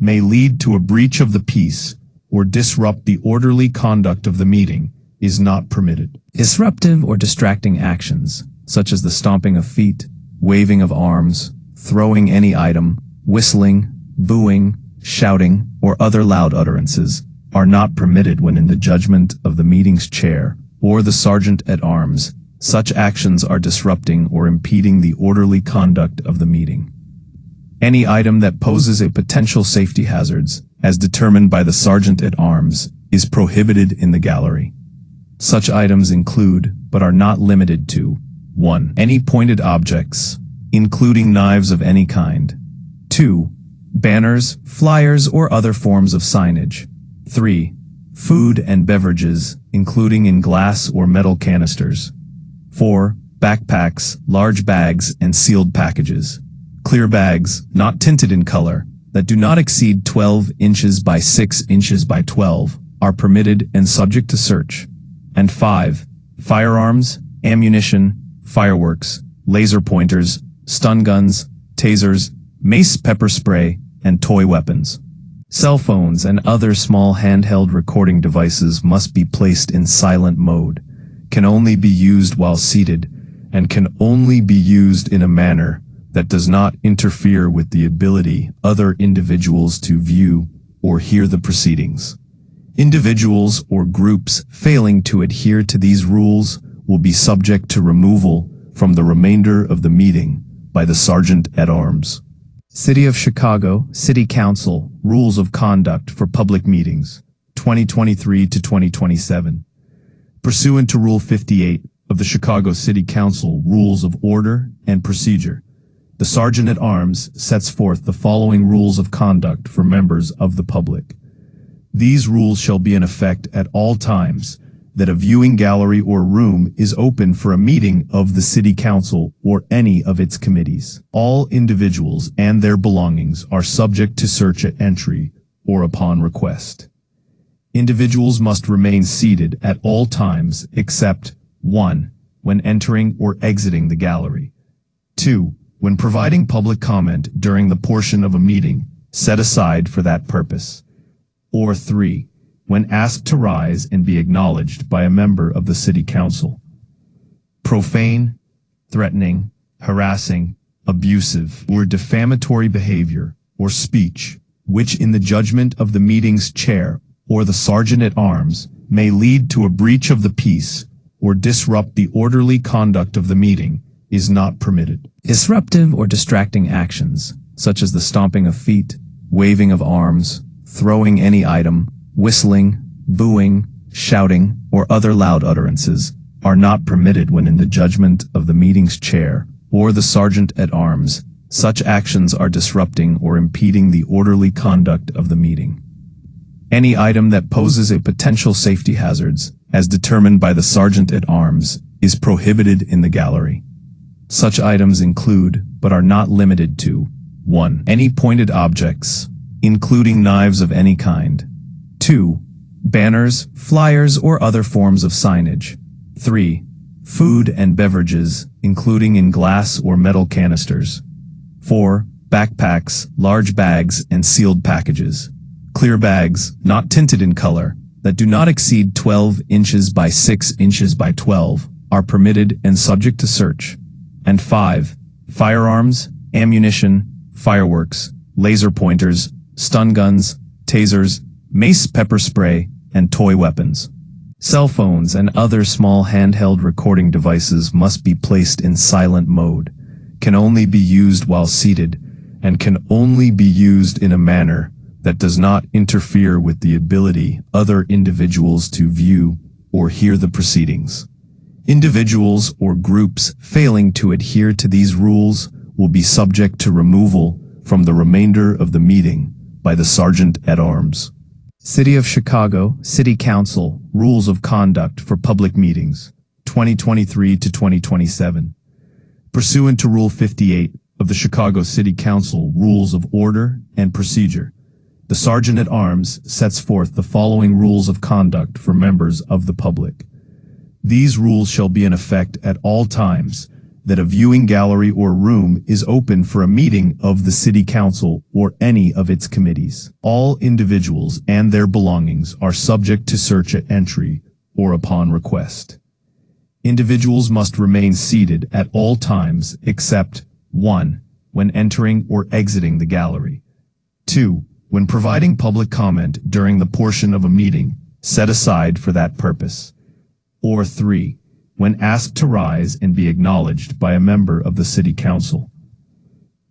may lead to a breach of the peace or disrupt the orderly conduct of the meeting is not permitted. Disruptive or distracting actions, such as the stomping of feet, waving of arms, throwing any item, whistling, booing, shouting, or other loud utterances, are not permitted when in the judgment of the meeting's chair or the sergeant-at-arms. Such actions are disrupting or impeding the orderly conduct of the meeting. Any item that poses a potential safety hazards, as determined by the sergeant-at-arms, is prohibited in the gallery. Such items include, but are not limited to, 1. Any pointed objects, including knives of any kind. 2. Banners, flyers, or other forms of signage. 3. Food and beverages, including in glass or metal canisters. 4. Backpacks, large bags, and sealed packages. Clear bags, not tinted in color, that do not exceed 12 inches by 6 inches by 12, are permitted and subject to search. And 5. Firearms, ammunition, fireworks, laser pointers, stun guns, tasers, mace pepper spray, and toy weapons. Cell phones and other small handheld recording devices must be placed in silent mode, can only be used while seated, and can only be used in a manner that does not interfere with the ability other individuals to view or hear the proceedings. Individuals or groups failing to adhere to these rules will be subject to removal from the remainder of the meeting by the Sergeant-at-Arms. City of Chicago City Council Rules of Conduct for Public Meetings, 2023 to 2027. Pursuant to Rule 58 of the Chicago City Council Rules of Order and Procedure, the Sergeant-at-Arms sets forth the following rules of conduct for members of the public. These rules shall be in effect at all times that a viewing gallery or room is open for a meeting of the City Council or any of its committees. All individuals and their belongings are subject to search at entry or upon request. Individuals must remain seated at all times except 1. When entering or exiting the gallery. 2. When providing public comment during the portion of a meeting set aside for that purpose. Or 3. When asked to rise and be acknowledged by a member of the City Council. Profane, threatening, harassing, abusive, or defamatory behavior or speech, which in the judgment of the meeting's chair or the Sergeant-at-Arms may lead to a breach of the peace or disrupt the orderly conduct of the meeting, is not permitted. Disruptive or distracting actions, such as the stomping of feet, waving of arms, throwing any item, whistling, booing, shouting, or other loud utterances, are not permitted when in the judgment of the meeting's chair or the Sergeant-at-Arms. Such actions are disrupting or impeding the orderly conduct of the meeting. Any item that poses a potential safety hazards, as determined by the Sergeant-at-Arms, is prohibited in the gallery. Such items include, but are not limited to, 1. Any pointed objects, including knives of any kind. 2. Banners, flyers, or other forms of signage. 3. Food and beverages, including in glass or metal canisters. 4. Backpacks, large bags, and sealed packages. Clear bags, not tinted in color, that do not exceed 12 inches by 6 inches by 12, are permitted and subject to search. And 5. Firearms, ammunition, fireworks, laser pointers, stun guns, tasers, mace pepper spray, and toy weapons. Cell phones and other small handheld recording devices must be placed in silent mode, can only be used while seated, and can only be used in a manner that does not interfere with the ability other individuals to view or hear the proceedings. Individuals or groups failing to adhere to these rules will be subject to removal from the remainder of the meeting by the Sergeant-at-Arms. City of Chicago City Council Rules of Conduct for Public Meetings, 2023 to 2027. Pursuant to Rule 58 of the Chicago City Council Rules of Order and Procedure, the Sergeant-at-Arms sets forth the following rules of conduct for members of the public. These rules shall be in effect at all times that a viewing gallery or room is open for a meeting of the City Council or any of its committees. All individuals and their belongings are subject to search at entry or upon request. Individuals must remain seated at all times except 1. When entering or exiting the gallery. 2. When providing public comment during the portion of a meeting set aside for that purpose. Or 3. When asked to rise and be acknowledged by a member of the City Council.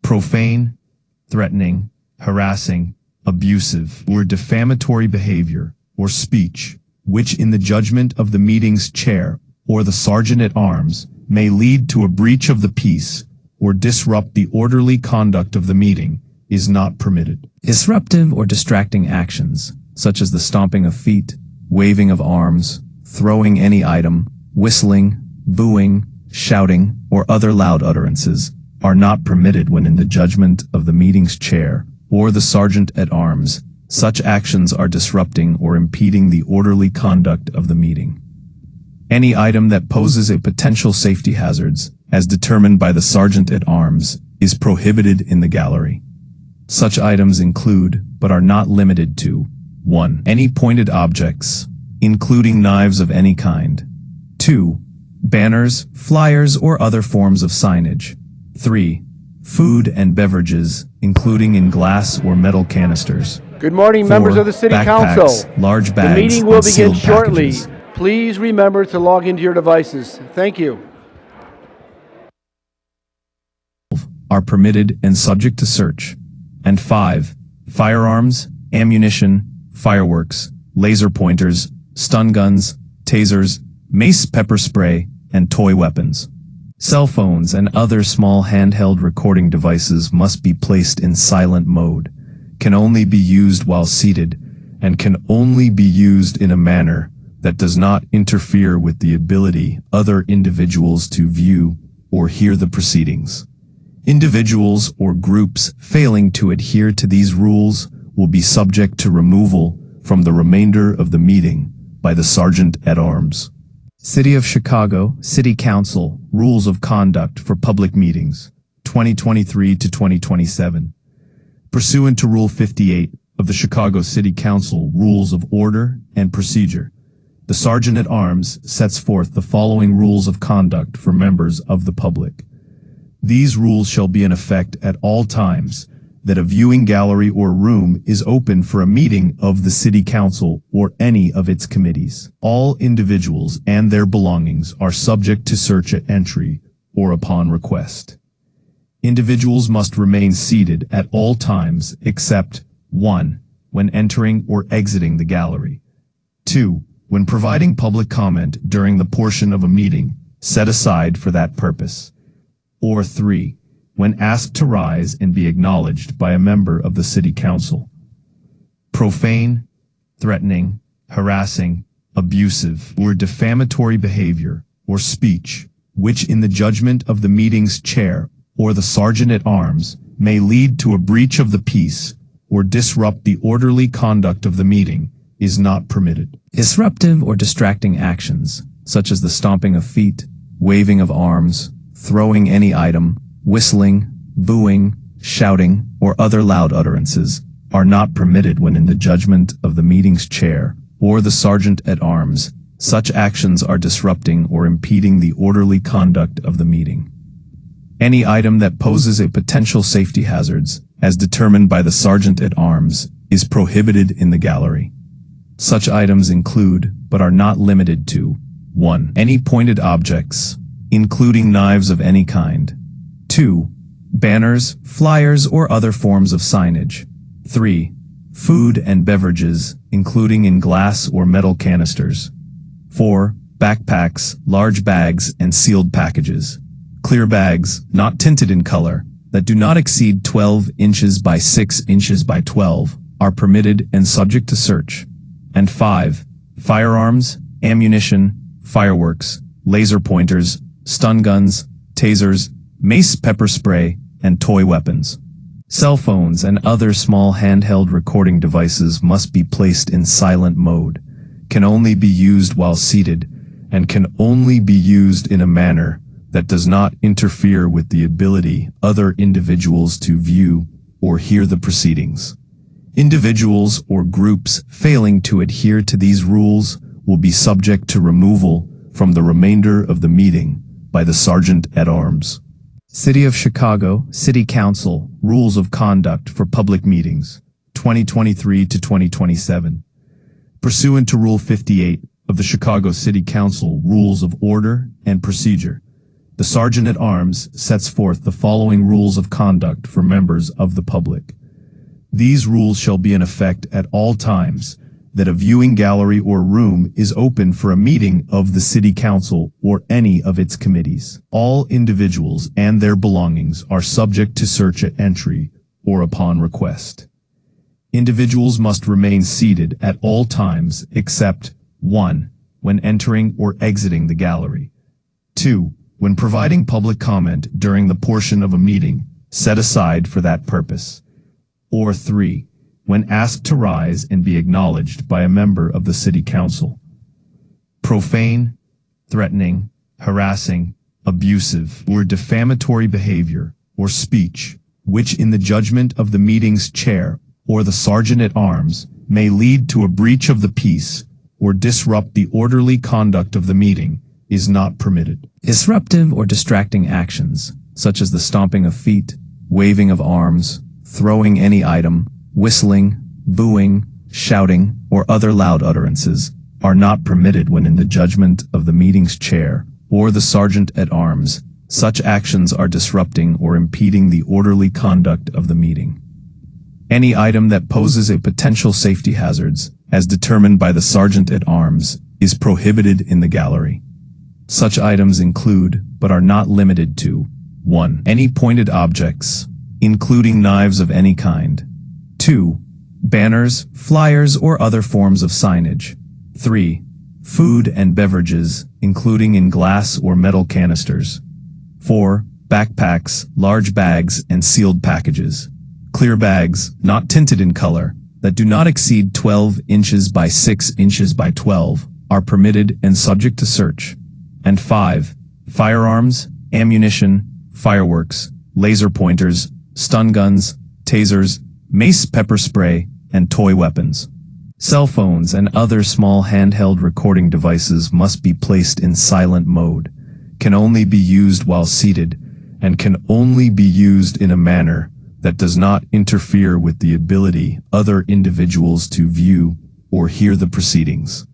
Profane, threatening, harassing, abusive, or defamatory behavior or speech, which in the judgment of the meeting's chair or the sergeant-at-arms may lead to a breach of the peace or disrupt the orderly conduct of the meeting, is not permitted. Disruptive or distracting actions, such as the stomping of feet, waving of arms, throwing any item, whistling, booing, shouting, or other loud utterances, are not permitted when in the judgment of the meeting's chair or the sergeant-at-arms. Such actions are disrupting or impeding the orderly conduct of the meeting. Any item that poses a potential safety hazards, as determined by the sergeant-at-arms, is prohibited in the gallery. Such items include, but are not limited to, 1. Any pointed objects, including knives of any kind. 2. Banners, flyers, or other forms of signage. 3. Food and beverages, including in glass or metal canisters. Good morning, 4. members of the City Backpacks, Council. large The bags, meeting will and begin sealed shortly. packages Please remember to log into your devices. Thank you. are permitted and subject to search. And 5. Firearms, ammunition, fireworks, laser pointers, stun guns, tasers, mace pepper spray, and toy weapons. Cell phones and other small handheld recording devices must be placed in silent mode, can only be used while seated, and can only be used in a manner that does not interfere with the ability other individuals to view or hear the proceedings. Individuals or groups failing to adhere to these rules will be subject to removal from the remainder of the meeting by the Sergeant-at-Arms. City of Chicago City Council Rules of Conduct for Public Meetings, 2023 to 2027. Pursuant to Rule 58 of the Chicago City Council Rules of Order and Procedure, the Sergeant-at-Arms sets forth the following rules of conduct for members of the public. These rules shall be in effect at all times that a viewing gallery or room is open for a meeting of the City Council or any of its committees. All individuals and their belongings are subject to search at entry or upon request. Individuals must remain seated at all times except 1. When entering or exiting the gallery. 2. When providing public comment during the portion of a meeting set aside for that purpose. Or 3. When asked to rise and be acknowledged by a member of the City Council. Profane, threatening, harassing, abusive, or defamatory behavior or speech, which in the judgment of the meeting's chair or the Sergeant-at-Arms may lead to a breach of the peace or disrupt the orderly conduct of the meeting, is not permitted. Disruptive or distracting actions, such as the stomping of feet, waving of arms, throwing any item, whistling, booing, shouting, or other loud utterances, are not permitted when in the judgment of the meeting's chair or the Sergeant-at-Arms. Such actions are disrupting or impeding the orderly conduct of the meeting. Any item that poses a potential safety hazards, as determined by the Sergeant-at-Arms, is prohibited in the gallery. Such items include, but are not limited to, 1. Any pointed objects, including knives of any kind. 2. Banners, flyers, or other forms of signage. 3. Food and beverages, including in glass or metal canisters. 4. Backpacks, large bags, and sealed packages. Clear bags, not tinted in color, that do not exceed 12 inches by 6 inches by 12, are permitted and subject to search. And 5. Firearms, ammunition, fireworks, laser pointers, stun guns, tasers, mace pepper spray, and toy weapons. Cell phones and other small handheld recording devices must be placed in silent mode, can only be used while seated, and can only be used in a manner that does not interfere with the ability other individuals to view or hear the proceedings. Individuals or groups failing to adhere to these rules will be subject to removal from the remainder of the meeting by the Sergeant at Arms. City of Chicago City Council Rules of Conduct for Public Meetings, 2023 to 2027. Pursuant to Rule 58 of the Chicago City Council Rules of Order and Procedure, the Sergeant at Arms sets forth the following rules of conduct for members of the public. These rules shall be in effect at all times that a viewing gallery or room is open for a meeting of the City Council or any of its committees. All individuals and their belongings are subject to search at entry or upon request. Individuals must remain seated at all times except 1. When entering or exiting the gallery. 2. When providing public comment during the portion of a meeting set aside for that purpose. Or 3. When asked to rise and be acknowledged by a member of the City Council. Profane, threatening, harassing, abusive, or defamatory behavior or speech, which in the judgment of the meeting's chair or the Sergeant at Arms may lead to a breach of the peace or disrupt the orderly conduct of the meeting, is not permitted. Disruptive or distracting actions, such as the stomping of feet, waving of arms, throwing any item, whistling, booing, shouting, or other loud utterances, are not permitted when in the judgment of the meeting's chair or the Sergeant at Arms. Such actions are disrupting or impeding the orderly conduct of the meeting. Any item that poses a potential safety hazards, as determined by the Sergeant at Arms, is prohibited in the gallery. Such items include, but are not limited to, 1. Any pointed objects, including knives of any kind. 2. Banners, flyers, or other forms of signage. 3. Food and beverages, including in glass or metal canisters. 4. Backpacks, large bags, and sealed packages. Clear bags, not tinted in color, that do not exceed 12 inches by 6 inches by 12, are permitted and subject to search. And 5. Firearms, ammunition, fireworks, laser pointers, stun guns, tasers, mace pepper spray, and toy weapons. Cell phones and other small handheld recording devices must be placed in silent mode, can only be used while seated, and can only be used in a manner that does not interfere with the ability other individuals to view or hear the proceedings.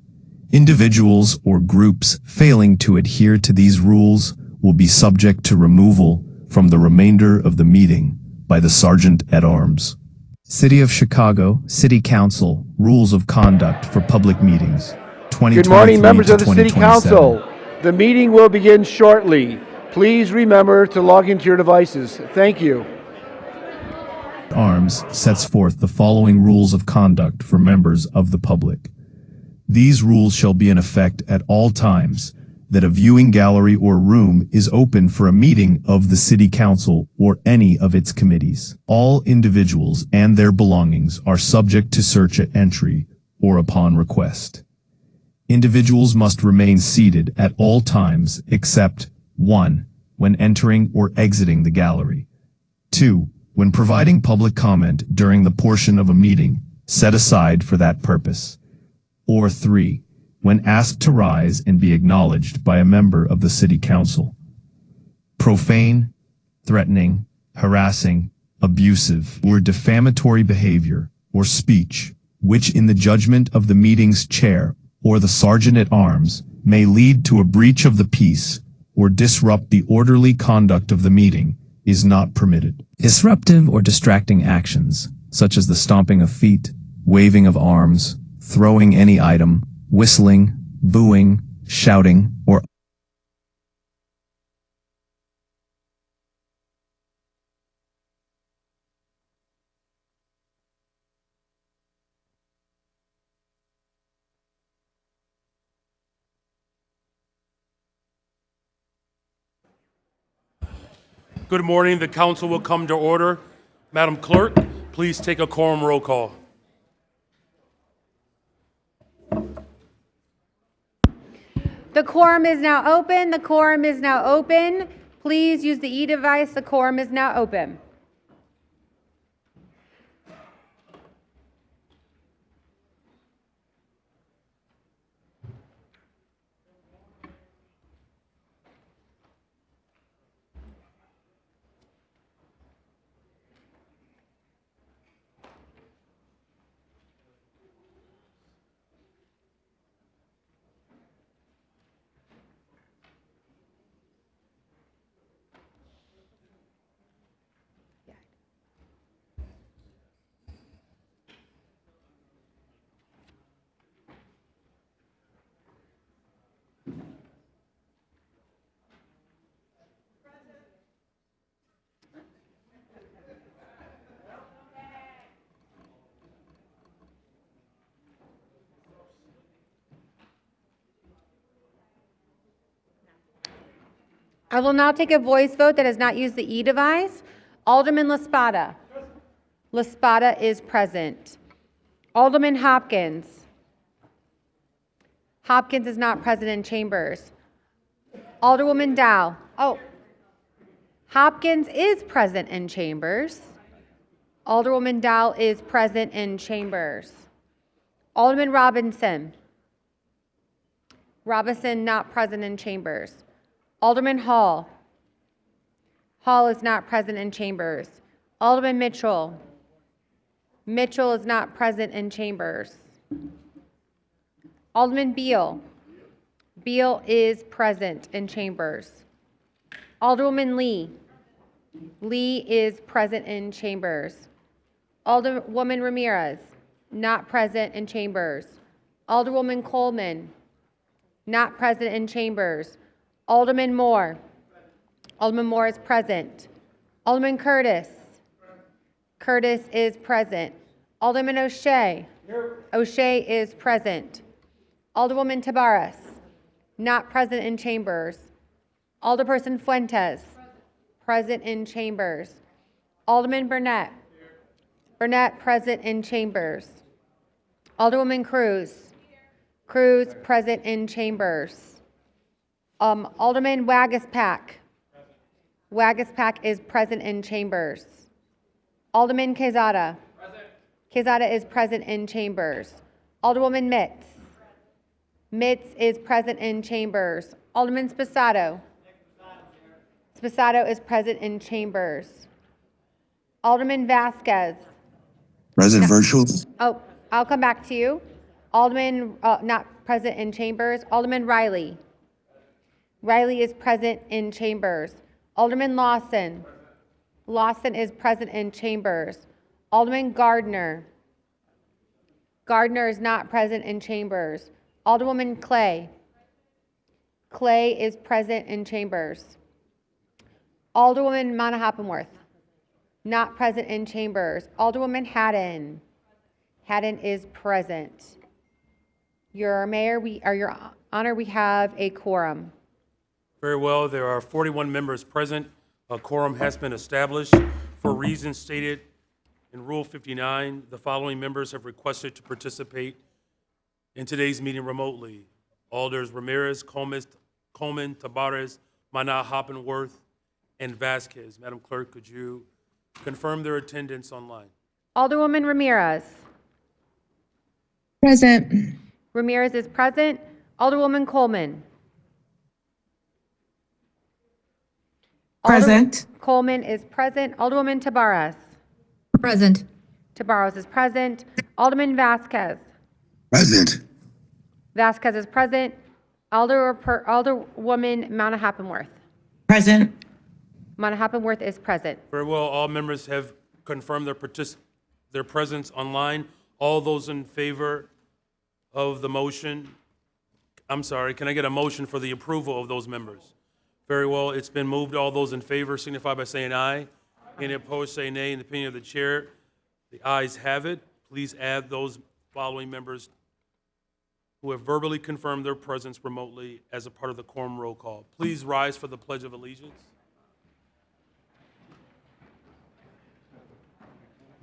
Individuals or groups failing to adhere to these rules will be subject to removal from the remainder of the meeting by the Sergeant at Arms. City of Chicago City Council Rules of Conduct for Public Meetings, 2023 Good morning, members of the City 2027. Council. The meeting will begin shortly. Please remember to log into your devices. Thank you. Arms sets forth the following rules of conduct for members of the public. These rules shall be in effect at all times that a viewing gallery or room is open for a meeting of the City Council or any of its committees. All individuals and their belongings are subject to search at entry or upon request. Individuals must remain seated at all times except 1. When entering or exiting the gallery. 2. When providing public comment during the portion of a meeting set aside for that purpose. Or 3. When asked to rise and be acknowledged by a member of the City Council. Profane, threatening, harassing, abusive, or defamatory behavior or speech, which in the judgment of the meeting's chair or the Sergeant at Arms may lead to a breach of the peace or disrupt the orderly conduct of the meeting, is not permitted. Disruptive or distracting actions, such as the stomping of feet, waving of arms, throwing any item, whistling, booing, shouting, or Good morning. The council will come to order. Madam Clerk, please take a quorum roll call. The quorum is now open. The quorum is now open. Please use the e-device. The quorum is now open. I will now take a voice vote that has not used the e-device. Alderman LaSpada. LaSpada is present. Alderman Hopkins. Hopkins is not present in chambers. Alderwoman Dow. Oh, Hopkins is present in chambers. Alderwoman Dow is present in chambers. Alderman Robinson. Robinson not present in chambers. Alderman Hall. Hall is not present in chambers. Alderman Mitchell. Mitchell is not present in chambers. Alderman Beal. Beal is present in chambers. Alderwoman Lee. Lee is present in chambers. Alderwoman Ramirez, not present in chambers. Alderwoman Coleman, not present in chambers. Alderman Moore. Alderman Moore is present. Alderman Curtis. Curtis is present. Alderman O'Shea. O'Shea is present. Alderwoman Tabarez, not present in chambers. Alderperson Fuentes, present in chambers. Alderman Burnett. Burnett present in chambers. Alderwoman Cruz. Cruz present in chambers. Alderman Wagaspack. Wagaspack is present in chambers. Alderman Quezada. Quezada is present in chambers. Alderwoman Mitz. Mitz is present in chambers. Alderman Sposato. Sposato is present in chambers. Alderman Vasquez. Present virtual. Oh, I'll come back to you. Alderman not present in chambers. Alderman Riley. Riley is present in chambers. Alderman Lawson. Lawson is present in chambers. Alderman Gardner. Gardner is not present in chambers. Alderwoman Clay. Clay is present in chambers. Alderwoman Manahoppenworth. Not present in chambers. Alderwoman Haddon. Haddon is present. Your Mayor, Your Honor, we have a quorum. Very well. There are 41 members present. A quorum has been established. For reasons stated in Rule 59, the following members have requested to participate in today's meeting remotely. Alders Ramirez, Coleman, Tabarez, Mana Hoppenworth, and Vasquez. Madam Clerk, could you confirm their attendance online? Alderwoman Ramirez. Present. Ramirez is present. Alderwoman Coleman. Present. Coleman is present. Alderwoman Tabarez. Present. Tabarez is present. Alderman Vasquez. Present. Vasquez is present. Alderwoman Manahoppenworth. Present. Manahoppenworth is present. Very well. All members have confirmed their presence online. All those in favor of the motion, I'm sorry, can I get a motion for the approval of those members? Very well. It's been moved. All those in favor signify by saying aye. Any opposed, say nay. In the opinion of the chair, the ayes have it. Please add those following members who have verbally confirmed their presence remotely as a part of the quorum roll call. Please rise for the Pledge of Allegiance.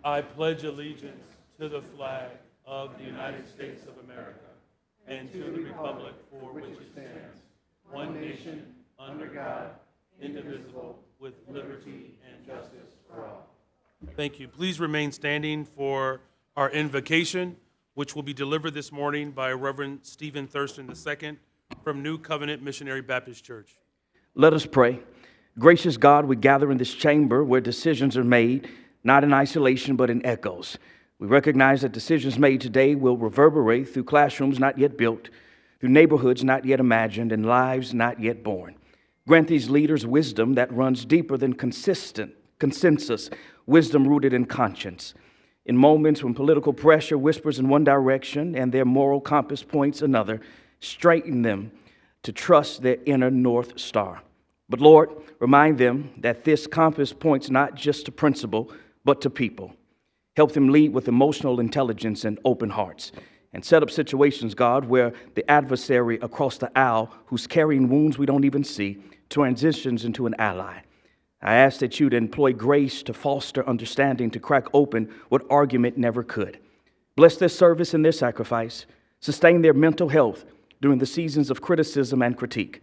I pledge allegiance to the flag of the United States of America and to the republic for which it stands, one nation, under God, indivisible, with liberty and justice for all. Thank you. Please remain standing for our invocation, which will be delivered this morning by Reverend Stephen Thurston II from New Covenant Missionary Baptist Church. Let us pray. Gracious God, we gather in this chamber where decisions are made, not in isolation, but in echoes. We recognize that decisions made today will reverberate through classrooms not yet built, through neighborhoods not yet imagined, and lives not yet born. Grant these leaders wisdom that runs deeper than consensus, wisdom rooted in conscience. In moments when political pressure whispers in one direction and their moral compass points another, straighten them to trust their inner North Star. But Lord, remind them that this compass points not just to principle, but to people. Help them lead with emotional intelligence and open hearts, and set up situations, God, where the adversary across the aisle, who's carrying wounds we don't even see, transitions into an ally. I ask that you'd employ grace to foster understanding, to crack open what argument never could. Bless their service and their sacrifice. Sustain their mental health during the seasons of criticism and critique.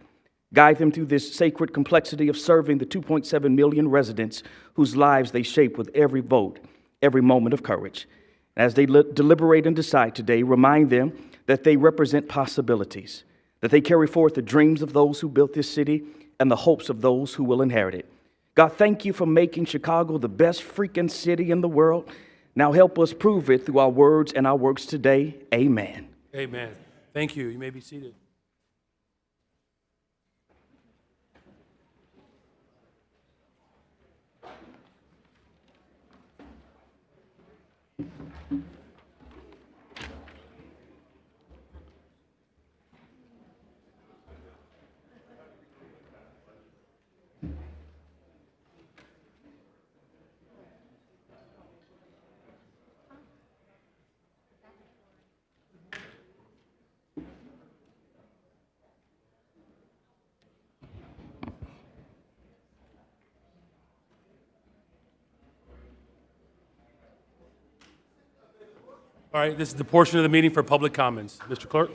Guide them through this sacred complexity of serving the 2.7 million residents whose lives they shape with every vote, every moment of courage. As they deliberate and decide today, remind them that they represent possibilities, that they carry forth the dreams of those who built this city and the hopes of those who will inherit it. God, thank you for making Chicago the best freaking city in the world. Now help us prove it through our words and our works today. Amen. Amen. Thank you. You may be seated. All right, this is the portion of the meeting for public comments. Mr. Clerk.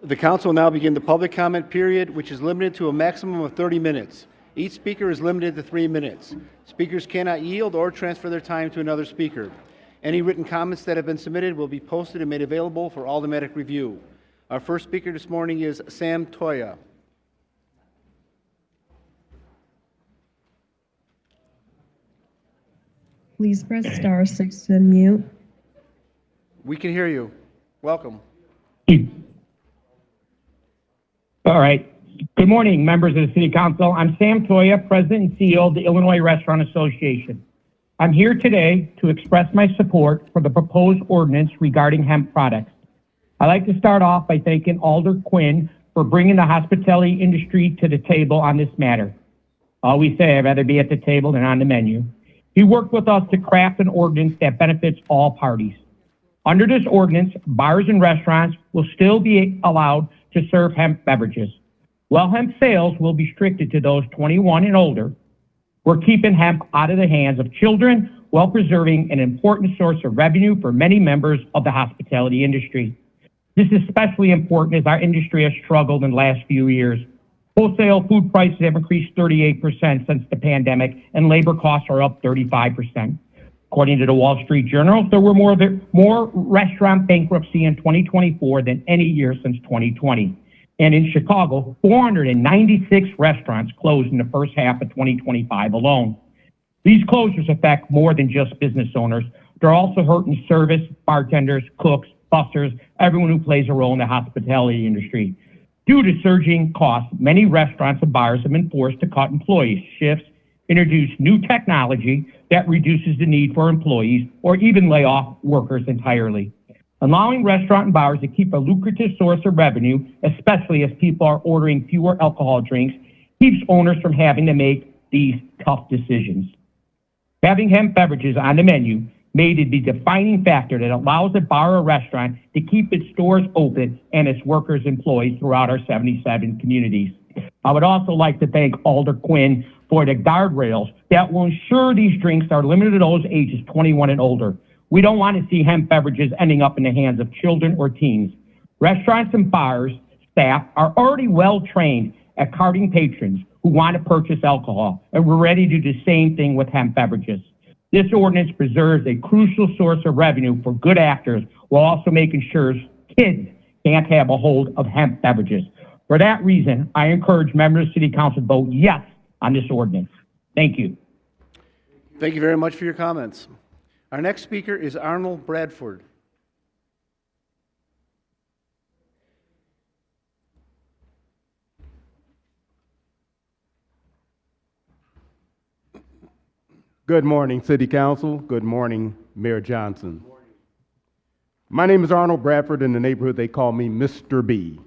The council will now begin the public comment period, which is limited to a maximum of 30 minutes. Each speaker is limited to 3 minutes. Speakers cannot yield or transfer their time to another speaker. Any written comments that have been submitted will be posted and made available for automatic review. Our first speaker this morning is Sam Toya. Please press *6 to unmute. We can hear you. Welcome. All right. Good morning, members of the City Council. I'm Sam Toya, President and CEO of the Illinois Restaurant Association. I'm here today to express my support for the proposed ordinance regarding hemp products. I'd like to start off by thanking Alder Quinn for bringing the hospitality industry to the table on this matter. I always say I'd rather be at the table than on the menu. He worked with us to craft an ordinance that benefits all parties. Under this ordinance, bars and restaurants will still be allowed to serve hemp beverages. While hemp sales will be restricted to those 21 and older, we're keeping hemp out of the hands of children while preserving an important source of revenue for many members of the hospitality industry. This is especially important as our industry has struggled in the last few years. Wholesale food prices have increased 38% since the pandemic, and labor costs are up 35%. According to the Wall Street Journal, there were more restaurant bankruptcy in 2024 than any year since 2020. And in Chicago, 496 restaurants closed in the first half of 2025 alone. These closures affect more than just business owners. They're also hurting service, bartenders, cooks, bussers, everyone who plays a role in the hospitality industry. Due to surging costs, many restaurants and bars have been forced to cut employee shifts, introduce new technology that reduces the need for employees, or even lay off workers entirely. Allowing restaurant and bars to keep a lucrative source of revenue, especially as people are ordering fewer alcohol drinks, keeps owners from having to make these tough decisions. Having hemp beverages on the menu may be the defining factor that allows a bar or restaurant to keep its doors open and its workers employed throughout our 77 communities. I would also like to thank Alder Quinn for the guardrails that will ensure these drinks are limited to those ages 21 and older. We don't want to see hemp beverages ending up in the hands of children or teens. Restaurants and bars staff are already well trained at carding patrons who want to purchase alcohol, and we're ready to do the same thing with hemp beverages. This ordinance preserves a crucial source of revenue for good actors while also making sure kids can't have a hold of hemp beverages. For that reason, I encourage members of the City Council to vote yes on this ordinance. Thank you. Thank you very much for your comments. Our next speaker is Arnold Bradford. Good morning, City Council. Good morning, Mayor Johnson. My name is Arnold Bradford. In the neighborhood, they call me Mr. B.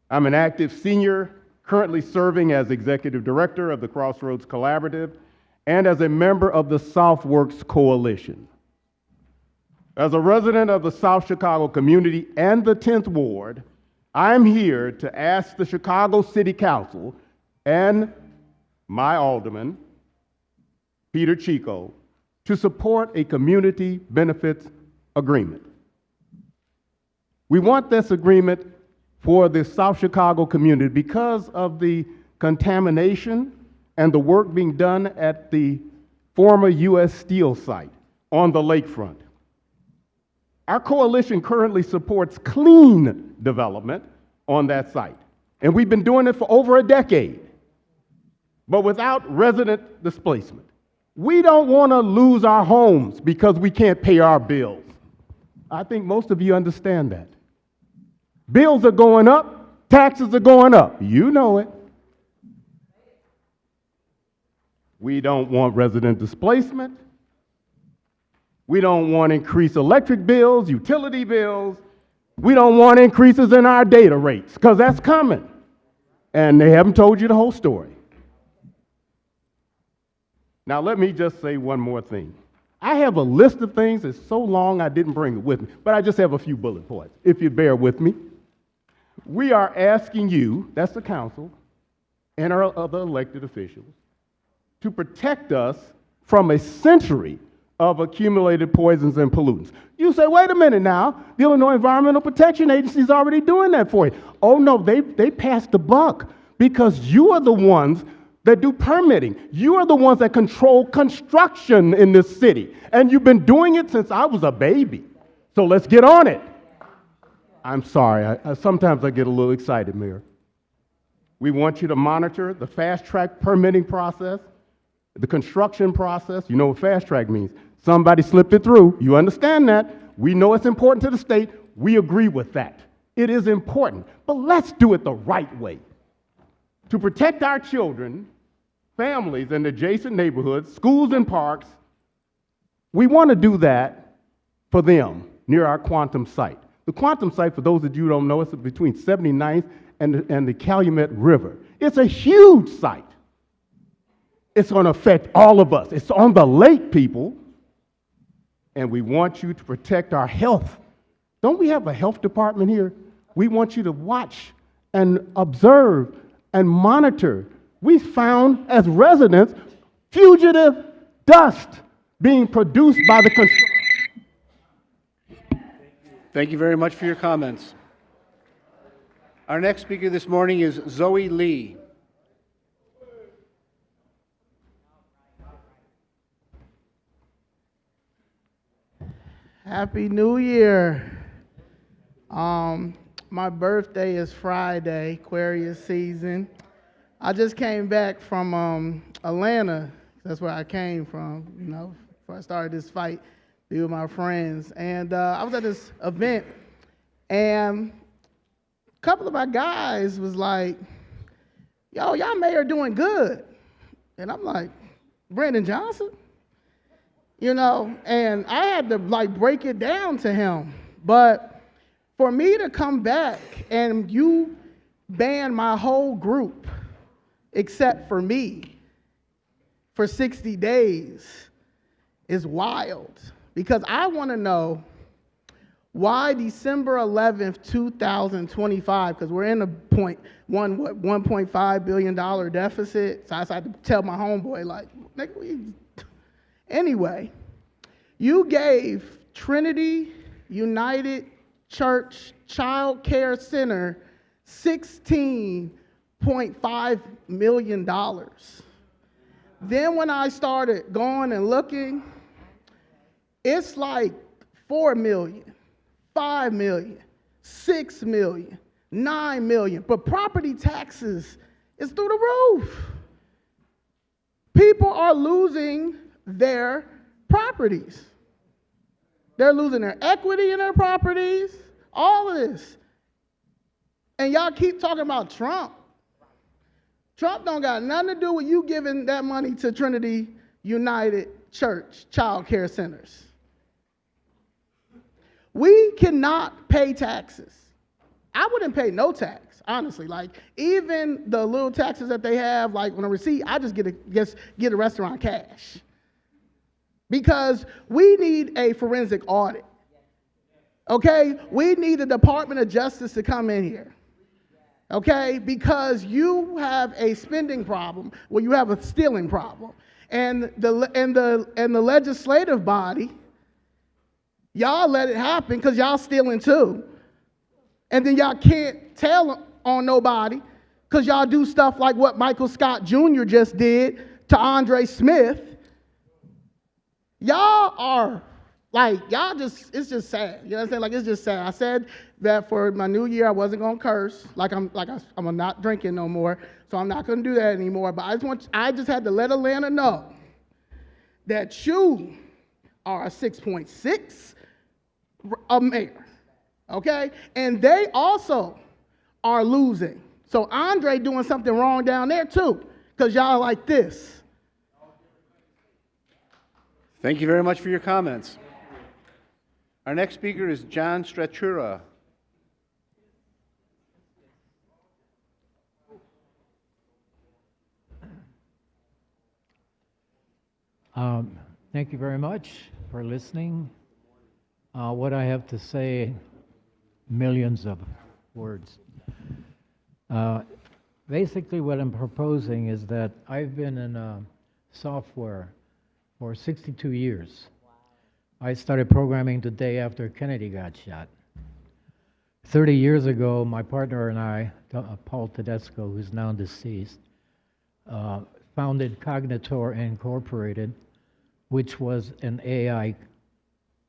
I'm an active senior, currently serving as Executive Director of the Crossroads Collaborative and as a member of the Southworks Coalition. As a resident of the South Chicago community and the 10th Ward, I'm here to ask the Chicago City Council and my alderman, Peter Chico, to support a community benefits agreement. We want this agreement for the South Chicago community because of the contamination and the work being done at the former U.S. Steel site on the lakefront. Our coalition currently supports clean development on that site, and we've been doing it for over a decade, but without resident displacement. We don't want to lose our homes because we can't pay our bills. I think most of you understand that. Bills are going up, taxes are going up. You know it. We don't want resident displacement. We don't want increased electric bills, utility bills. We don't want increases in our data rates because that's coming. And they haven't told you the whole story. Now, let me just say one more thing. I have a list of things that's so long I didn't bring it with me, but I just have a few bullet points, if you bear with me. We are asking you, that's the council, and our other elected officials, to protect us from a century of accumulated poisons and pollutants. You say, wait a minute now, the Illinois Environmental Protection Agency is already doing that for you. Oh no, they passed the buck because you are the ones that do permitting. You are the ones that control construction in this city. And you've been doing it since I was a baby. So let's get on it. I'm sorry, sometimes I get a little excited, Mayor. We want you to monitor the fast-track permitting process, the construction process. You know what fast-track means. Somebody slipped it through. You understand that. We know it's important to the state. We agree with that. It is important. But let's do it the right way. To protect our children, families in adjacent neighborhoods, schools and parks, we want to do that for them near our Quantum site. The Quantum site, for those of you who don't know, is between 79th and the Calumet River. It's a huge site. It's going to affect all of us. It's on the lake, people, and we want you to protect our health. Don't we have a health department here? We want you to watch and observe and monitor. We found, as residents, fugitive dust being produced by the construction. Thank you very much for your comments. Our next speaker this morning is Zoe Lee. Happy New Year. My birthday is Friday, Aquarius season. I just came back from Atlanta. That's where I came from, you know, before I started this fight, be with my friends. And I was at this event, and a couple of my guys was like, yo, y'all mayor doing good. And I'm like, Brandon Johnson? You know, and I had to like break it down to him. But for me to come back and you ban my whole group except for me for 60 days is wild. Because I want to know why December 11th, 2025, because we're in a $1.5 billion deficit. So I had to tell my homeboy, like, nigga, anyway, you gave Trinity United church child care center $16.5 million. Then when I started going and looking, it's like 4 million, 5 million, 6 million, 9 million. But property taxes is through the roof. People are losing their properties. They're losing their equity in their properties, all of this. And y'all keep talking about Trump. Trump don't got nothing to do with you giving that money to Trinity United Church child care centers. We cannot pay taxes. I wouldn't pay no tax, honestly. Like, even the little taxes that they have, like on a receipt, I just get a restaurant cash. Because we need a forensic audit. Okay? We need the Department of Justice to come in here. Okay? Because you have a spending problem, well, you have a stealing problem. And the legislative body, y'all let it happen because y'all stealing too. And then y'all can't tell on nobody because y'all do stuff like what Michael Scott Jr. just did to Andre Smith. Y'all are like, it's just sad. You know what I'm saying? Like, it's just sad. I said that for my new year, I wasn't going to curse. I'm not drinking no more, so I'm not going to do that anymore. But I just had to let Atlanta know that you are a 6.6 a mayor, okay? And they also are losing. So Andre doing something wrong down there too, because y'all like this. Thank you very much for your comments. Our next speaker is John Stratura. Thank you very much for listening. What I have to say, millions of words. Basically, what I'm proposing is that I've been in software for 62 years. I started programming the day after Kennedy got shot. 30 years ago, my partner and I, Paul Tedesco, who's now deceased, founded Cognitor Incorporated, which was an AI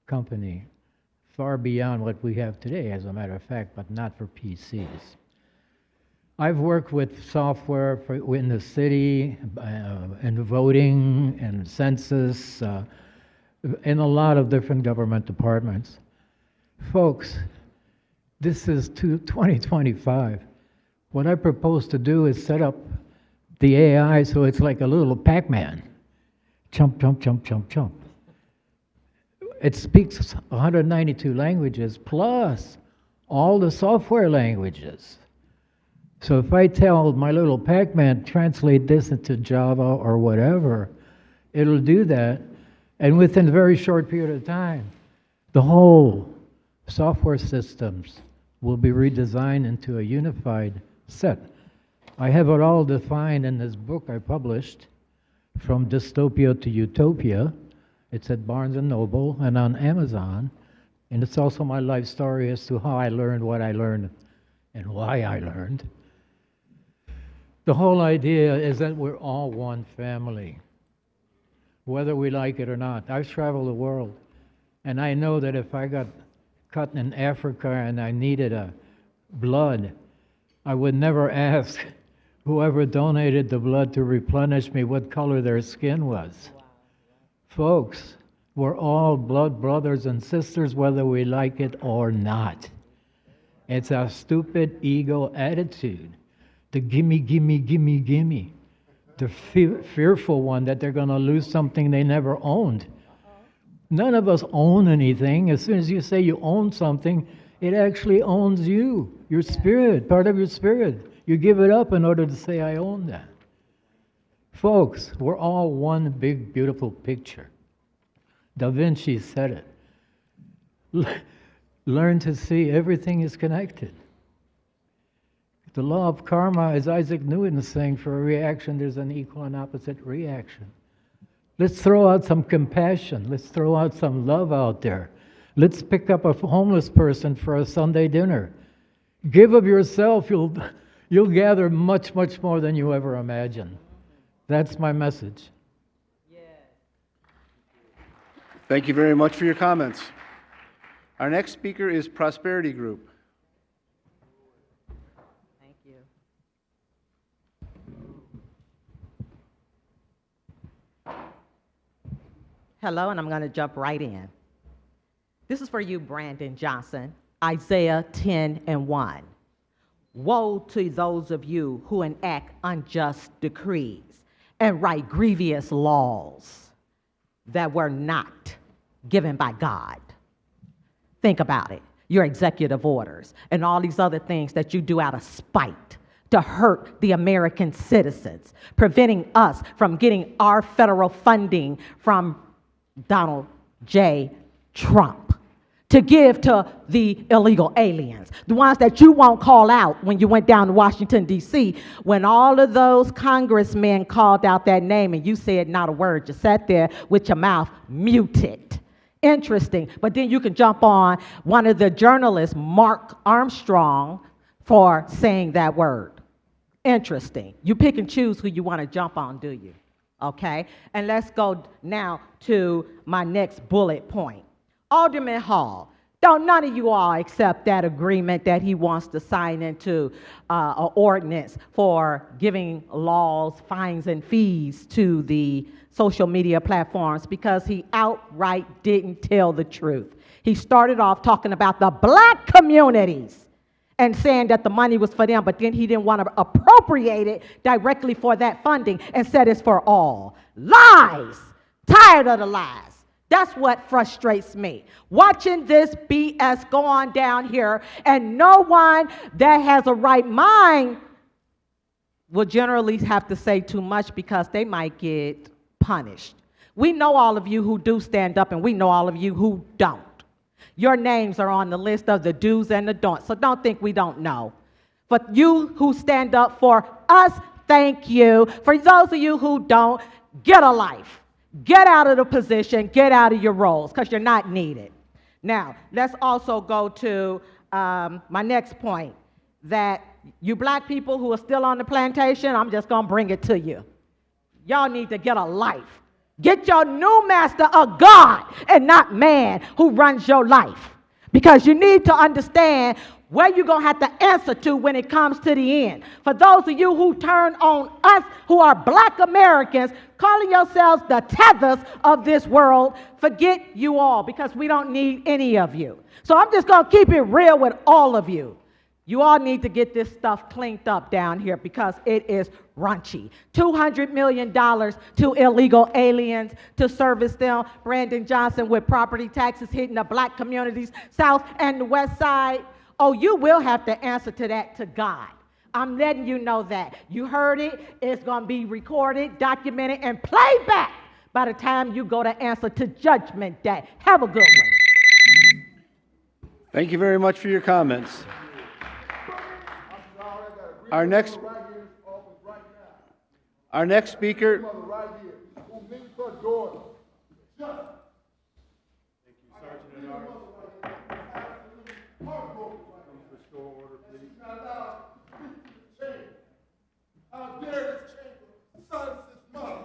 company, far beyond what we have today, as a matter of fact, but not for PCs. I've worked with software in the city, and voting, and census, in a lot of different government departments. Folks, this is 2025. What I propose to do is set up the AI so it's like a little Pac-Man. Chomp, chomp, chomp, chomp, chomp. It speaks 192 languages plus all the software languages. So if I tell my little Pac-Man, translate this into Java or whatever, it'll do that. And within a very short period of time, the whole software systems will be redesigned into a unified set. I have it all defined in this book I published, From Dystopia to Utopia. It's at Barnes & Noble and on Amazon. And it's also my life story as to how I learned what I learned and why I learned. The whole idea is that we're all one family, whether we like it or not. I've traveled the world, and I know that if I got cut in Africa and I needed blood, I would never ask whoever donated the blood to replenish me what color their skin was. Folks, we're all blood brothers and sisters, whether we like it or not. It's a stupid ego attitude. The gimme, gimme, gimme, gimme. The fearful one that they're going to lose something they never owned. None of us own anything. As soon as you say you own something, it actually owns you, your spirit, part of your spirit. You give it up in order to say, I own that. Folks, we're all one big, beautiful picture. Da Vinci said it. Learn to see everything is connected. The law of karma, as Isaac Newton is saying, for a reaction, there's an equal and opposite reaction. Let's throw out some compassion. Let's throw out some love out there. Let's pick up a homeless person for a Sunday dinner. Give of yourself, you'll gather much, much more than you ever imagined. That's my message. Thank you very much for your comments. Our next speaker is Prosperity Group. Thank you. Hello, and I'm going to jump right in. This is for you, Brandon Johnson. Isaiah 10:1. Woe to those of you who enact unjust decrees and write grievous laws that were not given by God. Think about it. Your executive orders and all these other things that you do out of spite to hurt the American citizens, preventing us from getting our federal funding from Donald J. Trump to give to the illegal aliens, the ones that you won't call out when you went down to Washington, D.C., when all of those congressmen called out that name and you said not a word. You sat there with your mouth muted. Interesting. But then you can jump on one of the journalists, Mark Armstrong, for saying that word. Interesting. You pick and choose who you want to jump on, do you? Okay? And let's go now to my next bullet point. Alderman Hall, don't none of you all accept that agreement that he wants to sign into an ordinance for giving laws, fines, and fees to the social media platforms, because he outright didn't tell the truth. He started off talking about the black communities and saying that the money was for them, but then he didn't want to appropriate it directly for that funding and said it's for all. Lies! Tired of the lies. That's what frustrates me. Watching this BS go on down here, and no one that has a right mind will generally have to say too much because they might get punished. We know all of you who do stand up, and we know all of you who don't. Your names are on the list of the do's and the don'ts, so don't think we don't know. But you who stand up for us, thank you. For those of you who don't, get a life. Get out of the position, get out of your roles, because you're not needed. Now, let's also go to my next point, that you black people who are still on the plantation, I'm just going to bring it to you. Y'all need to get a life. Get your new master a God and not man who runs your life. Because you need to understand where you're going to have to answer to when it comes to the end. For those of you who turn on us who are black Americans, calling yourselves the tethers of this world, forget you all, because we don't need any of you. So I'm just going to keep it real with all of you. You all need to get this stuff cleaned up down here because it is raunchy. $200 million to illegal aliens to service them. Brandon Johnson with property taxes hitting the black communities, South and the West Side. Oh, you will have to answer to that to God. I'm letting you know that. You heard it. It's going to be recorded, documented, and played back by the time you go to answer to Judgment Day. Have a good one. Thank you very much for your comments. Our next speaker. How dare this chamber silence this mother?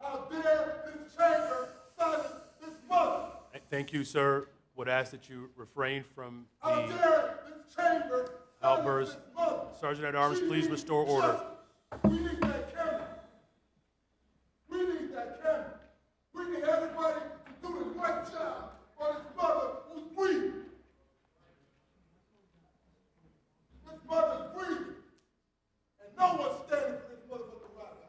How dare this chamber silence this mother? Thank you, sir. Would ask that you refrain from How dare this chamber outbursts. Sergeant at Arms, please restore order. We need that camera. We need that camera. We need everybody to do the right job for this mother who's breathing. This mother's breathing. And no one's standing for this mother but the rabbi.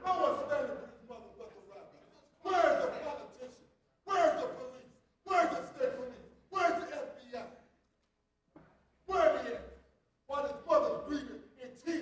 No one's standing for this mother but the rabbi. Where's the politician? Where's the police? Where's the state police? Where's the FBI? Where are they at? While this mother's breathing in tears.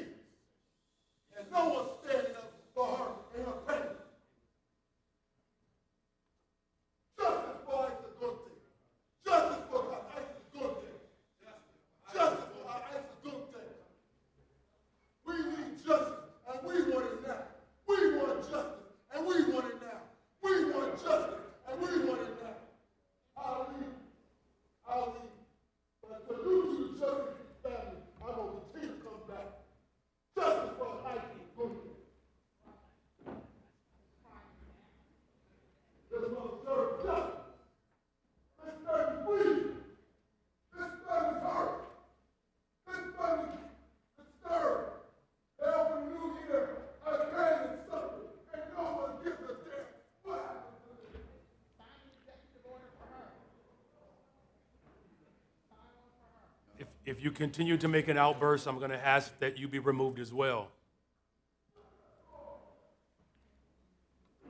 If you continue to make an outburst, I'm going to ask that you be removed as well.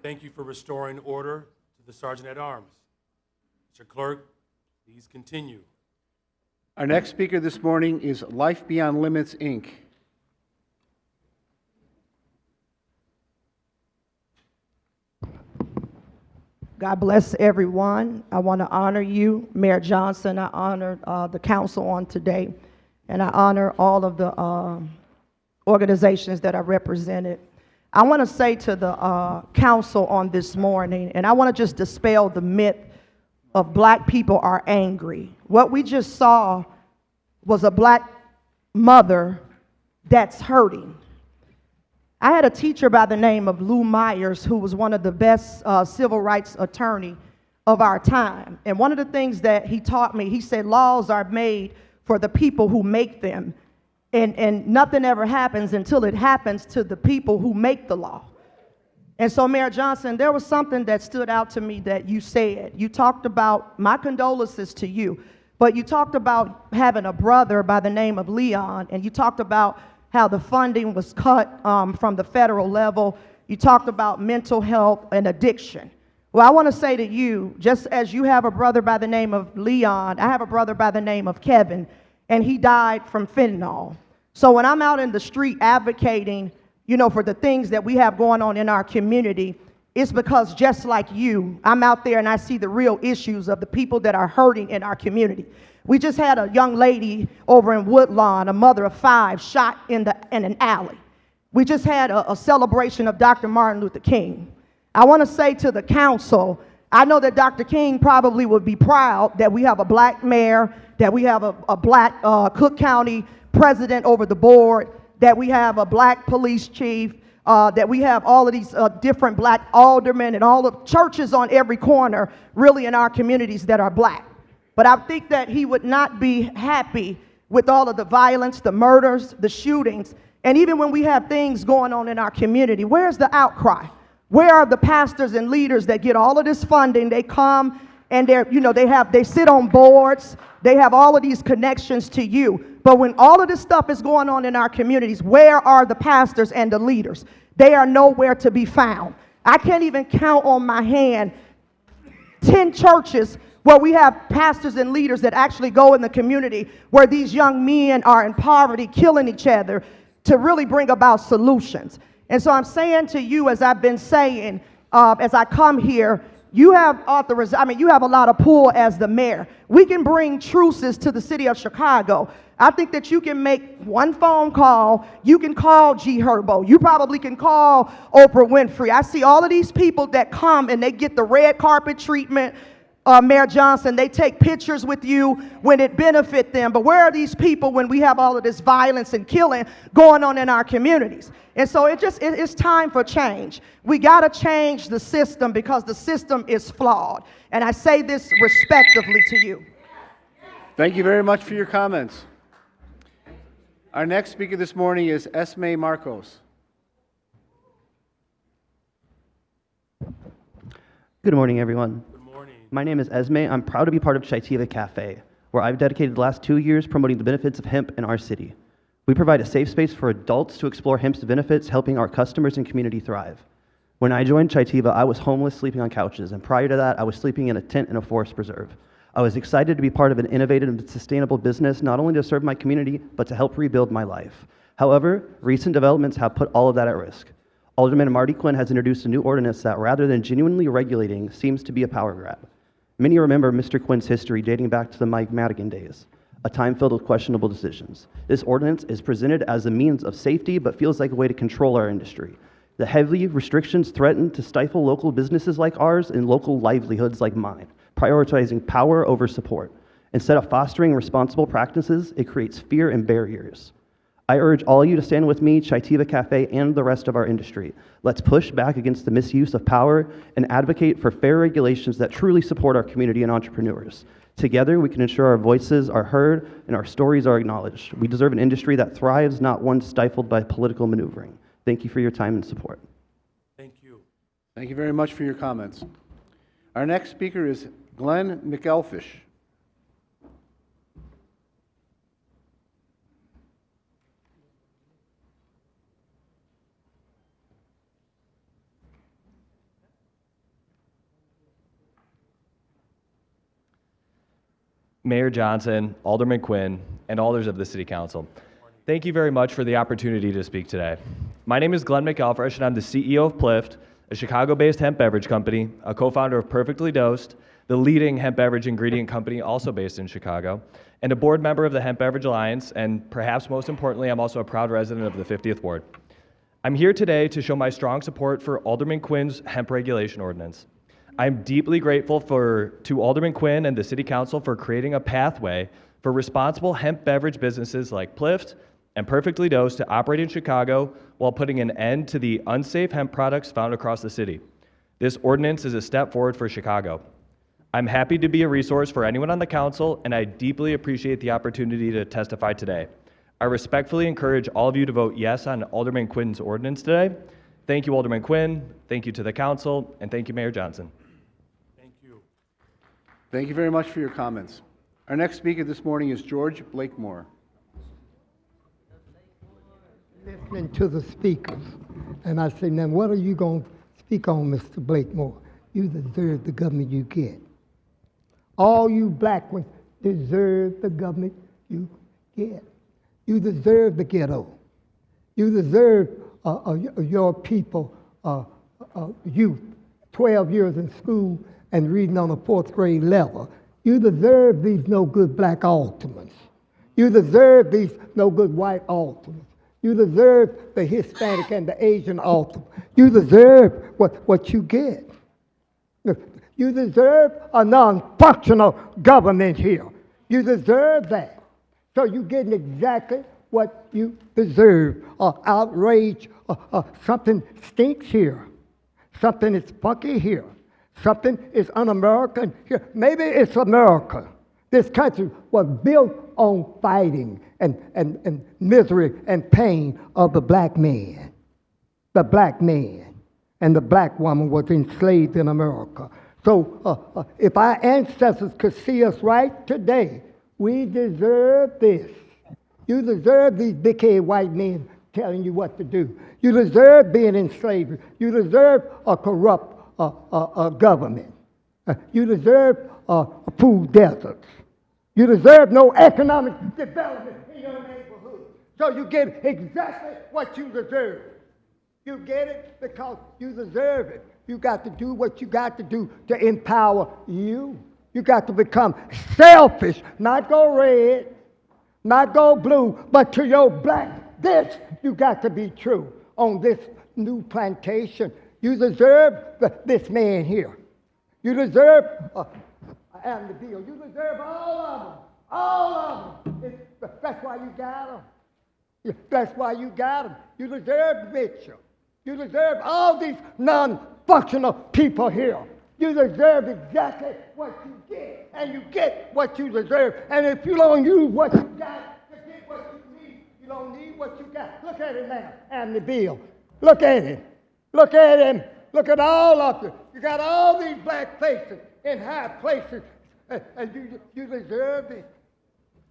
Thank you for restoring order to the Sergeant at Arms. Mr. Clerk, please continue. Our next speaker this morning is Life Beyond Limits, Inc. God bless everyone. I want to honor you, Mayor Johnson. I honor the council on today, and I honor all of the organizations that are represented. I want to say to the council on this morning, and I want to just dispel the myth of black people are angry. What we just saw was a black mother that's hurting. I had a teacher by the name of Lou Myers, who was one of the best civil rights attorney of our time. And one of the things that he taught me, he said, laws are made for the people who make them. And nothing ever happens until it happens to the people who make the law. And so, Mayor Johnson, there was something that stood out to me that you said. You talked about, my condolences to you, but you talked about having a brother by the name of Leon, and you talked about how the funding was cut from the federal level. You talked about mental health and addiction. Well, I want to say to you, just as you have a brother by the name of Leon, I have a brother by the name of Kevin, and he died from fentanyl. So when I'm out in the street advocating, you know, for the things that we have going on in our community, it's because just like you, I'm out there and I see the real issues of the people that are hurting in our community. We just had a young lady over in Woodlawn, a mother of 5, shot in an alley. We just had a celebration of Dr. Martin Luther King. I want to say to the council, I know that Dr. King probably would be proud that we have a black mayor, that we have a black Cook County president over the board, that we have a black police chief, that we have all of these different black aldermen and all the churches on every corner really in our communities that are black. But I think that he would not be happy with all of the violence, the murders, the shootings, and even when we have things going on in our community, where's the outcry? Where are the pastors and leaders that get all of this funding? They come and they sit on boards, they have all of these connections to you. But when all of this stuff is going on in our communities, where are the pastors and the leaders? They are nowhere to be found. I can't even count on my hand 10 churches where we have pastors and leaders that actually go in the community where these young men are in poverty, killing each other, to really bring about solutions. And so I'm saying to you, as I've been saying, as I come here, you have you have a lot of pull as the mayor. We can bring truces to the city of Chicago. I think that you can make one phone call. You can call G. Herbo. You probably can call Oprah Winfrey. I see all of these people that come and they get the red carpet treatment. Mayor Johnson, they take pictures with you when it benefits them. But where are these people when we have all of this violence and killing going on in our communities? And so it's time for change. We got to change the system because the system is flawed. And I say this respectively to you. Thank you very much for your comments. Our next speaker this morning is Esme Marcos. Good morning, everyone. My name is Esme. I'm proud to be part of Chaitiva Cafe, where I've dedicated the last 2 years promoting the benefits of hemp in our city. We provide a safe space for adults to explore hemp's benefits, helping our customers and community thrive. When I joined Chaitiva, I was homeless, sleeping on couches, and prior to that, I was sleeping in a tent in a forest preserve. I was excited to be part of an innovative and sustainable business, not only to serve my community, but to help rebuild my life. However, recent developments have put all of that at risk. Alderman Marty Quinn has introduced a new ordinance that, rather than genuinely regulating, seems to be a power grab. Many remember Mr. Quinn's history dating back to the Mike Madigan days, a time filled with questionable decisions. This ordinance is presented as a means of safety, but feels like a way to control our industry. The heavy restrictions threaten to stifle local businesses like ours and local livelihoods like mine, prioritizing power over support. Instead of fostering responsible practices, it creates fear and barriers. I urge all of you to stand with me, Chaitiva Cafe, and the rest of our industry. Let's push back against the misuse of power and advocate for fair regulations that truly support our community and entrepreneurs. Together, we can ensure our voices are heard and our stories are acknowledged. We deserve an industry that thrives, not one stifled by political maneuvering. Thank you for your time and support. Thank you. Thank you very much for your comments. Our next speaker is Glenn McElfish. Mayor Johnson, Alderman Quinn, and alders of the City Council. Thank you very much for the opportunity to speak today. My name is Glenn McElfresh, and I'm the CEO of Plift, a Chicago-based hemp beverage company, a co-founder of Perfectly Dosed, the leading hemp beverage ingredient company also based in Chicago, and a board member of the Hemp Beverage Alliance, and perhaps most importantly, I'm also a proud resident of the 50th Ward. I'm here today to show my strong support for Alderman Quinn's hemp regulation ordinance. I'm deeply grateful to Alderman Quinn and the City Council for creating a pathway for responsible hemp beverage businesses like Plift and Perfectly Dosed to operate in Chicago while putting an end to the unsafe hemp products found across the city. This ordinance is a step forward for Chicago. I'm happy to be a resource for anyone on the council, and I deeply appreciate the opportunity to testify today. I respectfully encourage all of you to vote yes on Alderman Quinn's ordinance today. Thank you, Alderman Quinn. Thank you to the council, and thank you, Mayor Johnson. Thank you very much for your comments. Our next speaker this morning is George Blakemore. Listening to the speakers, and I say, now what are you going to speak on, Mr. Blakemore? You deserve the government you get. All you black ones deserve the government you get. You deserve the ghetto. You deserve your people, youth, 12 years in school and reading on a 4th grade level. You deserve these no good black aldermen. You deserve these no good white aldermen. You deserve the Hispanic and the Asian aldermen. You deserve what you get. You deserve a non-functional government here. You deserve that. So you're getting exactly what you deserve. Outrage, something stinks here. Something is funky here. Something is un-American here. Maybe it's America. This country was built on fighting and misery and pain of the black man. The black man and the black woman was enslaved in America. So if our ancestors could see us right today, we deserve this. You deserve these big-headed white men telling you what to do. You deserve being in slavery. You deserve a corrupt government. You deserve food deserts. You deserve no economic development in your neighborhood. So you get exactly what you deserve. You get it because you deserve it. You got to do what you got to do to empower you. You got to become selfish, not go red, not go blue, but to your black. This you got to be true on this new plantation. You deserve this man here. You deserve and the bill. You deserve all of them. All of them. That's why you got them. That's why you got them. You deserve Mitchell. You deserve all these non-functional people here. You deserve exactly what you get, and you get what you deserve. And if you don't use what you got to get what you need, you don't need what you got. Look at it now, and the bill. Look at him. Look at him. Look at all of them. You got all these black faces in high places, and you deserve it.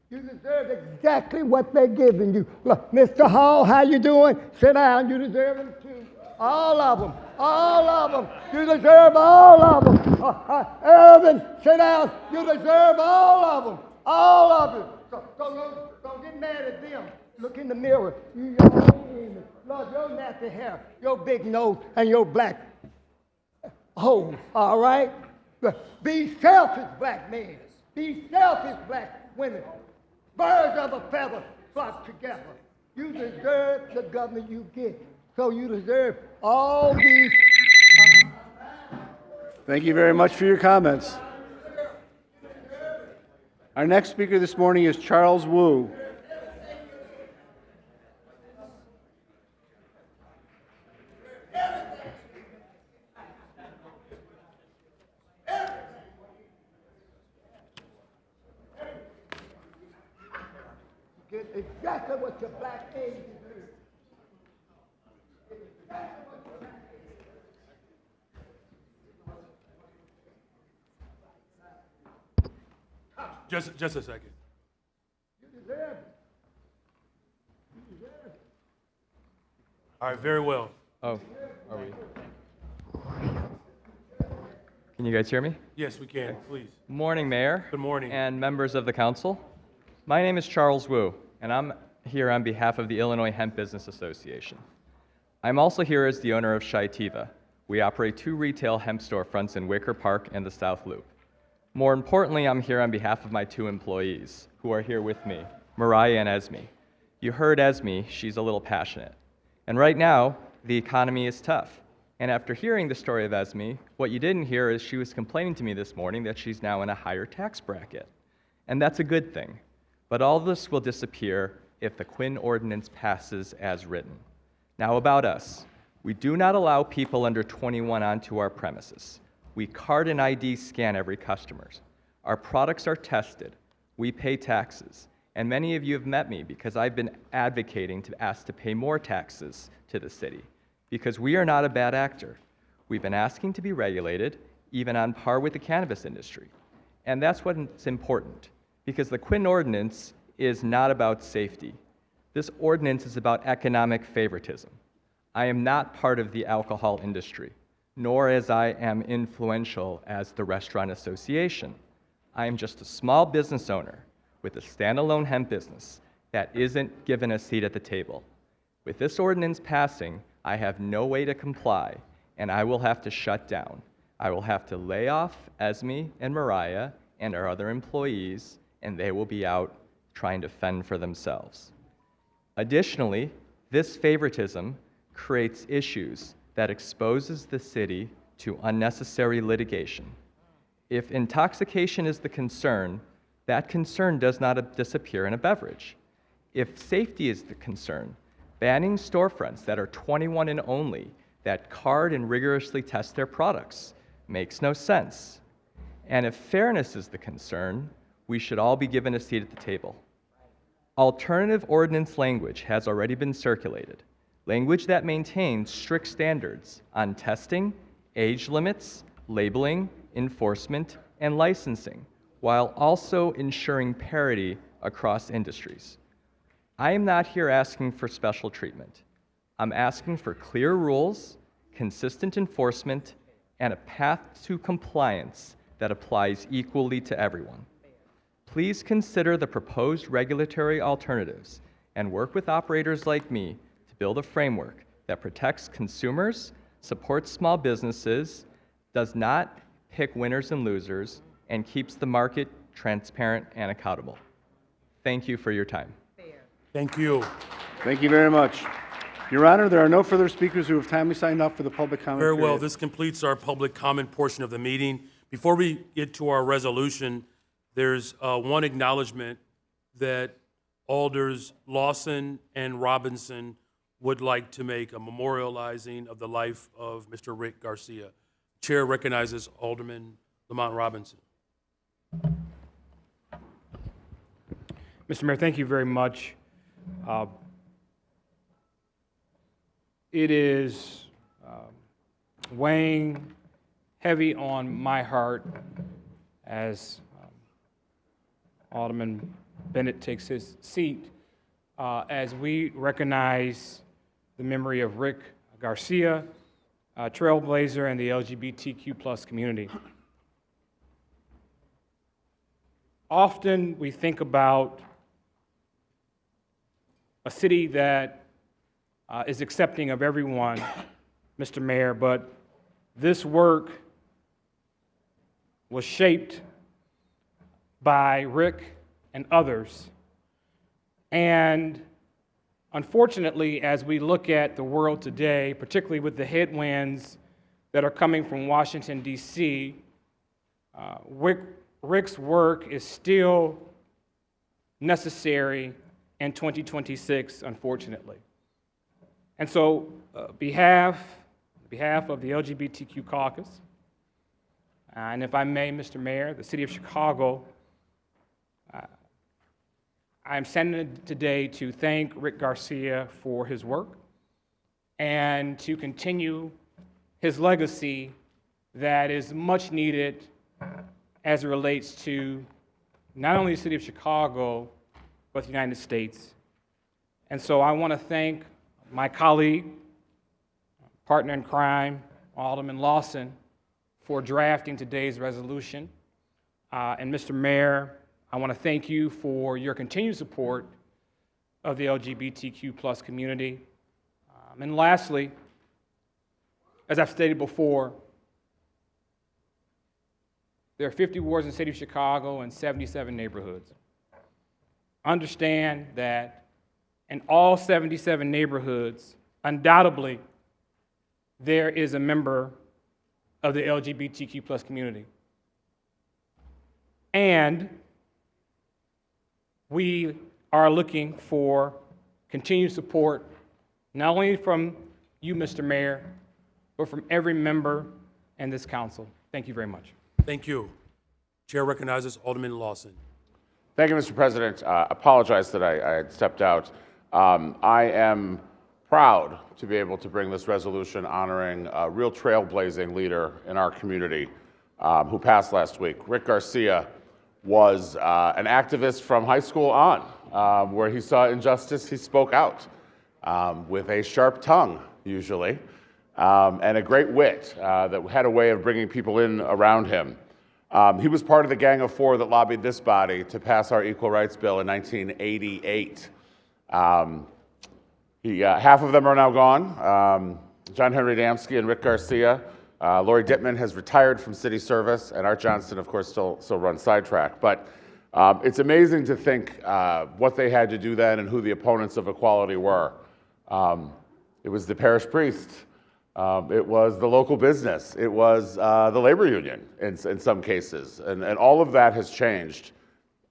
You deserve exactly what they're giving you. Look, Mr. Hall, how you doing? Sit down. You deserve it too. All of them. All of them. You deserve all of them. Irvin, sit down. You deserve all of them. All of them. So don't get mad at them. Look in the mirror. You your own image. Lord, your nappy hair, your big nose, and your black hole. All right? Be selfish, black men. Be selfish, black women. Birds of a feather flock together. You deserve the government you get. So you deserve all these. Thank you very much for your comments. Our next speaker this morning is Charles Wu. Get exactly what your black age deserves. Just a second. You deserve it. You deserve it. All right, very well. Oh, are we? Can you guys hear me? Yes, we can, please. Morning, Mayor. Good morning. And members of the council. My name is Charles Wu, and I'm here on behalf of the Illinois Hemp Business Association. I'm also here as the owner of Shaitiva. We operate 2 retail hemp storefronts in Wicker Park and the South Loop. More importantly, I'm here on behalf of my 2 employees who are here with me, Mariah and Esme. You heard Esme, she's a little passionate. And right now, the economy is tough. And after hearing the story of Esme, what you didn't hear is she was complaining to me this morning that she's now in a higher tax bracket. And that's a good thing. But all this will disappear if the Quinn ordinance passes as written. Now about us. We do not allow people under 21 onto our premises. We card and ID scan every customer. Our products are tested. We pay taxes. And many of you have met me because I've been advocating to ask to pay more taxes to the city. Because we are not a bad actor. We've been asking to be regulated, even on par with the cannabis industry. And that's what's important, because the Quinn ordinance is not about safety. This ordinance is about economic favoritism. I am not part of the alcohol industry, nor as I am influential as the Restaurant Association. I am just a small business owner with a standalone hemp business that isn't given a seat at the table. With this ordinance passing, I have no way to comply, and I will have to shut down. I will have to lay off Esme and Mariah and our other employees, and they will be out trying to fend for themselves. Additionally, this favoritism creates issues that exposes the city to unnecessary litigation. If intoxication is the concern, that concern does not disappear in a beverage. If safety is the concern, banning storefronts that are 21 and only, that card and rigorously test their products, makes no sense. And if fairness is the concern, we should all be given a seat at the table. Alternative ordinance language has already been circulated, language that maintains strict standards on testing, age limits, labeling, enforcement, and licensing, while also ensuring parity across industries. I am not here asking for special treatment. I'm asking for clear rules, consistent enforcement, and a path to compliance that applies equally to everyone. Please consider the proposed regulatory alternatives and work with operators like me to build a framework that protects consumers, supports small businesses, does not pick winners and losers, and keeps the market transparent and accountable. Thank you for your time. Thank you. Thank you very much. Your Honor, there are no further speakers who have timely signed up for the public comment Very well. period. This completes our public comment portion of the meeting. Before we get to our resolution, there's one acknowledgement that Alders Lawson and Robinson would like to make, a memorializing of the life of Mr. Rick Garcia. Chair recognizes Alderman Lamont Robinson. Mr. Mayor, thank you very much. It is weighing heavy on my heart as Alderman Bennett takes his seat as we recognize the memory of Rick Garcia, a trailblazer in the LGBTQ+ community. Often we think about a city that is accepting of everyone, Mr. Mayor, but this work was shaped by Rick and others. And unfortunately, as we look at the world today, particularly with the headwinds that are coming from Washington, D.C., Rick's work is still necessary in 2026, unfortunately. And so, behalf of the LGBTQ caucus, and if I may, Mr. Mayor, the City of Chicago, I am standing today to thank Rick Garcia for his work and to continue his legacy that is much needed as it relates to not only the City of Chicago, but the United States. And so I want to thank my colleague, partner in crime, Alderman Lawson, for drafting today's resolution. And Mr. Mayor, I want to thank you for your continued support of the LGBTQ+ community. And lastly, as I've stated before, there are 50 wards in the city of Chicago and 77 neighborhoods. Understand that in all 77 neighborhoods, undoubtedly, there is a member of the LGBTQ+ community. And we are looking for continued support, not only from you, Mr. Mayor, but from every member in this council. Thank you very much. Thank you. Chair recognizes Alderman Lawson. Thank you, Mr. President. Apologize that I had stepped out. I am proud to be able to bring this resolution honoring a real trailblazing leader in our community who passed last week. Rick Garcia was an activist from high school on. Where he saw injustice, he spoke out with a sharp tongue, usually, and a great wit that had a way of bringing people in around him. He was part of the Gang of Four that lobbied this body to pass our Equal Rights Bill in 1988. Half of them are now gone. John Henry Damsky and Rick Garcia. Lori Dittman has retired from city service, and Art Johnston, of course, still runs Sidetrack. But it's amazing to think what they had to do then and who the opponents of equality were. It was the parish priest. It was the local business. It was the labor union in some cases. And all of that has changed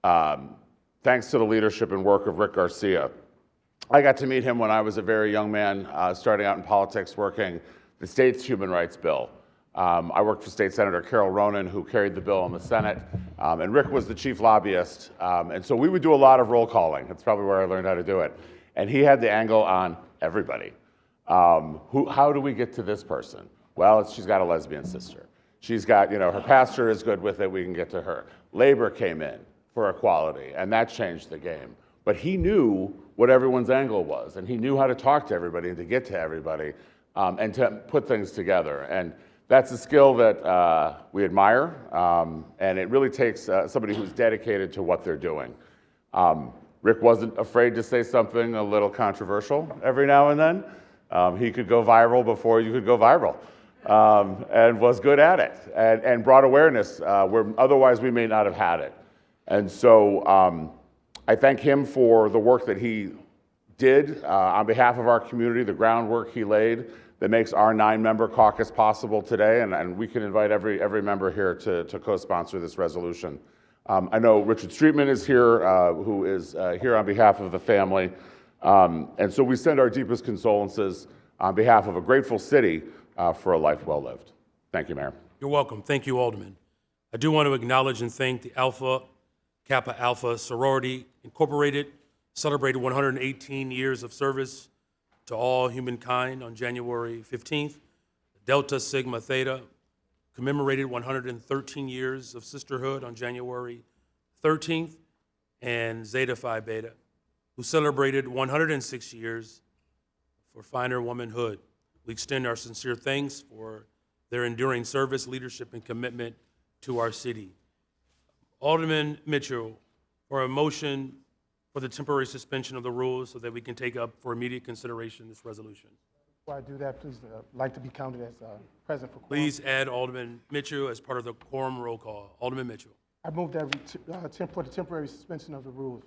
thanks to the leadership and work of Rick Garcia. I got to meet him when I was a very young man, starting out in politics, working the state's human rights bill. I worked for State Senator Carol Ronan, who carried the bill in the Senate, and Rick was the chief lobbyist. And so we would do a lot of roll calling. That's probably where I learned how to do it. And he had the angle on everybody. How do we get to this person? Well, she's got a lesbian sister. She's got, her pastor is good with it, we can get to her. Labor came in for equality, and that changed the game. But he knew what everyone's angle was, and he knew how to talk to everybody and to get to everybody, and to put things together. And that's a skill that we admire, and it really takes somebody who's dedicated to what they're doing. Rick wasn't afraid to say something a little controversial every now and then. He could go viral before you could go viral, and was good at it, and brought awareness where otherwise we may not have had it. And so I thank him for the work that he did on behalf of our community, the groundwork he laid that makes our 9-member caucus possible today, and we can invite every member here to co-sponsor this resolution. I know Richard Streetman is here, who is here on behalf of the family, and so we send our deepest condolences on behalf of a grateful city for a life well lived. Thank you, Mayor. You're welcome. Thank you, Alderman. I do want to acknowledge and thank the Alpha Kappa Alpha Sorority Incorporated, celebrated 118 years of service to all humankind on January 15th. Delta Sigma Theta commemorated 113 years of sisterhood on January 13th, and Zeta Phi Beta, who celebrated 106 years for finer womanhood. We extend our sincere thanks for their enduring service, leadership, and commitment to our city. Alderman Mitchell, for a motion for the temporary suspension of the rules so that we can take up for immediate consideration this resolution. Before I do that, please, like to be counted as present for quorum. Please add Alderman Mitchell as part of the quorum roll call. Alderman Mitchell. I move that for the temporary suspension of the rules.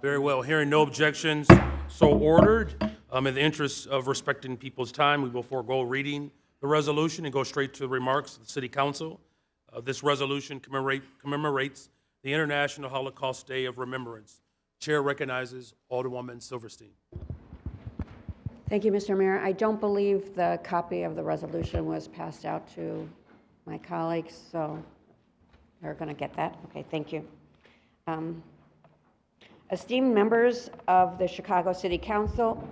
Very well. Hearing no objections, so ordered. In the interest of respecting people's time, we will forego reading the resolution and go straight to the remarks of the City Council. This resolution commemorates the International Holocaust Day of Remembrance. Chair recognizes Alderwoman Silverstein. Thank you, Mr. Mayor. I don't believe the copy of the resolution was passed out to my colleagues, so they're going to get that. Okay, thank you. Esteemed members of the Chicago City Council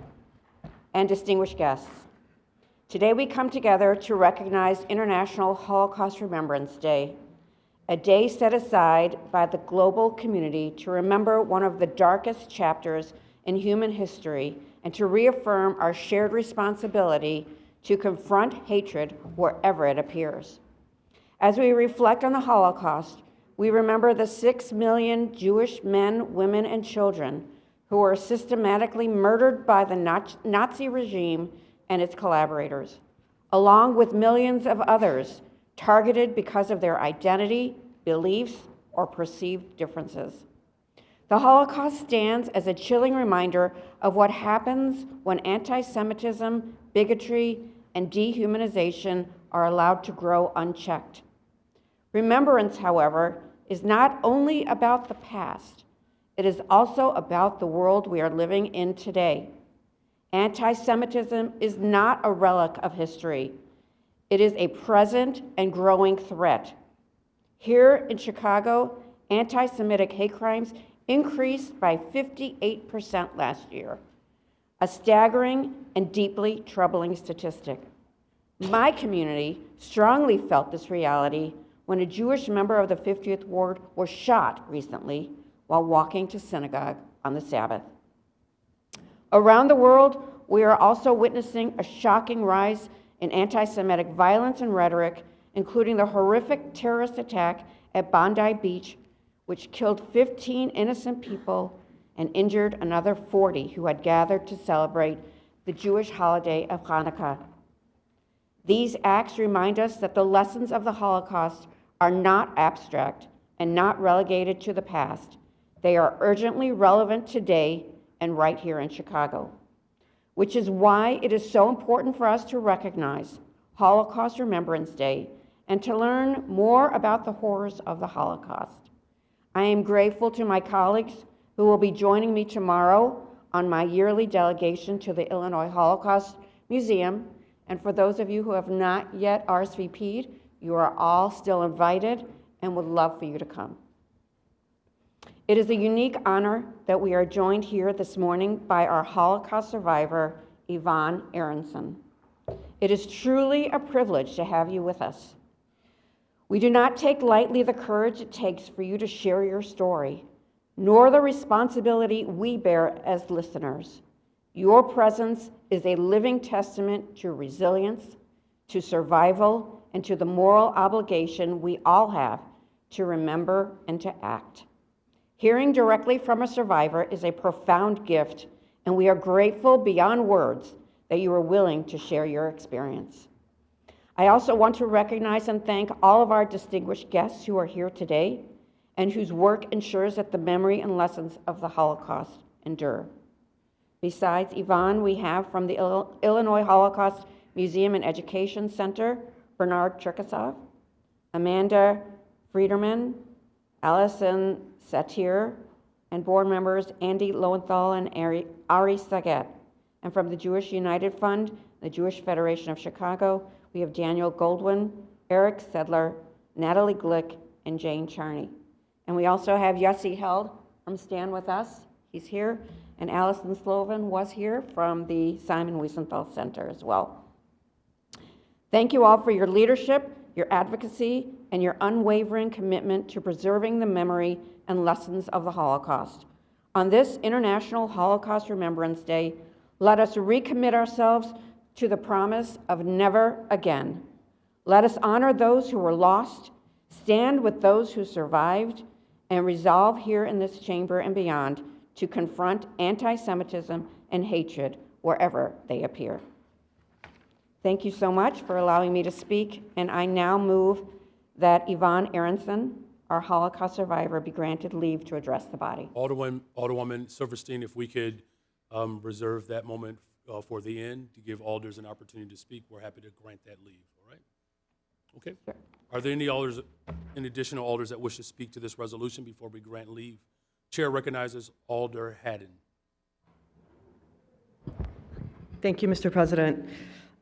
and distinguished guests, today we come together to recognize International Holocaust Remembrance Day, a day set aside by the global community to remember one of the darkest chapters in human history and to reaffirm our shared responsibility to confront hatred wherever it appears. As we reflect on the Holocaust, we remember the 6 million Jewish men, women, and children who were systematically murdered by the Nazi regime and its collaborators, along with millions of others targeted because of their identity, beliefs, or perceived differences. The Holocaust stands as a chilling reminder of what happens when anti-Semitism, bigotry, and dehumanization are allowed to grow unchecked. Remembrance, however, is not only about the past, it is also about the world we are living in today. Anti-Semitism is not a relic of history. It is a present and growing threat. Here in Chicago, anti-Semitic hate crimes increased by 58% last year, a staggering and deeply troubling statistic. My community strongly felt this reality when a Jewish member of the 50th Ward was shot recently while walking to synagogue on the Sabbath. Around the world, we are also witnessing a shocking rise in anti-Semitic violence and rhetoric, including the horrific terrorist attack at Bondi Beach, which killed 15 innocent people and injured another 40 who had gathered to celebrate the Jewish holiday of Hanukkah. These acts remind us that the lessons of the Holocaust are not abstract and not relegated to the past. They are urgently relevant today and right here in Chicago, which is why it is so important for us to recognize Holocaust Remembrance Day and to learn more about the horrors of the Holocaust. I am grateful to my colleagues who will be joining me tomorrow on my yearly delegation to the Illinois Holocaust Museum. And for those of you who have not yet RSVP'd, you are all still invited and would love for you to come. It is a unique honor that we are joined here this morning by our Holocaust survivor, Yvonne Aronson. It is truly a privilege to have you with us. We do not take lightly the courage it takes for you to share your story, nor the responsibility we bear as listeners. Your presence is a living testament to resilience, to survival, and to the moral obligation we all have to remember and to act. Hearing directly from a survivor is a profound gift, and we are grateful beyond words that you are willing to share your experience. I also want to recognize and thank all of our distinguished guests who are here today and whose work ensures that the memory and lessons of the Holocaust endure. Besides Yvonne, we have from the Illinois Holocaust Museum and Education Center, Bernard Cherkasov, Amanda Friederman, Allison Satir, and board members Andy Lowenthal and Ari Saget. And from the Jewish United Fund, the Jewish Federation of Chicago, we have Daniel Goldwyn, Eric Sedler, Natalie Glick, and Jane Charney. And we also have Yossi Held from Stand With Us. He's here. And Allison Slovan was here from the Simon Wiesenthal Center as well. Thank you all for your leadership, your advocacy, and your unwavering commitment to preserving the memory and lessons of the Holocaust. On this International Holocaust Remembrance Day, let us recommit ourselves to the promise of never again. Let us honor those who were lost, stand with those who survived, and resolve here in this chamber and beyond to confront anti-Semitism and hatred wherever they appear. Thank you so much for allowing me to speak, and I now move that Yvonne Aronson, our Holocaust survivor, be granted leave to address the body. Alderwoman Silverstein, if we could reserve that moment for the end to give alders an opportunity to speak, we're happy to grant that leave, all right? Okay. Sure. Are there any alders, any additional alders that wish to speak to this resolution before we grant leave? Chair recognizes Alder Haddon. Thank you, Mr. President.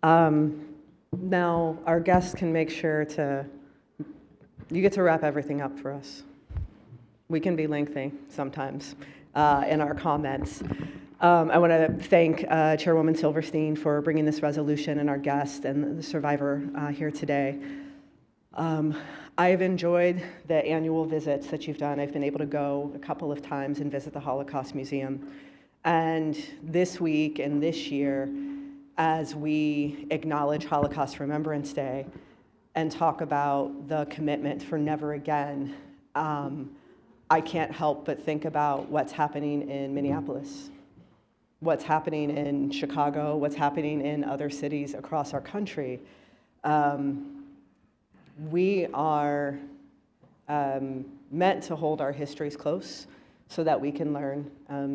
Now, our guests can make sure you get to wrap everything up for us. We can be lengthy sometimes in our comments. I want to thank Chairwoman Silverstein for bringing this resolution and our guest and the survivor here today. I've enjoyed the annual visits that you've done. I've been able to go a couple of times and visit the Holocaust Museum. And this week and this year, as we acknowledge Holocaust Remembrance Day, and talk about the commitment for never again, I can't help but think about what's happening in Minneapolis, what's happening in Chicago, what's happening in other cities across our country. We are meant to hold our histories close so that we can learn.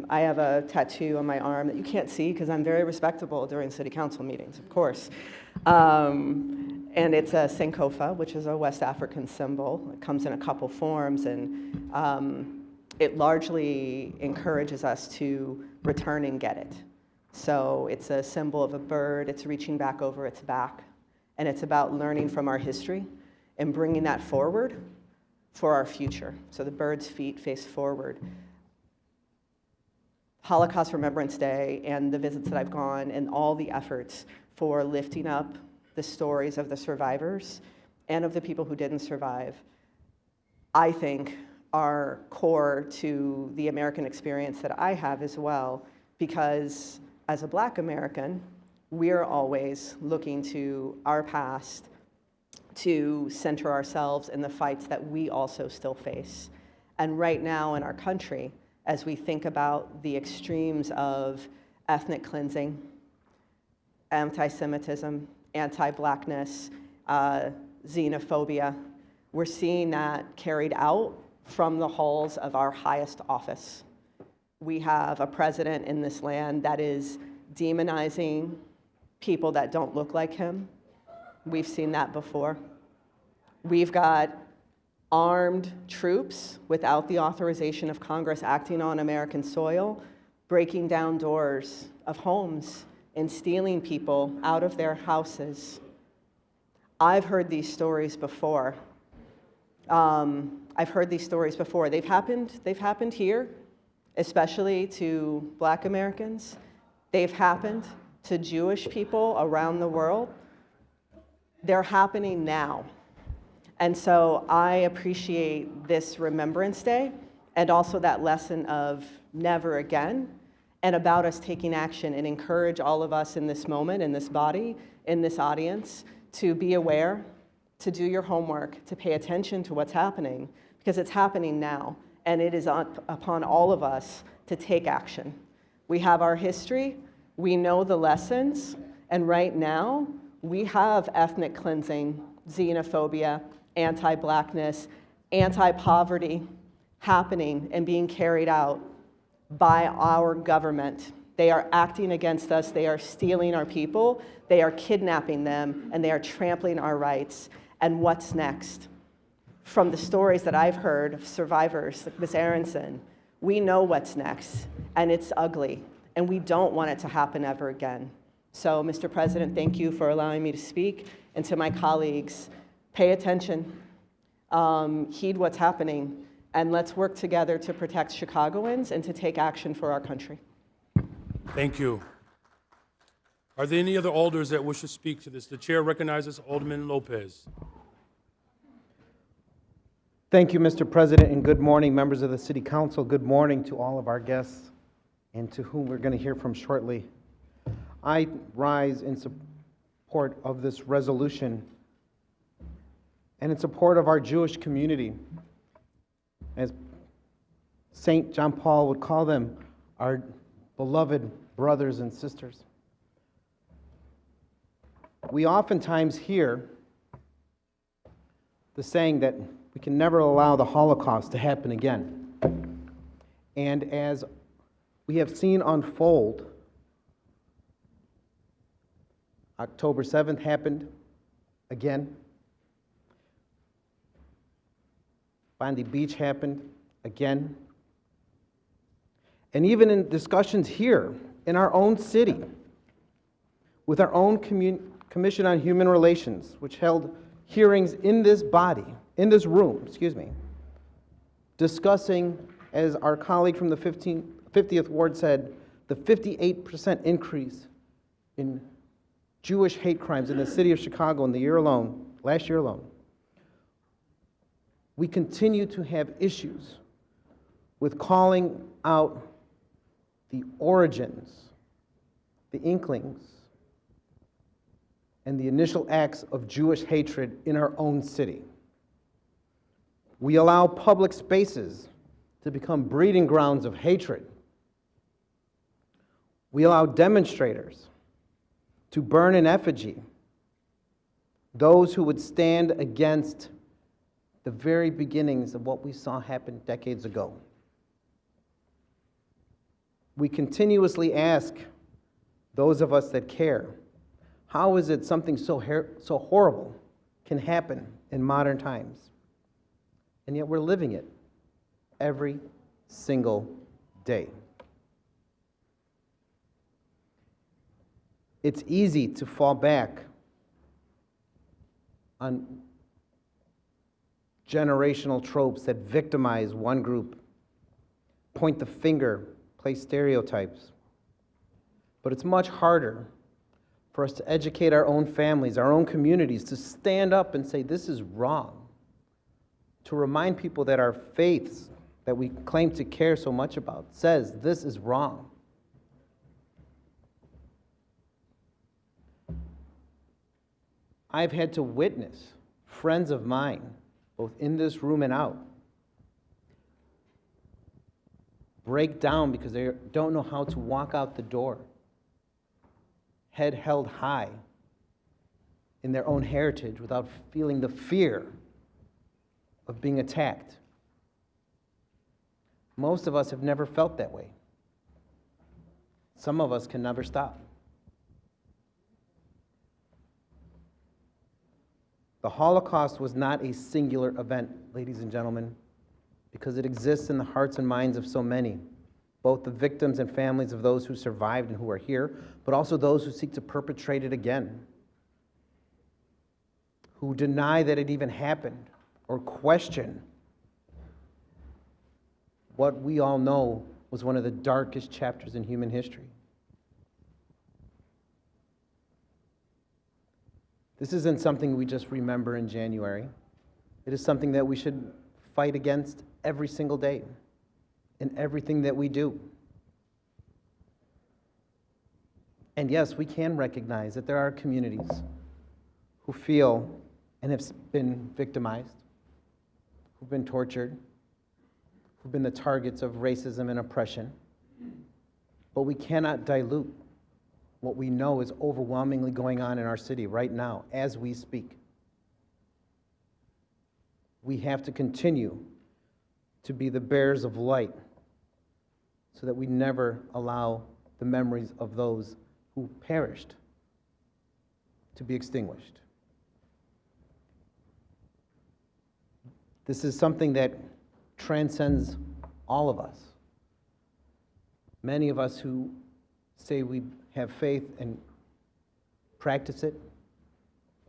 I have a tattoo on my arm that you can't see because I'm very respectable during city council meetings, of course. And it's a Sankofa, which is a West African symbol. It comes in a couple forms, and it largely encourages us to return and get it. So it's a symbol of a bird. It's reaching back over its back, and it's about learning from our history and bringing that forward for our future. So the bird's feet face forward. Holocaust Remembrance Day and the visits that I've gone and all the efforts for lifting up the stories of the survivors and of the people who didn't survive, I think are core to the American experience that I have as well, because as a Black American, we're always looking to our past to center ourselves in the fights that we also still face. And right now in our country, as we think about the extremes of ethnic cleansing, anti-Semitism, anti-Blackness, xenophobia, we're seeing that carried out from the halls of our highest office. We have a president in this land that is demonizing people that don't look like him. We've seen that before. We've got armed troops without the authorization of Congress acting on American soil, breaking down doors of homes and stealing people out of their houses. I've heard these stories before. I've heard these stories before. They've happened here, especially to Black Americans. They've happened to Jewish people around the world. They're happening now. And so I appreciate this Remembrance Day and also that lesson of never again, and about us taking action, and encourage all of us in this moment, in this body, in this audience, to be aware, to do your homework, to pay attention to what's happening, because it's happening now, and it is upon all of us to take action. We have our history, we know the lessons, and right now, we have ethnic cleansing, xenophobia, anti-Blackness, anti-poverty happening and being carried out by our government. They are acting against us, they are stealing our people, they are kidnapping them, and they are trampling our rights. And what's next? From the stories that I've heard of survivors like Ms. Aronson, we know what's next, and it's ugly, and we don't want it to happen ever again. So, Mr. President, thank you for allowing me to speak, and to my colleagues, pay attention, heed what's happening, and let's work together to protect Chicagoans and to take action for our country. Thank you. Are there any other alders that wish to speak to this? The chair recognizes Alderman Lopez. Thank you, Mr. President, and good morning, members of the City Council. Good morning to all of our guests and to whom we're going to hear from shortly. I rise in support of this resolution and in support of our Jewish community. As St. John Paul would call them, our beloved brothers and sisters. We oftentimes hear the saying that we can never allow the Holocaust to happen again. And as we have seen unfold, October 7th happened again. Bondi Beach happened again. And even in discussions here in our own city, with our own Commission on Human Relations, which held hearings in this body, in this room, discussing, as our colleague from the 50th Ward said, the 58% increase in Jewish hate crimes in the city of Chicago in the year alone, last year alone. We continue to have issues with calling out the origins, the inklings and the initial acts of Jewish hatred in our own city. We allow public spaces to become breeding grounds of hatred. We allow demonstrators to burn in effigy those who would stand against the very beginnings of what we saw happen decades ago. We continuously ask those of us that care, how is it something so horrible can happen in modern times? And yet we're living it every single day. It's easy to fall back on generational tropes that victimize one group, point the finger, play stereotypes. But it's much harder for us to educate our own families, our own communities, to stand up and say, this is wrong. To remind people that our faiths that we claim to care so much about says this is wrong. I've had to witness friends of mine, both in this room and out, break down because they don't know how to walk out the door, head held high in their own heritage without feeling the fear of being attacked. Most of us have never felt that way. Some of us can never stop. The Holocaust was not a singular event, ladies and gentlemen, because it exists in the hearts and minds of so many, both the victims and families of those who survived and who are here, but also those who seek to perpetrate it again, who deny that it even happened or question what we all know was one of the darkest chapters in human history. This isn't something we just remember in January. It is something that we should fight against every single day in everything that we do. And yes, we can recognize that there are communities who feel and have been victimized, who've been tortured, who've been the targets of racism and oppression. But we cannot dilute what we know is overwhelmingly going on in our city right now as we speak. We have to continue to be the bearers of light so that we never allow the memories of those who perished to be extinguished. This is something that transcends all of us. Many of us who say we have faith and practice it,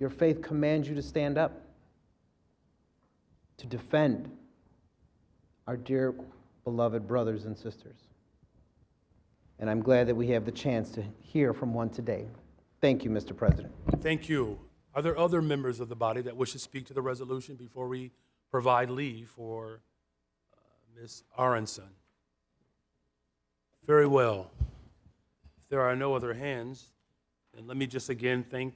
your faith commands you to stand up, to defend our dear beloved brothers and sisters. And I'm glad that we have the chance to hear from one today. Thank you, Mr. President. Thank you. Are there other members of the body that wish to speak to the resolution before we provide leave for Ms. Aronson? Very well. If there are no other hands, then let me just again thank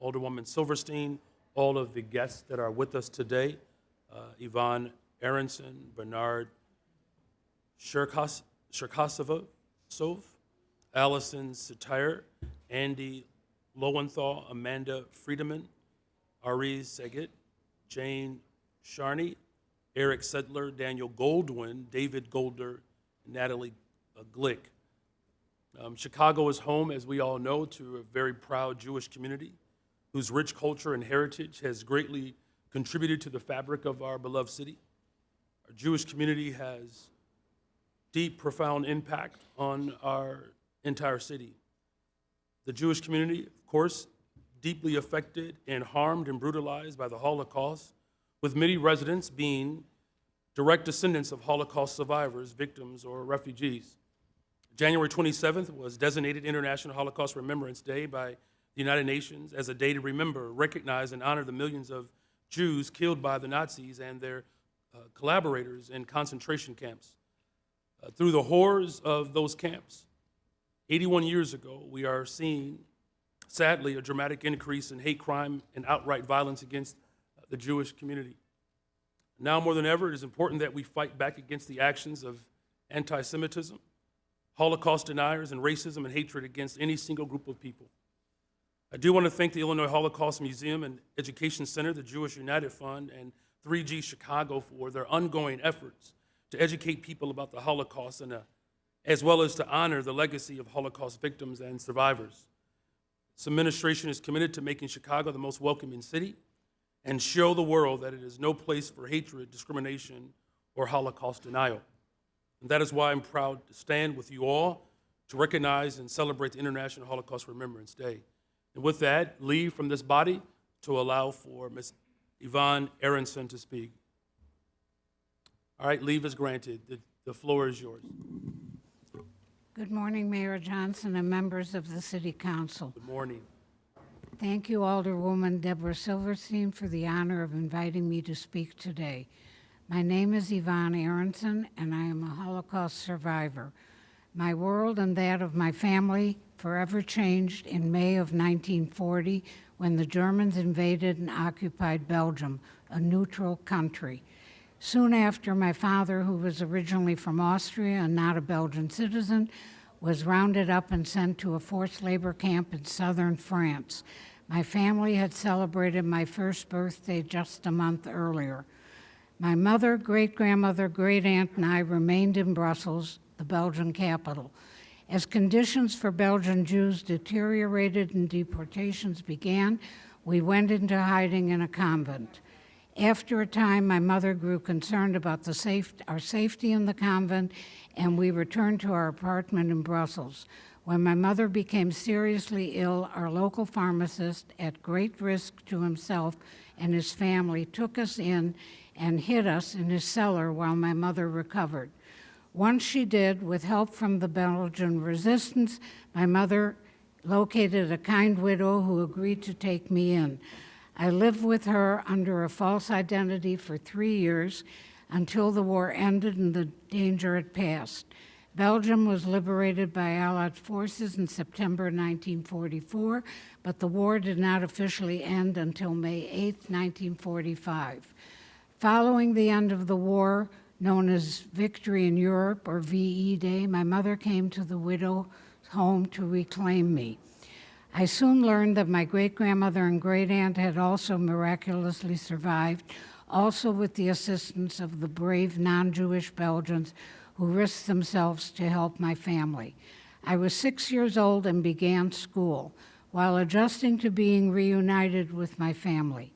Alderwoman Silverstein, all of the guests that are with us today, Yvonne Aronson, Bernard Cherkasova, Allison Satire, Andy Lowenthal, Amanda Friedemann, Ari Segit, Jane Sharney, Eric Sedler, Daniel Goldwyn, David Golder, Natalie Glick. Chicago is home, as we all know, to a very proud Jewish community whose rich culture and heritage has greatly contributed to the fabric of our beloved city. Our Jewish community has deep, profound impact on our entire city. The Jewish community, of course, deeply affected and harmed and brutalized by the Holocaust, with many residents being direct descendants of Holocaust survivors, victims, or refugees. January 27th was designated International Holocaust Remembrance Day by the United Nations as a day to remember, recognize, and honor the millions of Jews killed by the Nazis and their collaborators in concentration camps. Through the horrors of those camps, 81 years ago, we are seeing sadly, a dramatic increase in hate crime and outright violence against the Jewish community. Now more than ever, it is important that we fight back against the actions of anti-Semitism, Holocaust deniers, and racism and hatred against any single group of people. I do want to thank the Illinois Holocaust Museum and Education Center, the Jewish United Fund, and 3G Chicago for their ongoing efforts to educate people about the Holocaust and as well as to honor the legacy of Holocaust victims and survivors. This administration is committed to making Chicago the most welcoming city and show the world that it is no place for hatred, discrimination, or Holocaust denial. And that is why I'm proud to stand with you all to recognize and celebrate the International Holocaust Remembrance Day. And with that, leave from this body to allow for Ms. Yvonne Aronson to speak. All right, leave is granted. The floor is yours. Good morning, Mayor Johnson and members of the City Council. Good morning. Thank you, Alderwoman Deborah Silverstein, for the honor of inviting me to speak today. My name is Yvonne Aronson, and I am a Holocaust survivor. My world and that of my family forever changed in May of 1940 when the Germans invaded and occupied Belgium, a neutral country. Soon after, my father, who was originally from Austria and not a Belgian citizen, was rounded up and sent to a forced labor camp in southern France. My family had celebrated my first birthday just a month earlier. My mother, great-grandmother, great-aunt, and I remained in Brussels, the Belgian capital. As conditions for Belgian Jews deteriorated and deportations began, we went into hiding in a convent. After a time, my mother grew concerned about our safety in the convent, and we returned to our apartment in Brussels. When my mother became seriously ill, our local pharmacist, at great risk to himself and his family, took us in and hid us in his cellar while my mother recovered. Once she did, with help from the Belgian resistance, my mother located a kind widow who agreed to take me in. I lived with her under a false identity for 3 years until the war ended and the danger had passed. Belgium was liberated by Allied forces in September 1944, but the war did not officially end until May 8, 1945. Following the end of the war, known as Victory in Europe, or VE Day, my mother came to the widow's home to reclaim me. I soon learned that my great-grandmother and great-aunt had also miraculously survived, also with the assistance of the brave non-Jewish Belgians who risked themselves to help my family. I was 6 years old and began school, while adjusting to being reunited with my family.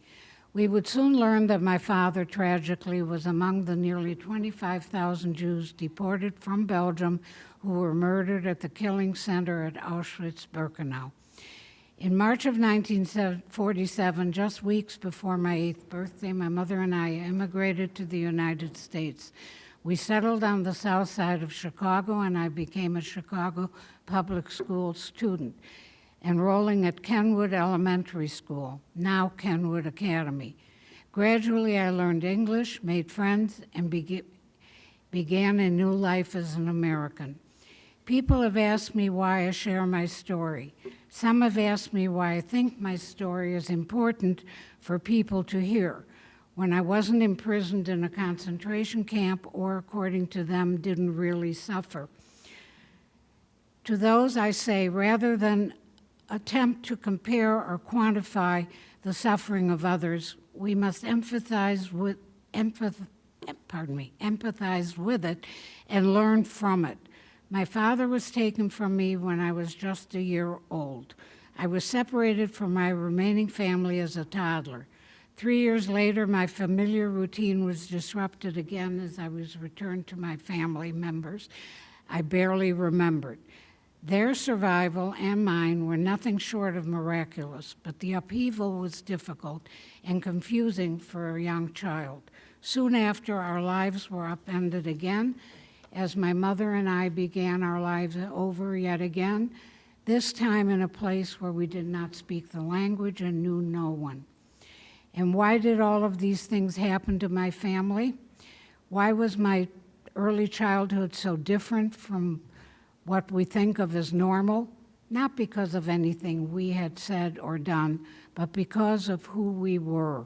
We would soon learn that my father, tragically, was among the nearly 25,000 Jews deported from Belgium who were murdered at the killing center at Auschwitz-Birkenau. In March of 1947, just weeks before my 8th birthday, my mother and I immigrated to the United States. We settled on the south side of Chicago, and I became a Chicago public school student, enrolling at Kenwood Elementary School, now Kenwood Academy. Gradually, I learned English, made friends, and began a new life as an American. People have asked me why I share my story. Some have asked me why I think my story is important for people to hear, when I wasn't imprisoned in a concentration camp or, according to them, didn't really suffer. To those I say, rather than attempt to compare or quantify the suffering of others, we must empathize with it and learn from it. My father was taken from me when I was just a year old. I was separated from my remaining family as a toddler. 3 years later, my familiar routine was disrupted again as I was returned to my family members I barely remembered. Their survival and mine were nothing short of miraculous, but the upheaval was difficult and confusing for a young child. Soon after, our lives were upended again, as my mother and I began our lives over yet again, this time in a place where we did not speak the language and knew no one. And why did all of these things happen to my family? Why was my early childhood so different from what we think of as normal? not because of anything we had said or done, but because of who we were.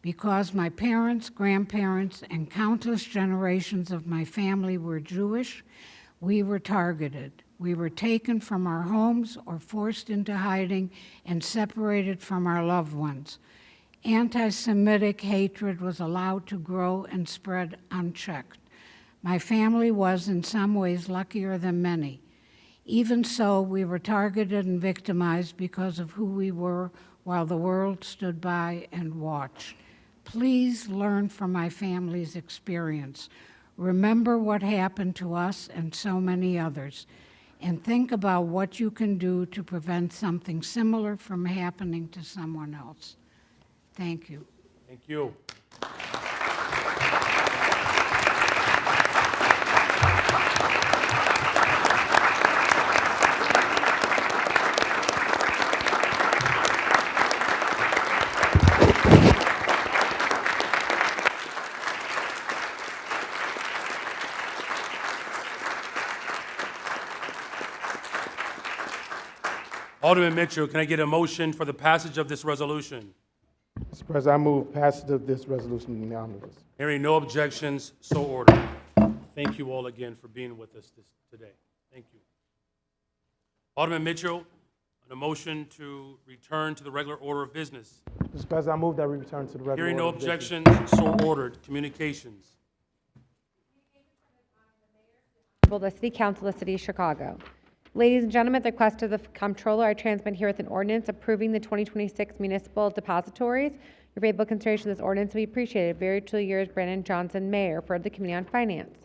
Because my parents, grandparents, and countless generations of my family were Jewish, we were targeted. We were taken from our homes or forced into hiding and separated from our loved ones. Anti-Semitic hatred was allowed to grow and spread unchecked. My family was in some ways luckier than many. Even so, we were targeted and victimized because of who we were while the world stood by and watched. Please learn from my family's experience. Remember what happened to us and so many others, and think about what you can do to prevent something similar from happening to someone else. Thank you. Thank you. Alderman Mitchell, can I get a motion for the passage of this resolution? Mr. President, I move passage of this resolution in the omnibus. Hearing no objections, so ordered. Thank you all again for being with us today. Thank you. Alderman Mitchell, on a motion to return to the regular order of business. Mr. President, I move that we return to the regular Hearing no order of business. objections, so ordered. Communications. The City Council of the City of Chicago. Ladies and gentlemen, at the request of the Comptroller, I transmit here with an ordinance approving the 2026 municipal depositories. Your favorable consideration of this ordinance will be appreciated. Very truly yours, Brandon Johnson, Mayor, for the Committee on Finance.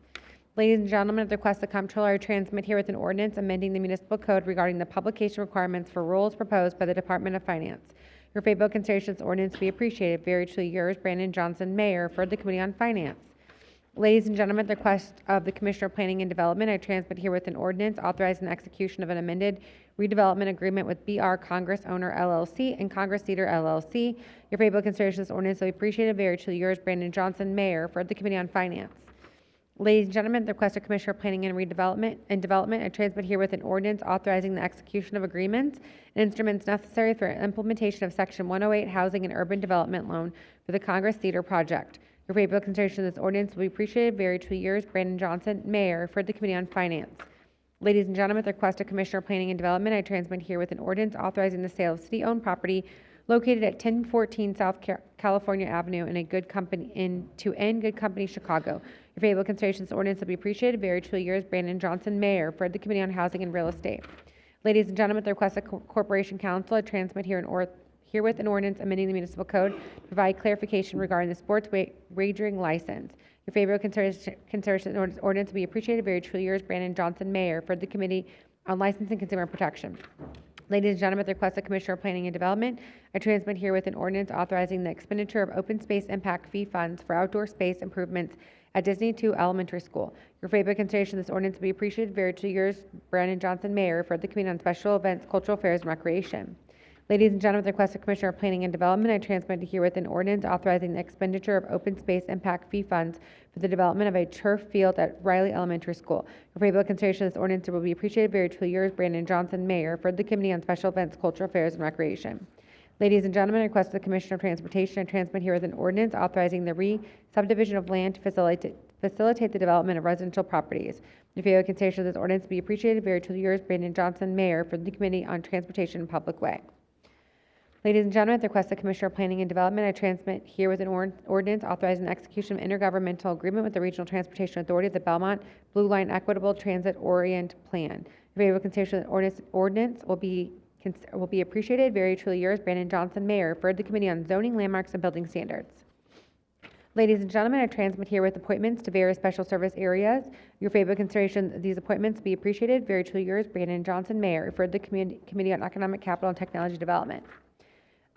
Ladies and gentlemen, at the request of the Comptroller, I transmit here with an ordinance amending the municipal code regarding the publication requirements for rules proposed by the Department of Finance. Your favorable consideration of this ordinance will be appreciated. Very truly yours, Brandon Johnson, Mayor, for the Committee on Finance. Ladies and gentlemen, at the request of the Commissioner of Planning and Development, I transmit here with an ordinance authorizing the execution of an amended redevelopment agreement with BR Congress Owner LLC and Congress Cedar LLC. Your favorable consideration of this ordinance will be appreciated. Very truly yours, Brandon Johnson, Mayor, for the Committee on Finance. Ladies and gentlemen, at the request of Commissioner of Planning and Development, I transmit here with an ordinance authorizing the execution of agreements and instruments necessary for implementation of Section 108 Housing and Urban Development Loan for the Congress Cedar Project. Your favorable consideration of this ordinance will be appreciated. Very truly yours, Brandon Johnson, Mayor, for the Committee on Finance. Ladies and gentlemen, at the request of Commissioner of Planning and Development, I transmit here with an ordinance authorizing the sale of city-owned property located at 1014 South California Avenue to End Good Company, Chicago. Your favorable consideration of this ordinance will be appreciated. Very truly yours, Brandon Johnson, Mayor, for the Committee on Housing and Real Estate. Ladies and gentlemen, at the request of Corporation Council, I transmit herewith an ordinance amending the municipal code to provide clarification regarding the sports wagering license. Your favorable consideration of this ordinance will be appreciated. Very truly yours, Brandon Johnson, Mayor, for the Committee on License and Consumer Protection. Ladies and gentlemen, at the request of Commissioner of Planning and Development, I transmit herewith an ordinance authorizing the expenditure of open space impact fee funds for outdoor space improvements at Disney 2 Elementary School. Your favorable consideration of this ordinance will be appreciated. Very truly yours, Brandon Johnson, Mayor, for the Committee on Special Events, Cultural Affairs, and Recreation. Ladies and gentlemen, at the request of Commissioner of Planning and Development, I transmit herewith an ordinance authorizing the expenditure of open space impact fee funds for the development of a turf field at Riley Elementary School. For favorable consideration of this ordinance will be appreciated. Very truly yours, Brandon Johnson, Mayor, for the Committee on Special Events, Cultural Affairs, and Recreation. Ladies and gentlemen, at the request of the Commissioner of Transportation, I transmit herewith an ordinance authorizing the re-subdivision of land to facilitate the development of residential properties. If you have consideration of this ordinance will be appreciated. Very truly yours, Brandon Johnson, Mayor, for the Committee on Transportation and Public Way. Ladies and gentlemen, at the request of Commissioner of Planning and Development, I transmit here with an ordinance authorizing the execution of intergovernmental agreement with the Regional Transportation Authority of the Belmont Blue Line Equitable Transit Orient Plan. If you have consideration of the ordinance will be appreciated. Very truly yours, Brandon Johnson, Mayor, for the Committee on Zoning, Landmarks, and Building Standards. Ladies and gentlemen, I transmit here with appointments to various special service areas. Your favorable consideration of these appointments be appreciated. Very truly yours, Brandon Johnson, Mayor, for the Committee on Economic, Capital, and Technology Development.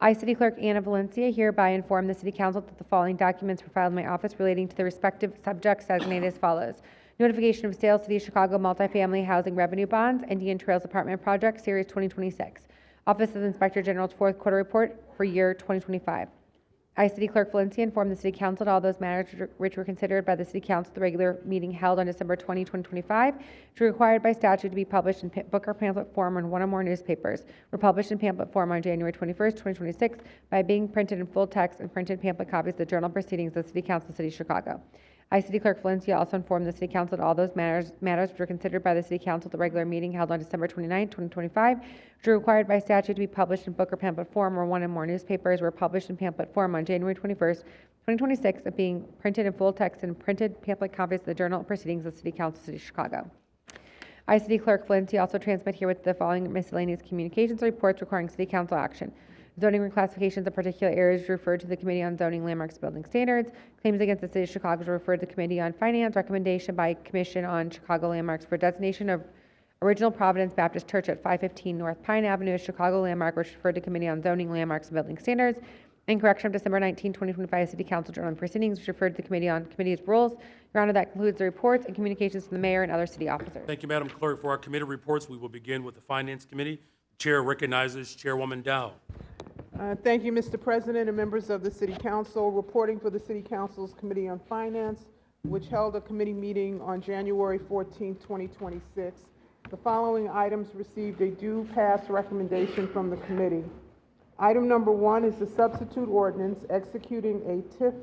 I, City Clerk Anna Valencia, hereby inform the City Council that the following documents were filed in my office relating to the respective subjects designated as follows. Notification of sale, City of Chicago Multifamily Housing Revenue Bonds, Indian Trails Apartment Project, Series 2026. Office of the Inspector General's fourth quarter report for year 2025. I, City Clerk Valencia, inform the City Council that all those matters which were considered by the City Council at the regular meeting held on December 20, 2025, which are required by statute to be published in book or pamphlet form in one or more newspapers, were published in pamphlet form on January 21st, 2026, by being printed in full text and printed pamphlet copies of the Journal Proceedings of the City Council of the City of Chicago. I, City Clerk Valencia, also inform the City Council that all those matters which were considered by the City Council at the regular meeting held on December 29, 2025, which are required by statute to be published in book or pamphlet form or one or more newspapers, were published in pamphlet form on January 21st, 2026, and being printed in full text and printed pamphlet copies of the Journal Proceedings of the City Council of the City of Chicago. I, City Clerk Valencia, also transmit herewith the following miscellaneous communications and reports requiring City Council action. Zoning reclassifications of particular areas referred to the Committee on Zoning, Landmarks, Building Standards. Claims against the City of Chicago are referred to the Committee on Finance. Recommendation by Commission on Chicago Landmarks for designation of Original Providence Baptist Church at 515 North Pine Avenue as Chicago Landmark, which referred to Committee on Zoning, Landmarks, and Building Standards. And correction of December 19, 2025 City Council Journal Proceedings, which referred to the Committee on Committee's Rules. Your Honor, that concludes the reports and communications from the Mayor and other city officers. Thank you, Madam Clerk. For our committee reports, we will begin with the Finance Committee. The Chair recognizes Chairwoman Dow. Thank you, Mr. President and members of the City Council. Reporting for the City Council's Committee on Finance, which held a committee meeting on January 14, 2026. The following items received a due pass recommendation from the committee. Item number 1 is the substitute ordinance executing a TIF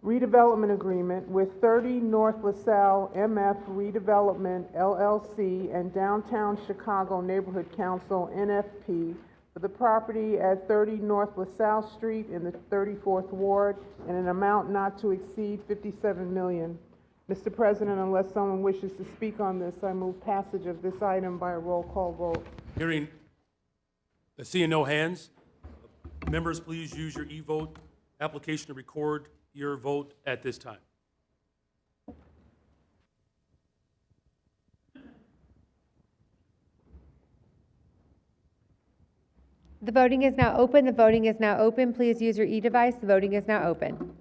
redevelopment agreement with 30 North LaSalle MF Redevelopment LLC and Downtown Chicago Neighborhood Council NFP for the property at 30 North LaSalle Street in the 34th Ward in an amount not to exceed $57 million. Mr. President, unless someone wishes to speak on this, I move passage of this item by a roll call vote. Seeing no hands, members, please use your e-vote application to record your vote at this time. The voting is now open. The voting is now open. Please use your e-device. The voting is now open.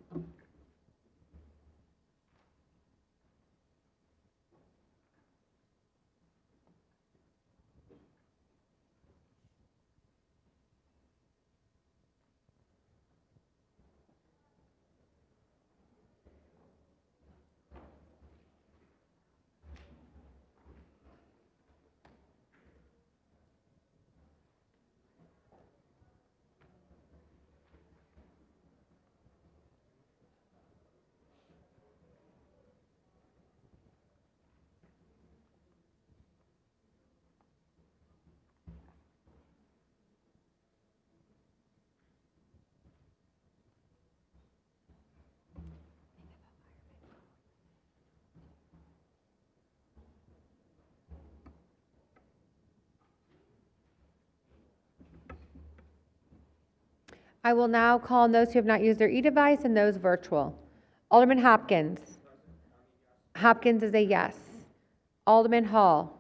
I will now call on those who have not used their e-device and those virtual. Alderman Hopkins. Hopkins is a yes. Alderman Hall.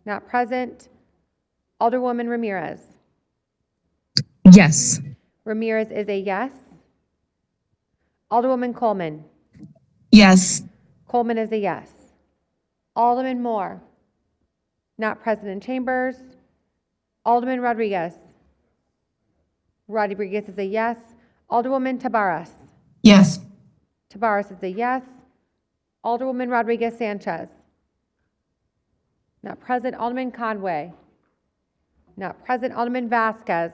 Not present. Alderwoman Ramirez. Yes. Ramirez is a yes. Alderwoman Coleman. Yes. Coleman is a yes. Alderman Moore. Not present in chambers. Alderman Rodriguez. Rodriguez is a yes. Alderwoman Tabarez. Yes. Tabarez is a yes. Alderwoman Rodriguez Sanchez. Not present. Alderman Conway. Not present. Alderman Vasquez.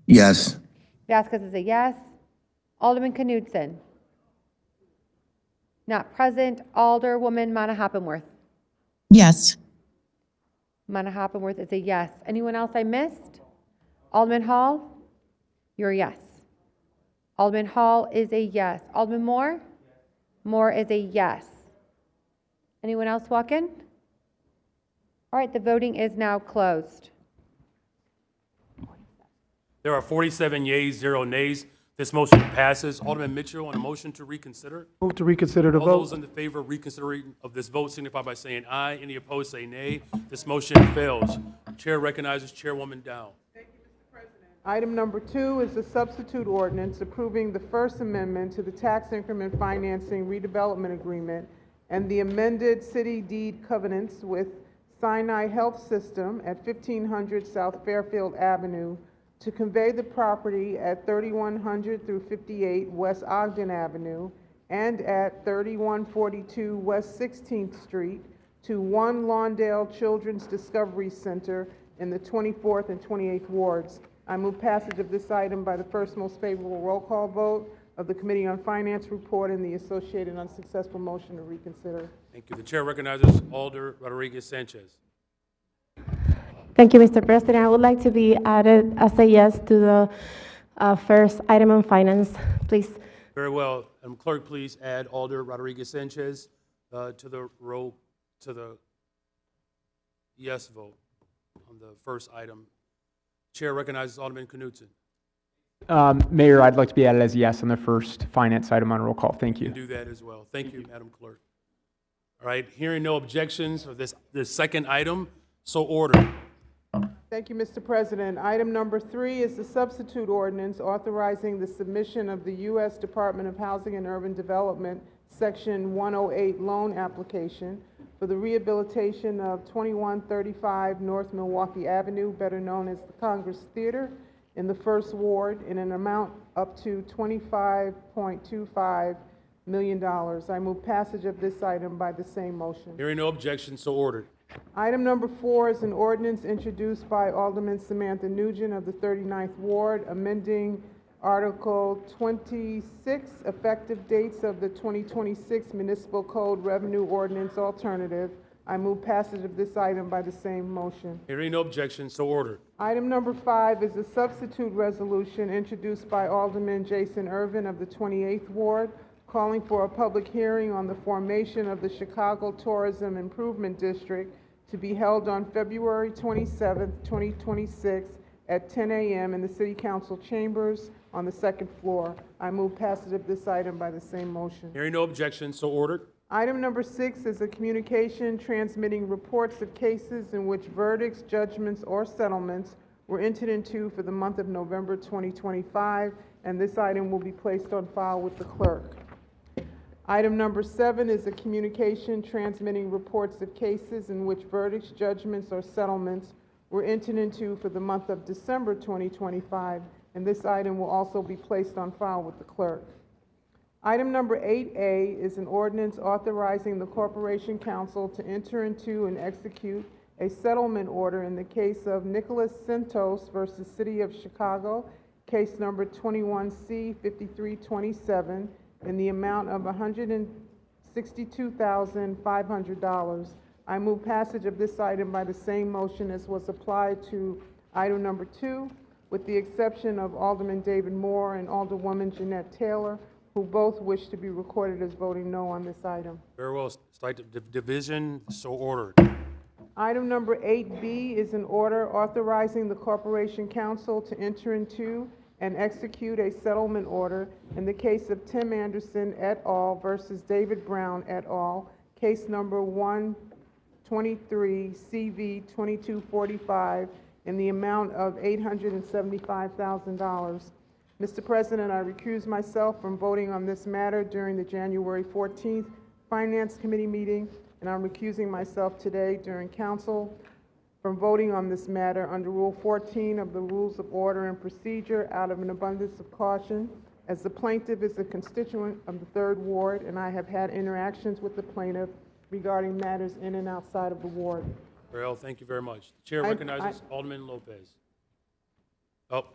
Yes. Vasquez is a yes. Alderman Knudsen. Not present. Alderwoman Mana-Hoppenworth. Yes. Mana-Hoppenworth is a yes. Anyone else I missed? Alderman Hall? You're a yes. Alderman Hall is a yes. Alderman Moore? Moore is a yes. Anyone else walk in? All right, the voting is now closed. There are 47 yeas, 0 nays. This motion passes. Alderman Mitchell, on a motion to reconsider. Move to reconsider the All vote. those in favor of reconsidering of this vote signify by saying aye. Any opposed say nay. This motion fails. Chair recognizes Chairwoman Dow. Item number 2 is the substitute ordinance approving the First Amendment to the Tax Increment Financing Redevelopment Agreement and the amended city deed covenants with Sinai Health System at 1500 South Fairfield Avenue to convey the property at 3100 through 58 West Ogden Avenue and at 3142 West 16th Street to 1 Lawndale Children's Discovery Center in the 24th and 28th wards. I move passage of this item by the first most favorable roll call vote of the Committee on Finance report and the associated unsuccessful motion to reconsider. Thank you. The chair recognizes Alder Rodriguez Sanchez. Thank you, Mr. President. I would like to be added as a yes to the first item on finance, please. Very well. Clerk, please add Alder Rodriguez Sanchez to the yes vote on the first item. Chair recognizes Alderman Knudsen. Mayor, I'd like to be added as yes on the first finance item on roll call. Thank You you. can do that as well. Thank you, Madam Clerk. All right, hearing no objections for this second item, so ordered. Thank you, Mr. President. Item number 3 is the substitute ordinance authorizing the submission of the U.S. Department of Housing and Urban Development Section 108 loan application for the rehabilitation of 2135 North Milwaukee Avenue, better known as the Congress Theater, in the First Ward in an amount up to $25.25 million. I move passage of this item by the same motion. Hearing no objections, so ordered. Item number 4 is an ordinance introduced by Alderman Samantha Nugent of the 39th Ward, amending Article 26, effective dates of the 2026 Municipal Code Revenue Ordinance Alternative. I move passage of this item by the same motion. Hearing no objections, so ordered. Item number 5 is a substitute resolution introduced by Alderman Jason Irvin of the 28th Ward, calling for a public hearing on the formation of the Chicago Tourism Improvement District to be held on February 27, 2026 at 10 a.m. in the City Council chambers on the second floor. I move passage of this item by the same motion. Hearing no objections, so ordered. Item number 6 is a communication transmitting reports of cases in which verdicts, judgments, or settlements were entered into for the month of November 2025, and this item will be placed on file with the clerk. Item number 7 is a communication transmitting reports of cases in which verdicts, judgments, or settlements were entered into for the month of December 2025, and this item will also be placed on file with the clerk. Item number 8A is an ordinance authorizing the Corporation Council to enter into and execute a settlement order in the case of Nicholas Santos versus City of Chicago, case number 21C5327, in the amount of $162,500. I move passage of this item by the same motion as was applied to item number 2, with the exception of Alderman David Moore and Alderwoman Jeanette Taylor, who both wish to be recorded as voting no on this item. Very well. Slight division, so ordered. Item number 8B is an order authorizing the Corporation Council to enter into and execute a settlement order in the case of Tim Anderson et al. Versus David Brown et al., case number 123 CV 2245, in the amount of $875,000. Mr. President, I recuse myself from voting on this matter during the January 14th Finance Committee meeting, and I'm recusing myself today during council from voting on this matter under Rule 14 of the Rules of Order and Procedure out of an abundance of caution, as the plaintiff is a constituent of the 3rd Ward, and I have had interactions with the plaintiff regarding matters in and outside of the ward. Very well. Thank you very much. The chair recognizes Alderman Lopez. Oh.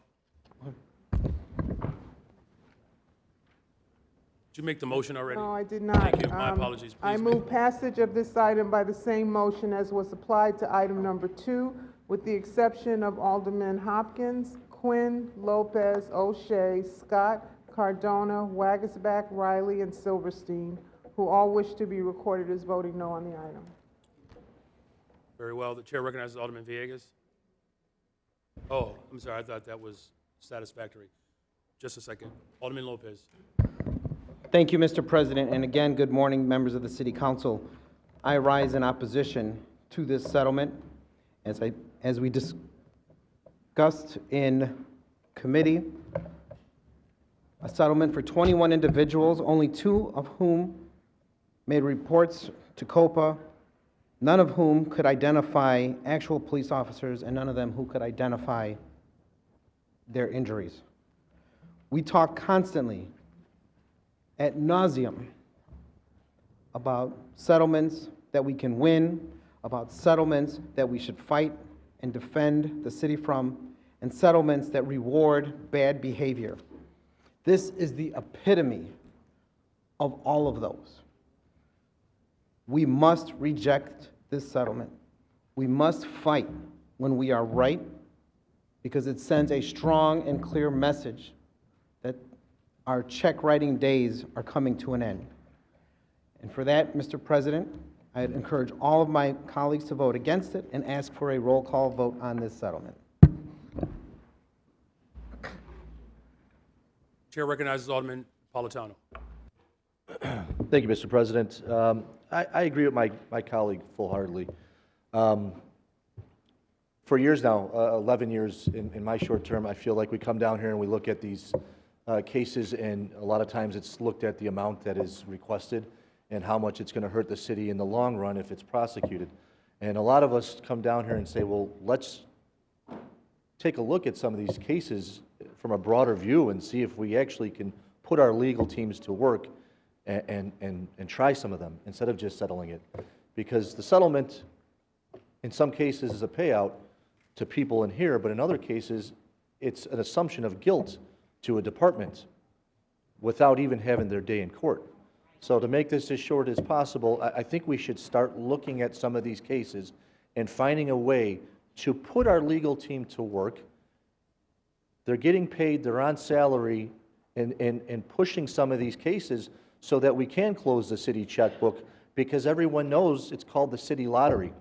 Did you make the motion already? No, I did not. Thank you. My apologies. Please I move passage of this item by the same motion as was applied to item number 2, with the exception of Alderman Hopkins, Quinn, Lopez, O'Shea, Scott, Cardona, Wagasback, Riley, and Silverstein, who all wish to be recorded as voting no on the item. Very well. The chair recognizes Alderman Villegas. Oh, I'm sorry. I thought that was satisfactory. Just a second. Alderman Lopez. Thank you, Mr. President, and again, good morning, members of the City Council. I rise in opposition to this settlement. As we discussed in committee, a settlement for 21 individuals, only 2 of whom made reports to COPA, none of whom could identify actual police officers, and none of them who could identify their injuries. We talk constantly ad nauseum about settlements that we can win, about settlements that we should fight and defend the city from, and settlements that reward bad behavior. This is the epitome of all of those. We must reject this settlement. We must fight when we are right, because it sends a strong and clear message that our check writing days are coming to an end. And for that, Mr. President, I'd encourage all of my colleagues to vote against it and ask for a roll call vote on this settlement. Chair recognizes Alderman Napolitano. Thank you, Mr. President. I agree with my colleague full-heartedly. For years now, 11 years in my short term, I feel like we come down here and we look at these cases, and a lot of times it's looked at the amount that is requested and how much it's going to hurt the city in the long run if it's prosecuted. And a lot of us come down here and say, well, let's take a look at some of these cases from a broader view and see if we actually can put our legal teams to work and try some of them instead of just settling it. Because the settlement, in some cases, is a payout to people in here, but in other cases, it's an assumption of guilt to a department without even having their day in court. So to make this as short as possible, I think we should start looking at some of these cases and finding a way to put our legal team to work. They're getting paid, they're on salary, and pushing some of these cases so that we can close the city checkbook, because everyone knows it's called the city lottery.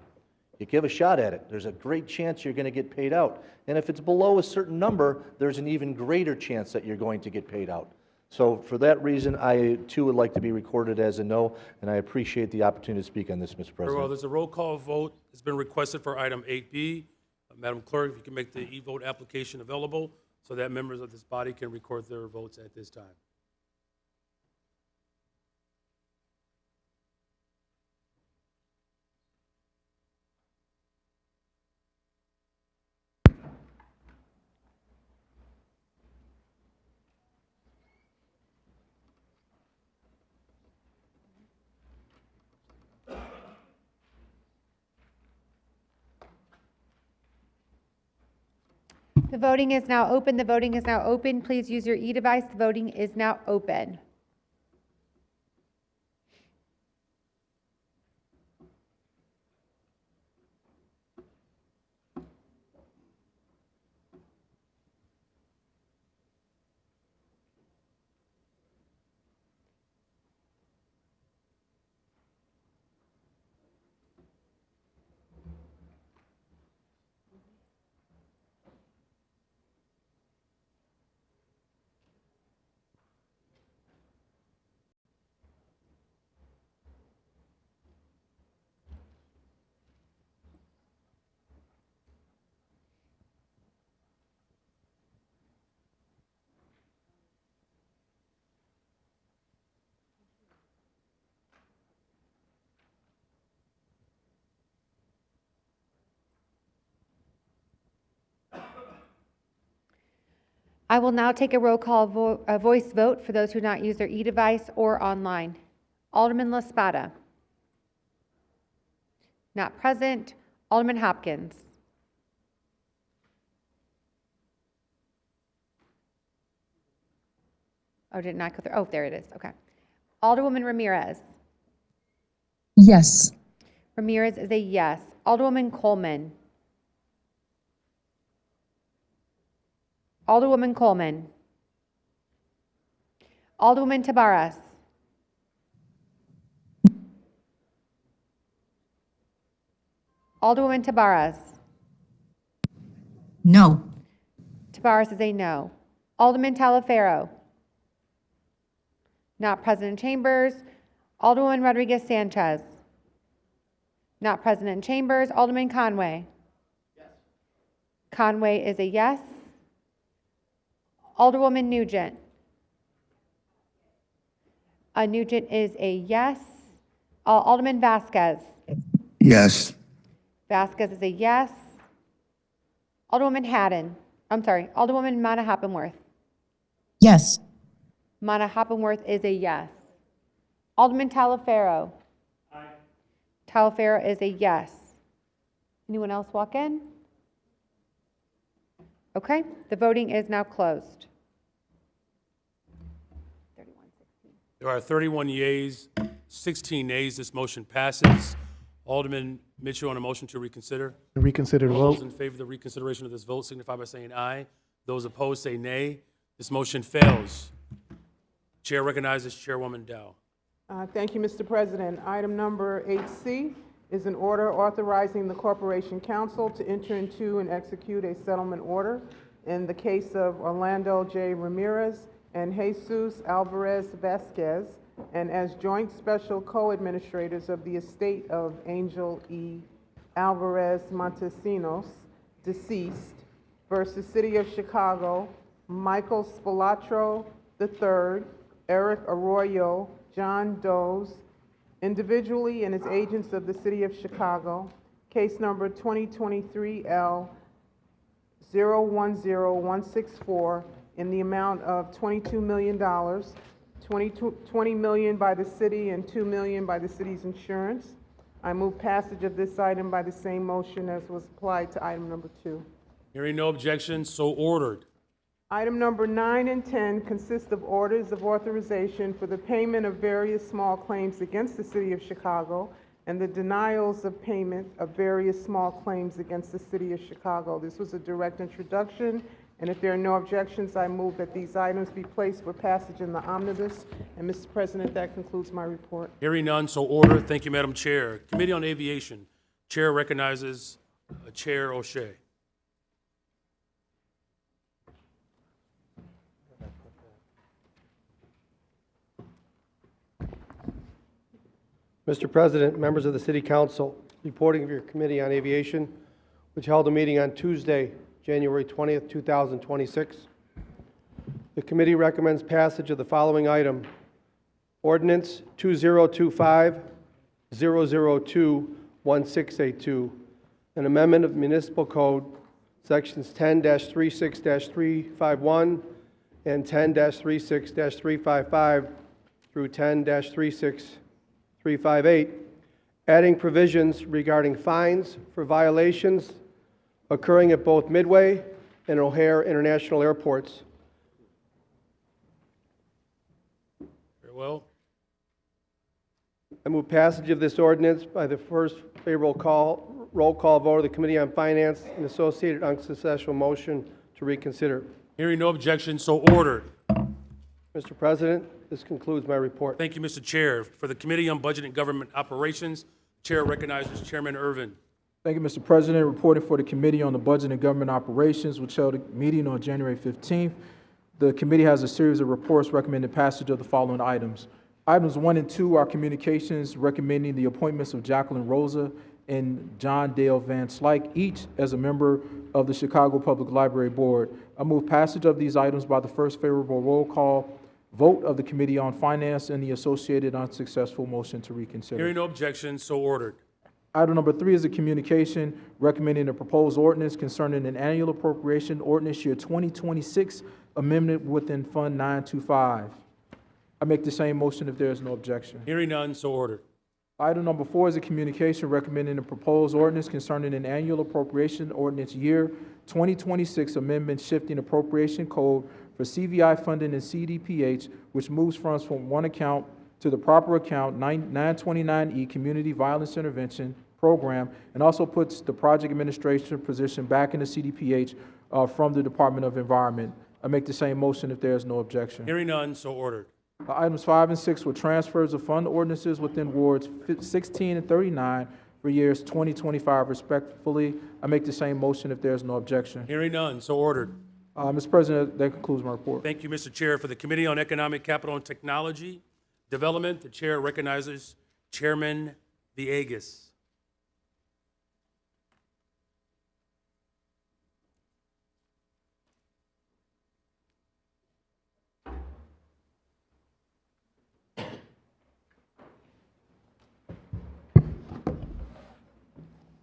You give a shot at it, there's a great chance you're going to get paid out. And if it's below a certain number, there's an even greater chance that you're going to get paid out. So for that reason, I too would like to be recorded as a no, and I appreciate the opportunity to speak on this, Mr. Very President. well, there's a roll call vote that's been requested for item 8B. Madam Clerk, if you can make the e-vote application available so that members of this body can record their votes at this time. The voting is now open. The voting is now open. Please use your e-device. The voting is now open. I will now take a roll call voice vote for those who do not use their e-device or online. Alderman La Spada. Not present. Alderman Hopkins. Oh, did it not go through? Oh, there it is. Okay. Alderwoman Ramirez. Yes. Ramirez is a yes. Alderwoman Coleman. Alderwoman Coleman. Alderwoman Tabaras. Alderwoman Tabaras. No. Tabaras is a no. Alderman Talaferro. Not present in chambers. Alderwoman Rodriguez Sanchez. Not present in chambers. Alderman Conway. Yes. Conway is a yes. Alderwoman Nugent. Nugent is a yes. Alderman Vasquez. Yes. Vasquez is a yes. Alderwoman Haddon. I'm sorry, Alderwoman Mata Hoppenworth. Yes. Mata Hoppenworth is a yes. Alderman Talaferro. Aye. Talaferro is a yes. Anyone else walk in? Okay, the voting is now closed. There are 31 yeas, 16 nays. This motion passes. Alderman Mitchell on a motion to reconsider. Reconsider the All those vote. in favor of the reconsideration of this vote signify by saying aye. Those opposed say nay. This motion fails. Chair recognizes Chairwoman Dow. Thank you, Mr. President. Item number 8C is an order authorizing the Corporation Council to enter into and execute a settlement order in the case of Orlando J. Ramirez and Jesus Alvarez Vasquez, and as joint special co-administrators of the estate of Angel E. Alvarez Montesinos, deceased, versus City of Chicago, Michael Spilatro III, Eric Arroyo, John Does, individually and as agents of the City of Chicago, case number 2023 L 010164, in the amount of $22 million, $20 million by the city and $2 million by the city's insurance. I move passage of this item by the same motion as was applied to item number 2. Hearing no objection, so ordered. Item number 9 and 10 consist of orders of authorization for the payment of various small claims against the City of Chicago and the denials of payment of various small claims against the City of Chicago. This was a direct introduction, and if there are no objections, I move that these items be placed for passage in the omnibus. And Mr. President, that concludes my report. Hearing none, so ordered. Thank you, Madam Chair. Committee on Aviation. Chair recognizes Chair O'Shea. Mr. President, members of the City Council, reporting of your Committee on Aviation, which held a meeting on Tuesday, January 20th, 2026. The committee recommends passage of the following item: Ordinance 2025-002-1682, an amendment of Municipal Code, Sections 10-36-351 and 10-36-355 through 10-36358, adding provisions regarding fines for violations occurring at both Midway and O'Hare International Airports. Very well. I move passage of this ordinance by the first favorable roll call vote of the Committee on Finance and associated unsuccessful motion to reconsider. Hearing no objection, so ordered. Mr. President, this concludes my report. Thank you, Mr. Chair. For the Committee on Budget and Government Operations, Chair recognizes Chairman Irvin. Thank you, Mr. President. Reporting for the Committee on the Budget and Government Operations, which held a meeting on January 15th. The committee has a series of reports recommending passage of the following items. Items 1 and 2 are communications recommending the appointments of Jacqueline Rosa and John Dale Van Slyke, each as a member of the Chicago Public Library Board. I move passage of these items by the first favorable roll call vote of the Committee on Finance and the associated unsuccessful motion to reconsider. Hearing no objection, so ordered. Item number 3 is a communication recommending a proposed ordinance concerning an annual appropriation ordinance year 2026 amendment within Fund 925. I make the same motion if there is no objection. Hearing none, so ordered. Item number 4 is a communication recommending a proposed ordinance concerning an annual appropriation ordinance year 2026 amendment shifting appropriation code for CVI funding and CDPH, which moves funds from one account to the proper account 929E Community Violence Intervention Program, and also puts the project administration position back in the CDPH from the Department of Environment. I make the same motion if there is no objection. Hearing none, so ordered. Items 5 and 6 were transfers of fund ordinances within wards 16 and 39 for years 2025 respectively. I make the same motion if there is no objection. Hearing none, so ordered. Mr. President, that concludes my report. Thank you, Mr. Chair. For the Committee on Economic, Capital, and Technology Development, the Chair recognizes Chairman Villegas.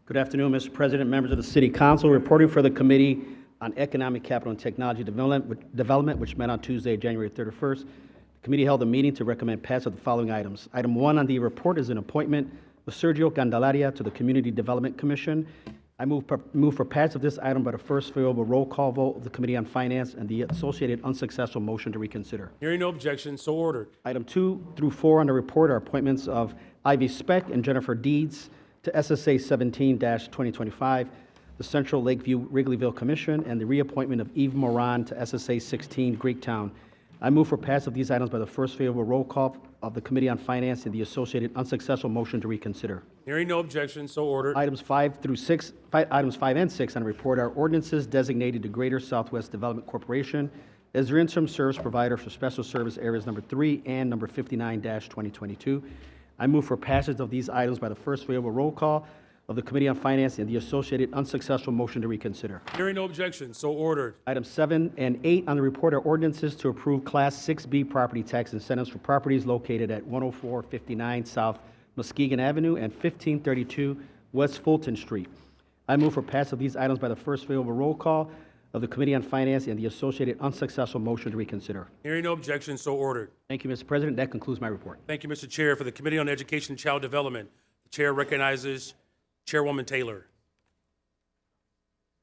Good afternoon, Mr. President, members of the City Council. Reporting for the Committee on Economic, Capital, and Technology Development, which met on Tuesday, January 31st. The committee held a meeting to recommend passage of the following items. Item 1 on the report is an appointment of Sergio Candelaria to the Community Development Commission. I move for passage of this item by the first favorable roll call vote of the Committee on Finance and the associated unsuccessful motion to reconsider. Hearing no objection, so ordered. Item 2 through 4 on the report are appointments of Ivy Speck and Jennifer Deeds to SSA 17-2025, the Central Lakeview Wrigleyville Commission, and the reappointment of Eve Moran to SSA 16 Greektown. I move for passage of these items by the first favorable roll call of the Committee on Finance and the associated unsuccessful motion to reconsider. Hearing no objection, so ordered. Items 5 and 6 on the report are ordinances designated to Greater Southwest Development Corporation as their interim service provider for Special Service Areas number 3 and number 59-2022. I move for passage of these items by the first favorable roll call of the Committee on Finance and the associated unsuccessful motion to reconsider. Hearing no objection, so ordered. Items 7 and 8 on the report are ordinances to approve Class 6B property tax incentives for properties located at 10459 South Muskegon Avenue and 1532 West Fulton Street. I move for passage of these items by the first favorable roll call of the Committee on Finance and the associated unsuccessful motion to reconsider. Hearing no objection, so ordered. Thank you, Mr. President. That concludes my report. Thank you, Mr. Chair. For the Committee on Education and Child Development, the Chair recognizes Chairwoman Taylor.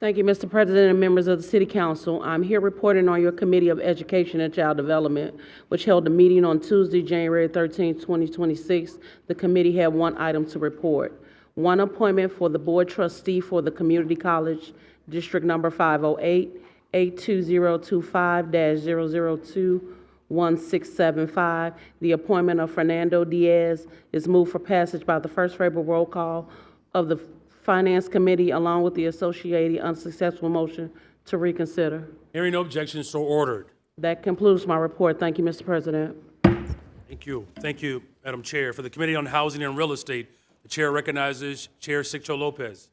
Thank you, Mr. President and members of the City Council. I'm here reporting on your Committee of Education and Child Development, which held a meeting on Tuesday, January 13, 2026. The committee had one item to report. One appointment for the Board Trustee for the Community College, District Number 508, 82025-002-1675. The appointment of Fernando Diaz is moved for passage by the first favorable roll call of the Finance Committee, along with the associated unsuccessful motion to reconsider. Hearing no objection, so ordered. That concludes my report. Thank you, Mr. President. Thank you. Thank you, Madam Chair. For the Committee on Housing and Real Estate, the Chair recognizes Chair Siccho Lopez.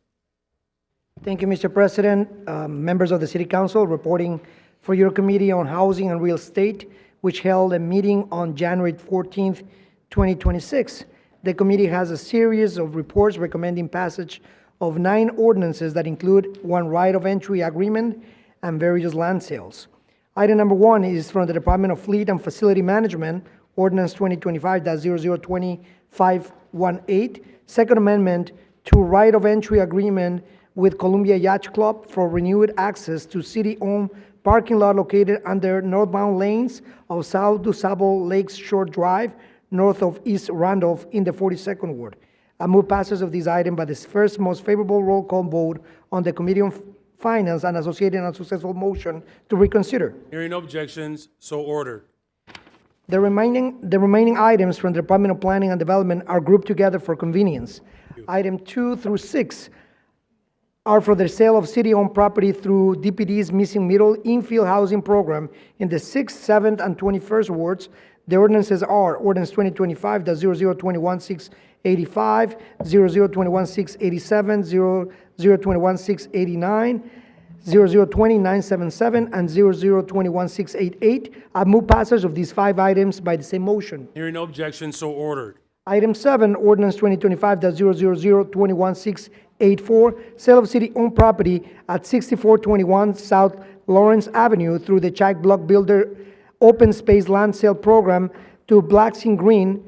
Thank you, Mr. President. Members of the City Council, reporting for your Committee on Housing and Real Estate, which held a meeting on January 14th, 2026. The committee has a series of reports recommending passage of 9 ordinances that include 1 right of entry agreement and various land sales. Item number 1 is from the Department of Fleet and Facility Management, Ordinance 2025-002518, Second Amendment to right of entry agreement with Columbia Yacht Club for renewed access to city-owned parking lot located under northbound lanes of South DuSable Lakes Shore Drive, north of East Randolph in the 42nd Ward. I move passage of this item by the first most favorable roll call vote on the Committee on Finance and associated unsuccessful motion to reconsider. Hearing no objections, so ordered. The remaining items from the Department of Planning and Development are grouped together for convenience. Item 2 through 6 are for the sale of city-owned property through DPD's Missing Middle Infill Housing Program in the 6th, 7th, and 21st wards. The ordinances are Ordinance 2025-0021685, 0021687, 0021689, 0020977, and 0021688. I move passage of these 5 items by the same motion. Hearing no objections, so ordered. Item 7, Ordinance 2025-0021684, sale of city-owned property at 6421 South Lawrence Avenue through the Chike Block Builder Open Space Land Sale Program to Blacksing Green,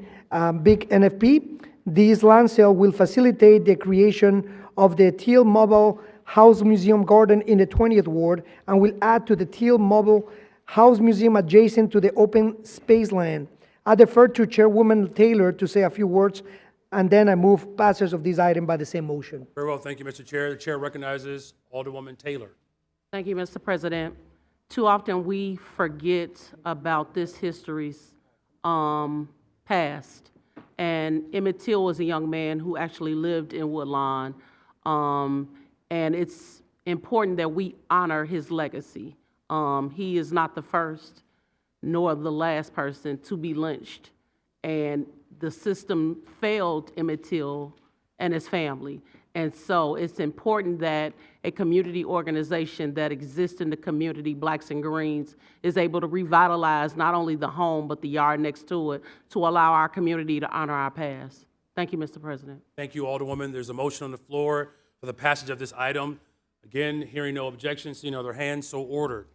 Big NFP. This land sale will facilitate the creation of the Teal Mobile House Museum Garden in the 20th Ward and will add to the Teal Mobile House Museum adjacent to the open space land. I defer to Chairwoman Taylor to say a few words, and then I move passage of this item by the same motion. Very well, thank you, Mr. Chair. The Chair recognizes Alderwoman Taylor. Thank you, Mr. President. Too often we forget about this history's past. And Emmett Till was a young man who actually lived in Woodlawn. And it's important that we honor his legacy. He is not the first nor the last person to be lynched. And the system failed Emmett Till and his family. And so it's important that a community organization that exists in the community, Blacks and Greens, is able to revitalize not only the home, but the yard next to it, to allow our community to honor our past. Thank you, Mr. President. Thank you, Alderwoman. There's a motion on the floor for the passage of this item. Again, hearing no objections, seeing no other hands, so ordered.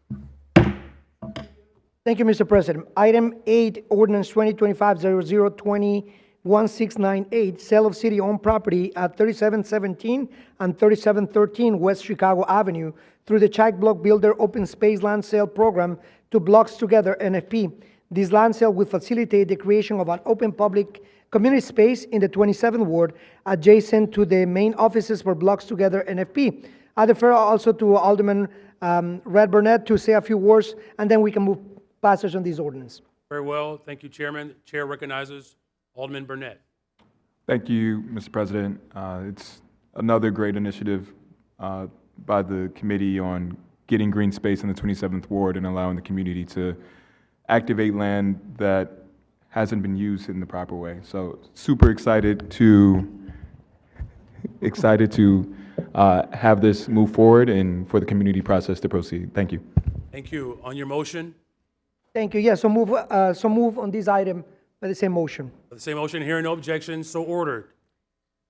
Thank you, Mr. President. Item 8, ordinance 2025-0020-1698, sale of city-owned property at 3717 and 3713 West Chicago Avenue through the Czech Block Builder Open Space Land Sale Program to Blocks Together NFP. This land sale will facilitate the creation of an open public community space in the 27th Ward adjacent to the main offices for Blocks Together NFP. I defer also to Alderman Red Burnett to say a few words, and then we can move passage on this ordinance. Very well. Thank you, Chairman. The Chair recognizes Alderman Burnett. Thank you, Mr. President. It's another great initiative by the committee on getting green space in the 27th Ward and allowing the community to activate land that hasn't been used in the proper way. So super excited to have this move forward and for the community process to proceed. Thank you. Thank you. On your motion? Thank you. Yes, so move on this item by the same motion. For the same motion, hearing no objections, so ordered.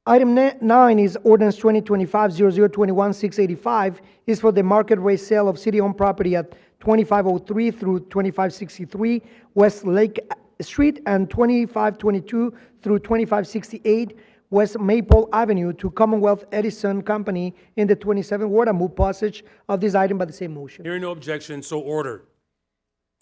Item 9 is ordinance 2025-0021-685, is for the market rate sale of city-owned property at 2503 through 2563 West Lake Street and 2522 through 2568 West Maple Avenue to Commonwealth Edison Company in the 27th Ward. I move passage of this item by the same motion. Hearing no objections, so ordered.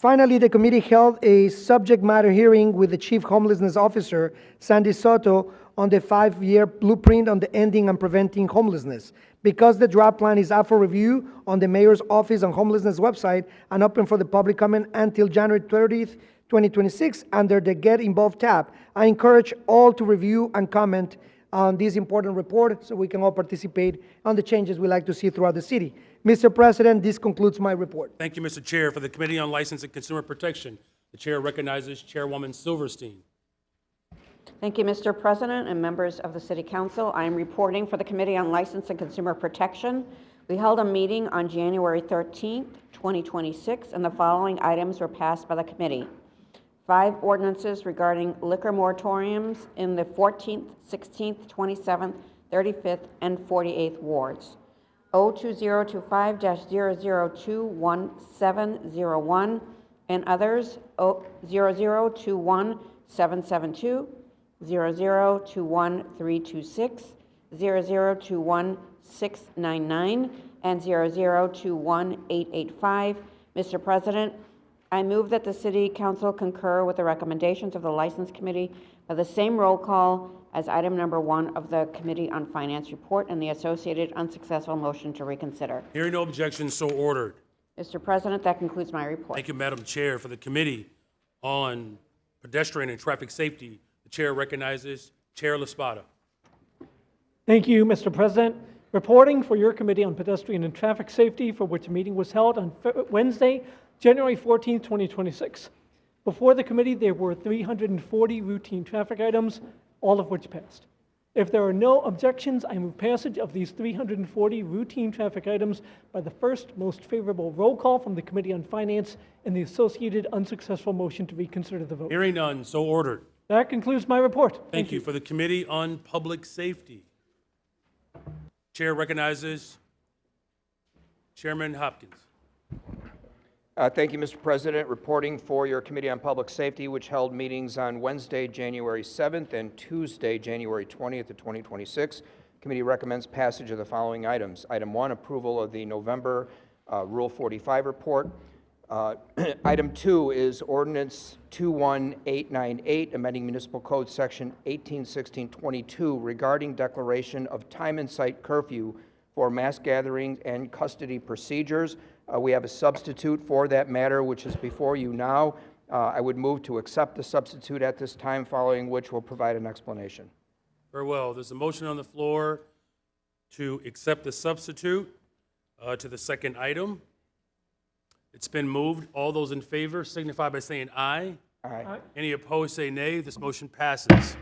Finally, the committee held a subject matter hearing with the Chief Homelessness Officer, Sandy Soto, on the 5-year blueprint on the ending and preventing homelessness. Because the draft plan is up for review on the Mayor's Office on Homelessness website and open for the public comment until January 30th, 2026, under the Get Involved tab, I encourage all to review and comment on this important report so we can all participate on the changes we like to see throughout the city. Mr. President, this concludes my report. Thank you, Mr. Chair. For the Committee on License and Consumer Protection, the Chair recognizes Chairwoman Silverstein. Thank you, Mr. President and members of the City Council. I am reporting for the Committee on License and Consumer Protection. We held a meeting on January 13th, 2026, and the following items were passed by the committee. 5 ordinances regarding liquor moratoriums in the 14th, 16th, 27th, 35th, and 48th wards. O2025-0021-701 and others, 0021-772, 0021-326, 0021-699, and 0021-885. Mr. President, I move that the City Council concur with the recommendations of the License Committee by the same roll call as item number 1 of the Committee on Finance report and the associated unsuccessful motion to reconsider. Hearing no objections, so ordered. Mr. President, that concludes my report. Thank you, Madam Chair. For the Committee on Pedestrian and Traffic Safety, the Chair recognizes Chair LaSpada. Thank you, Mr. President. Reporting for your Committee on Pedestrian and Traffic Safety, for which a meeting was held on Wednesday, January 14, 2026. Before the committee, there were 340 routine traffic items, all of which passed. If there are no objections, I move passage of these 340 routine traffic items by the first most favorable roll call from the Committee on Finance and the associated unsuccessful motion to reconsider the vote. Hearing none, so ordered. That concludes my report. Thank you. For the Committee on Public Safety, Chair recognizes Chairman Hopkins. Thank you, Mr. President. Reporting for your Committee on Public Safety, which held meetings on Wednesday, January 7th and Tuesday, January 20th of 2026. Committee recommends passage of the following items. Item 1, approval of the November Rule 45 report. Item 2 is Ordinance 21898, amending Municipal Code Section 181622 regarding declaration of time and site curfew for mass gatherings and custody procedures. We have a substitute for that matter, which is before you now. I would move to accept the substitute at this time, following which we'll provide an explanation. Very well. There's a motion on the floor to accept the substitute to the second item. It's been moved. All those in favor signify by saying aye. Aye. Any opposed say nay. This motion passes.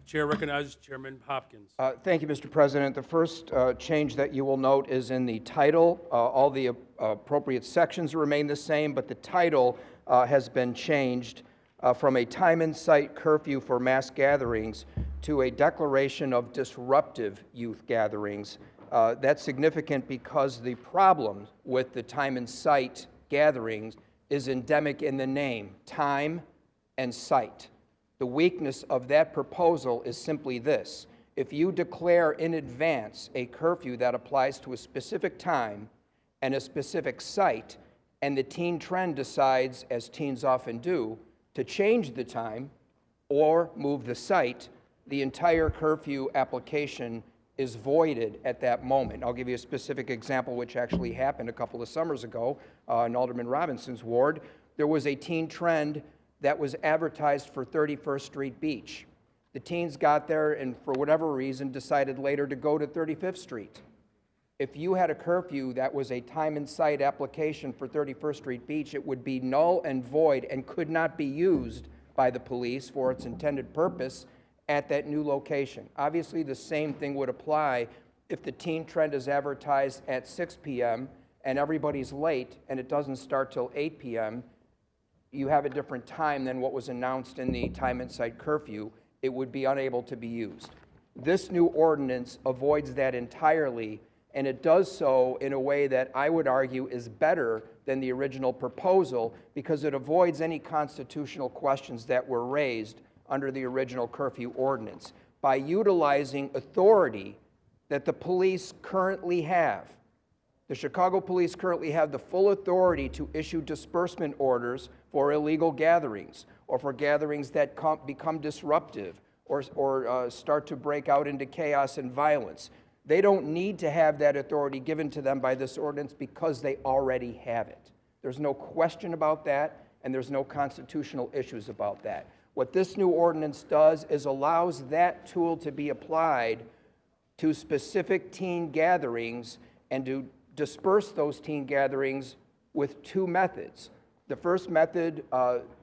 Chair recognizes Chairman Hopkins. Thank you, Mr. President. The first change that you will note is in the title. All the appropriate sections remain the same, but the title has been changed from a time and site curfew for mass gatherings to a declaration of disruptive youth gatherings. That's significant because the problem with the time and site gatherings is endemic in the name, time and site. The weakness of that proposal is simply this: if you declare in advance a curfew that applies to a specific time and a specific site, and the teen trend decides, as teens often do, to change the time or move the site, the entire curfew application is voided at that moment. I'll give you a specific example which actually happened a couple of summers ago in Alderman Robinson's ward. There was a teen trend that was advertised for 31st Street Beach. The teens got there and for whatever reason decided later to go to 35th Street. If you had a curfew that was a time and site application for 31st Street Beach, it would be null and void and could not be used by the police for its intended purpose at that new location. Obviously, the same thing would apply if the teen trend is advertised at 6 p.m. and everybody's late and it doesn't start till 8 p.m. You have a different time than what was announced in the time and site curfew. It would be unable to be used. This new ordinance avoids that entirely, and it does so in a way that I would argue is better than the original proposal because it avoids any constitutional questions that were raised under the original curfew ordinance by utilizing authority that the police currently have. The Chicago police currently have the full authority to issue disbursement orders for illegal gatherings or for gatherings that become disruptive or start to break out into chaos and violence. They don't need to have that authority given to them by this ordinance because they already have it. There's no question about that, and there's no constitutional issues about that. What this new ordinance does is allows that tool to be applied to specific teen gatherings and to disperse those teen gatherings with two methods. The first method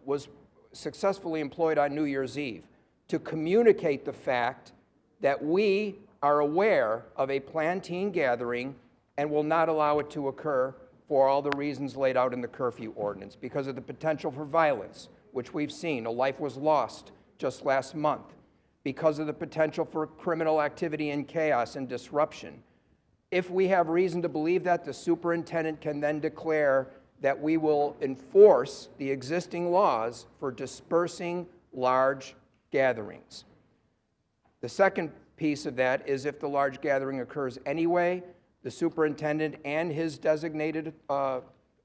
was successfully employed on New Year's Eve to communicate the fact that we are aware of a planned teen gathering and will not allow it to occur for all the reasons laid out in the curfew ordinance because of the potential for violence, which we've seen. A life was lost just last month because of the potential for criminal activity and chaos and disruption. If we have reason to believe that, the superintendent can then declare that we will enforce the existing laws for dispersing large gatherings. The second piece of that is if the large gathering occurs anyway, the superintendent and his designated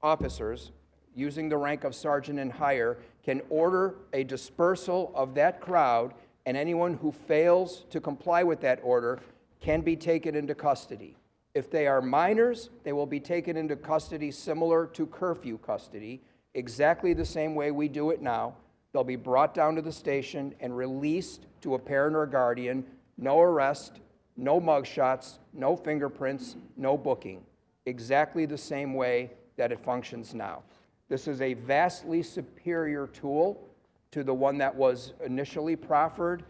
officers, using the rank of sergeant and higher, can order a dispersal of that crowd, and anyone who fails to comply with that order can be taken into custody. If they are minors, they will be taken into custody similar to curfew custody, exactly the same way we do it now. They'll be brought down to the station and released to a parent or guardian. No arrest, no mugshots, no fingerprints, no booking. Exactly the same way that it functions now. This is a vastly superior tool to the one that was initially proffered.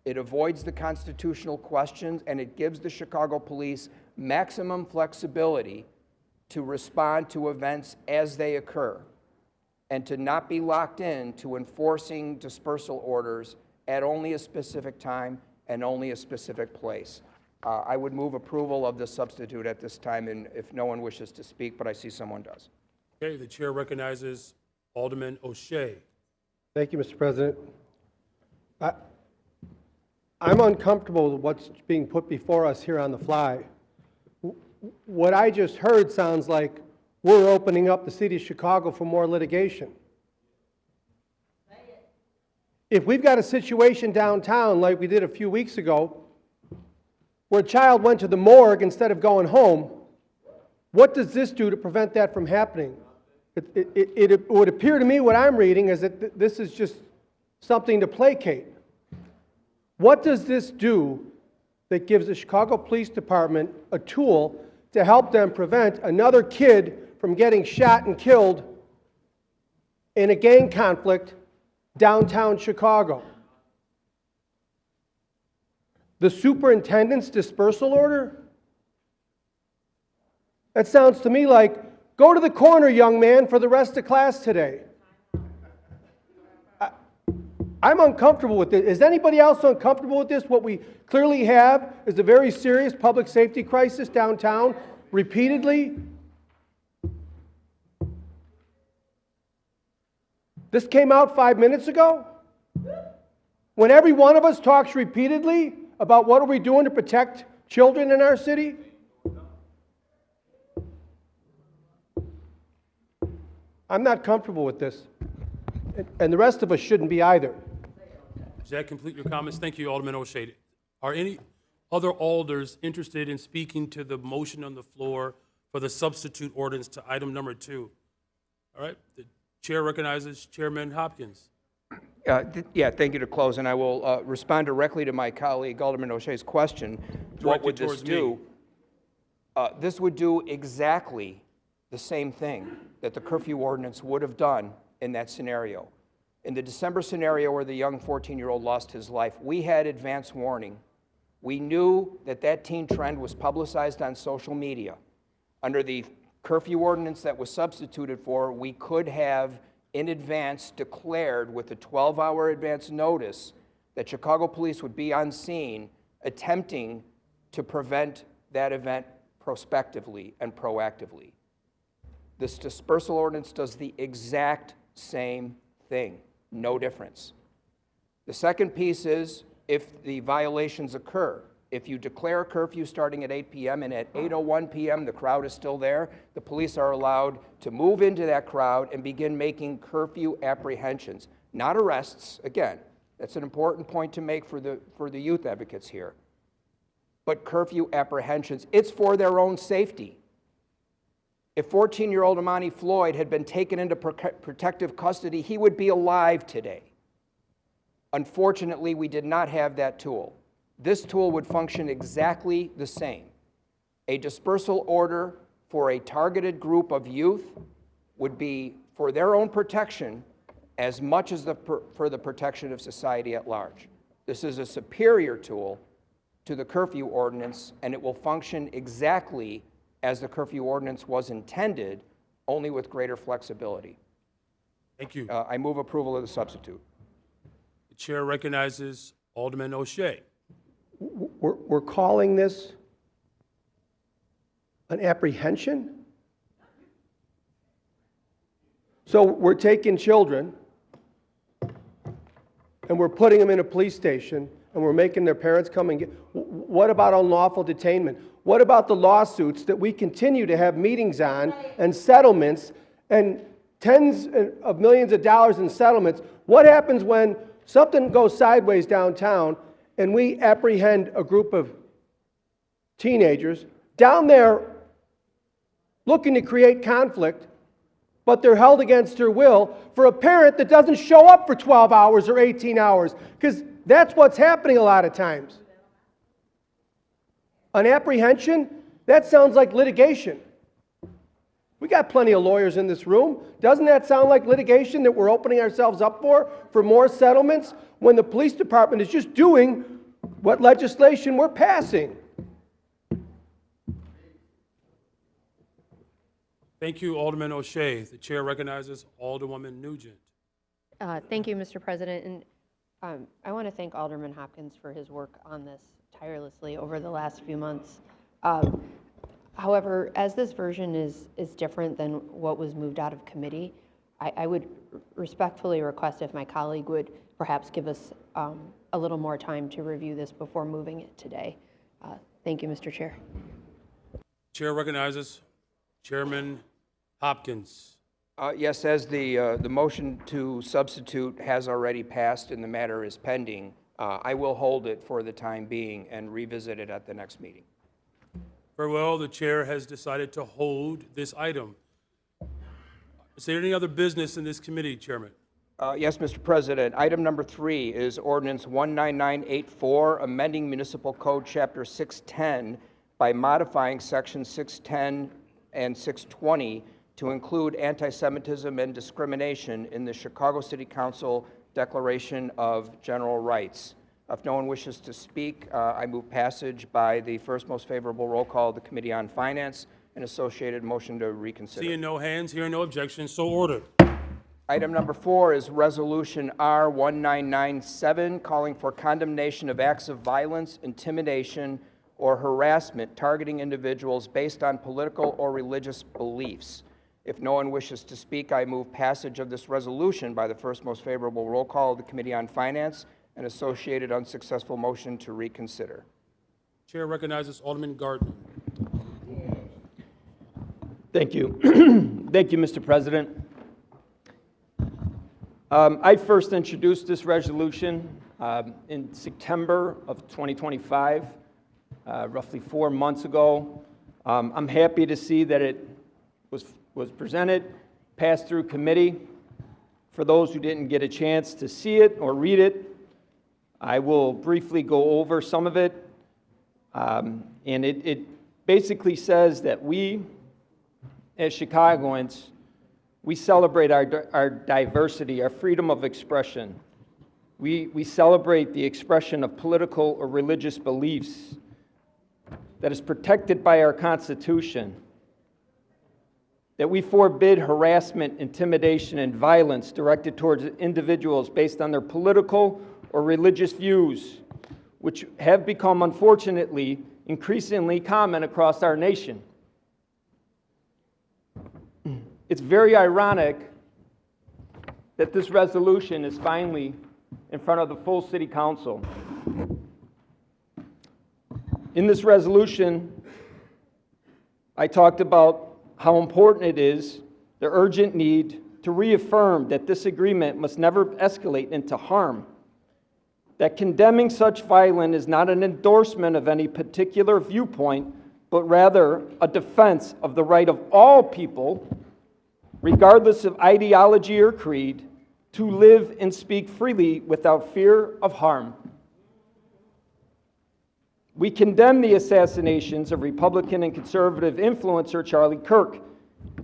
It avoids the constitutional questions, and it gives the Chicago police maximum flexibility to respond to events as they occur and to not be locked in to enforcing dispersal orders at only a specific time and only a specific place. I would move approval of the substitute at this time, and if no one wishes to speak, but I see someone does. Okay, the chair recognizes Alderman O'Shea. Thank you, Mr. President. I'm uncomfortable with what's being put before us here on the fly. What I just heard sounds like we're opening up the city of Chicago for more litigation. If we've got a situation downtown like we did a few weeks ago, where a child went to the morgue instead of going home, what does this do to prevent that from happening? It would appear to me what I'm reading is that this is just something to placate. What does this do that gives the Chicago Police Department a tool to help them prevent another kid from getting shot and killed in a gang conflict downtown Chicago? The superintendent's dispersal order? That sounds to me like, go to the corner, young man, for the rest of class today. I'm uncomfortable with it. Is anybody else uncomfortable with this? What we clearly have is a very serious public safety crisis downtown, repeatedly. This came out 5 minutes ago. When every one of us talks repeatedly about what are we doing to protect children in our city. I'm not comfortable with this. And the rest of us shouldn't be either. Does that complete your comments? Thank you, Alderman O'Shea. Are any other alders interested in speaking to the motion on the floor for the substitute ordinance to item number 2? All right, the chair recognizes Chairman Hopkins. Yeah, thank you to close, and I will respond directly to my colleague Alderman O'Shea's question. What would this do? This would do exactly the same thing that the curfew ordinance would have done in that scenario. In the December scenario where the young 14-year-old lost his life, we had advance warning. We knew that that teen trend was publicized on social media. Under the curfew ordinance that was substituted for, we could have in advance declared with a 12-hour advance notice that Chicago police would be on scene attempting to prevent that event prospectively and proactively. This dispersal ordinance does the exact same thing, no difference. The second piece is if the violations occur. If you declare a curfew starting at 8 p.m. and at 8:01 p.m. the crowd is still there, the police are allowed to move into that crowd and begin making curfew apprehensions, not arrests. Again, that's an important point to make for the youth advocates here. But curfew apprehensions, it's for their own safety. If 14-year-old Amani Floyd had been taken into protective custody, he would be alive today. Unfortunately, we did not have that tool. This tool would function exactly the same. A dispersal order for a targeted group of youth would be for their own protection as much as for the protection of society at large. This is a superior tool to the curfew ordinance, and it will function exactly as the curfew ordinance was intended, only with greater flexibility. Thank you. I move approval of the substitute. The chair recognizes Alderman O'Shea. We're calling this an apprehension? So we're taking children and we're putting them in a police station and we're making their parents come and get. What about unlawful detainment? What about the lawsuits that we continue to have meetings on and settlements and tens of millions of dollars in settlements? What happens when something goes sideways downtown and we apprehend a group of teenagers down there looking to create conflict, but they're held against their will for a parent that doesn't show up for 12 hours or 18 hours? Because that's what's happening a lot of times. An apprehension? That sounds like litigation. We got plenty of lawyers in this room. Doesn't that sound like litigation that we're opening ourselves up for more settlements, when the police department is just doing what legislation we're passing? Thank you, Alderman O'Shea. The chair recognizes Alderwoman Nugent. Thank you, Mr. President. And I want to thank Alderman Hopkins for his work on this tirelessly over the last few months. However, as this version is different than what was moved out of committee, I would respectfully request if my colleague would perhaps give us a little more time to review this before moving it today. Thank you, Mr. Chair. Chair recognizes Chairman Hopkins. Yes, as the motion to substitute has already passed and the matter is pending, I will hold it for the time being and revisit it at the next meeting. Very well, the chair has decided to hold this item. Is there any other business in this committee, Chairman? Yes, Mr. President. Item number 3 is Ordinance 19984, amending Municipal Code Chapter 610 by modifying Sections 610 and 620 to include anti-Semitism and discrimination in the Chicago City Council Declaration of General Rights. If no one wishes to speak, I move passage by the first most favorable roll call of the Committee on Finance and associated motion to reconsider. Seeing no hands, hearing no objections, so ordered. Item number 4 is Resolution R1997, calling for condemnation of acts of violence, intimidation, or harassment targeting individuals based on political or religious beliefs. If no one wishes to speak, I move passage of this resolution by the first most favorable roll call of the Committee on Finance and associated unsuccessful motion to reconsider. Chair recognizes Alderman Gardner. Thank you. Thank you, Mr. President. I first introduced this resolution in September of 2025, roughly 4 months ago. I'm happy to see that it was presented, passed through committee. For those who didn't get a chance to see it or read it, I will briefly go over some of it. And it basically says that we, as Chicagoans, we celebrate our diversity, our freedom of expression. We celebrate the expression of political or religious beliefs that is protected by our Constitution. That we forbid harassment, intimidation, and violence directed towards individuals based on their political or religious views, which have become, unfortunately, increasingly common across our nation. It's very ironic that this resolution is finally in front of the full City Council. In this resolution, I talked about how important it is, the urgent need to reaffirm that this agreement must never escalate into harm, that condemning such violence is not an endorsement of any particular viewpoint, but rather a defense of the right of all people, regardless of ideology or creed, to live and speak freely without fear of harm. We condemn the assassinations of Republican and conservative influencer Charlie Kirk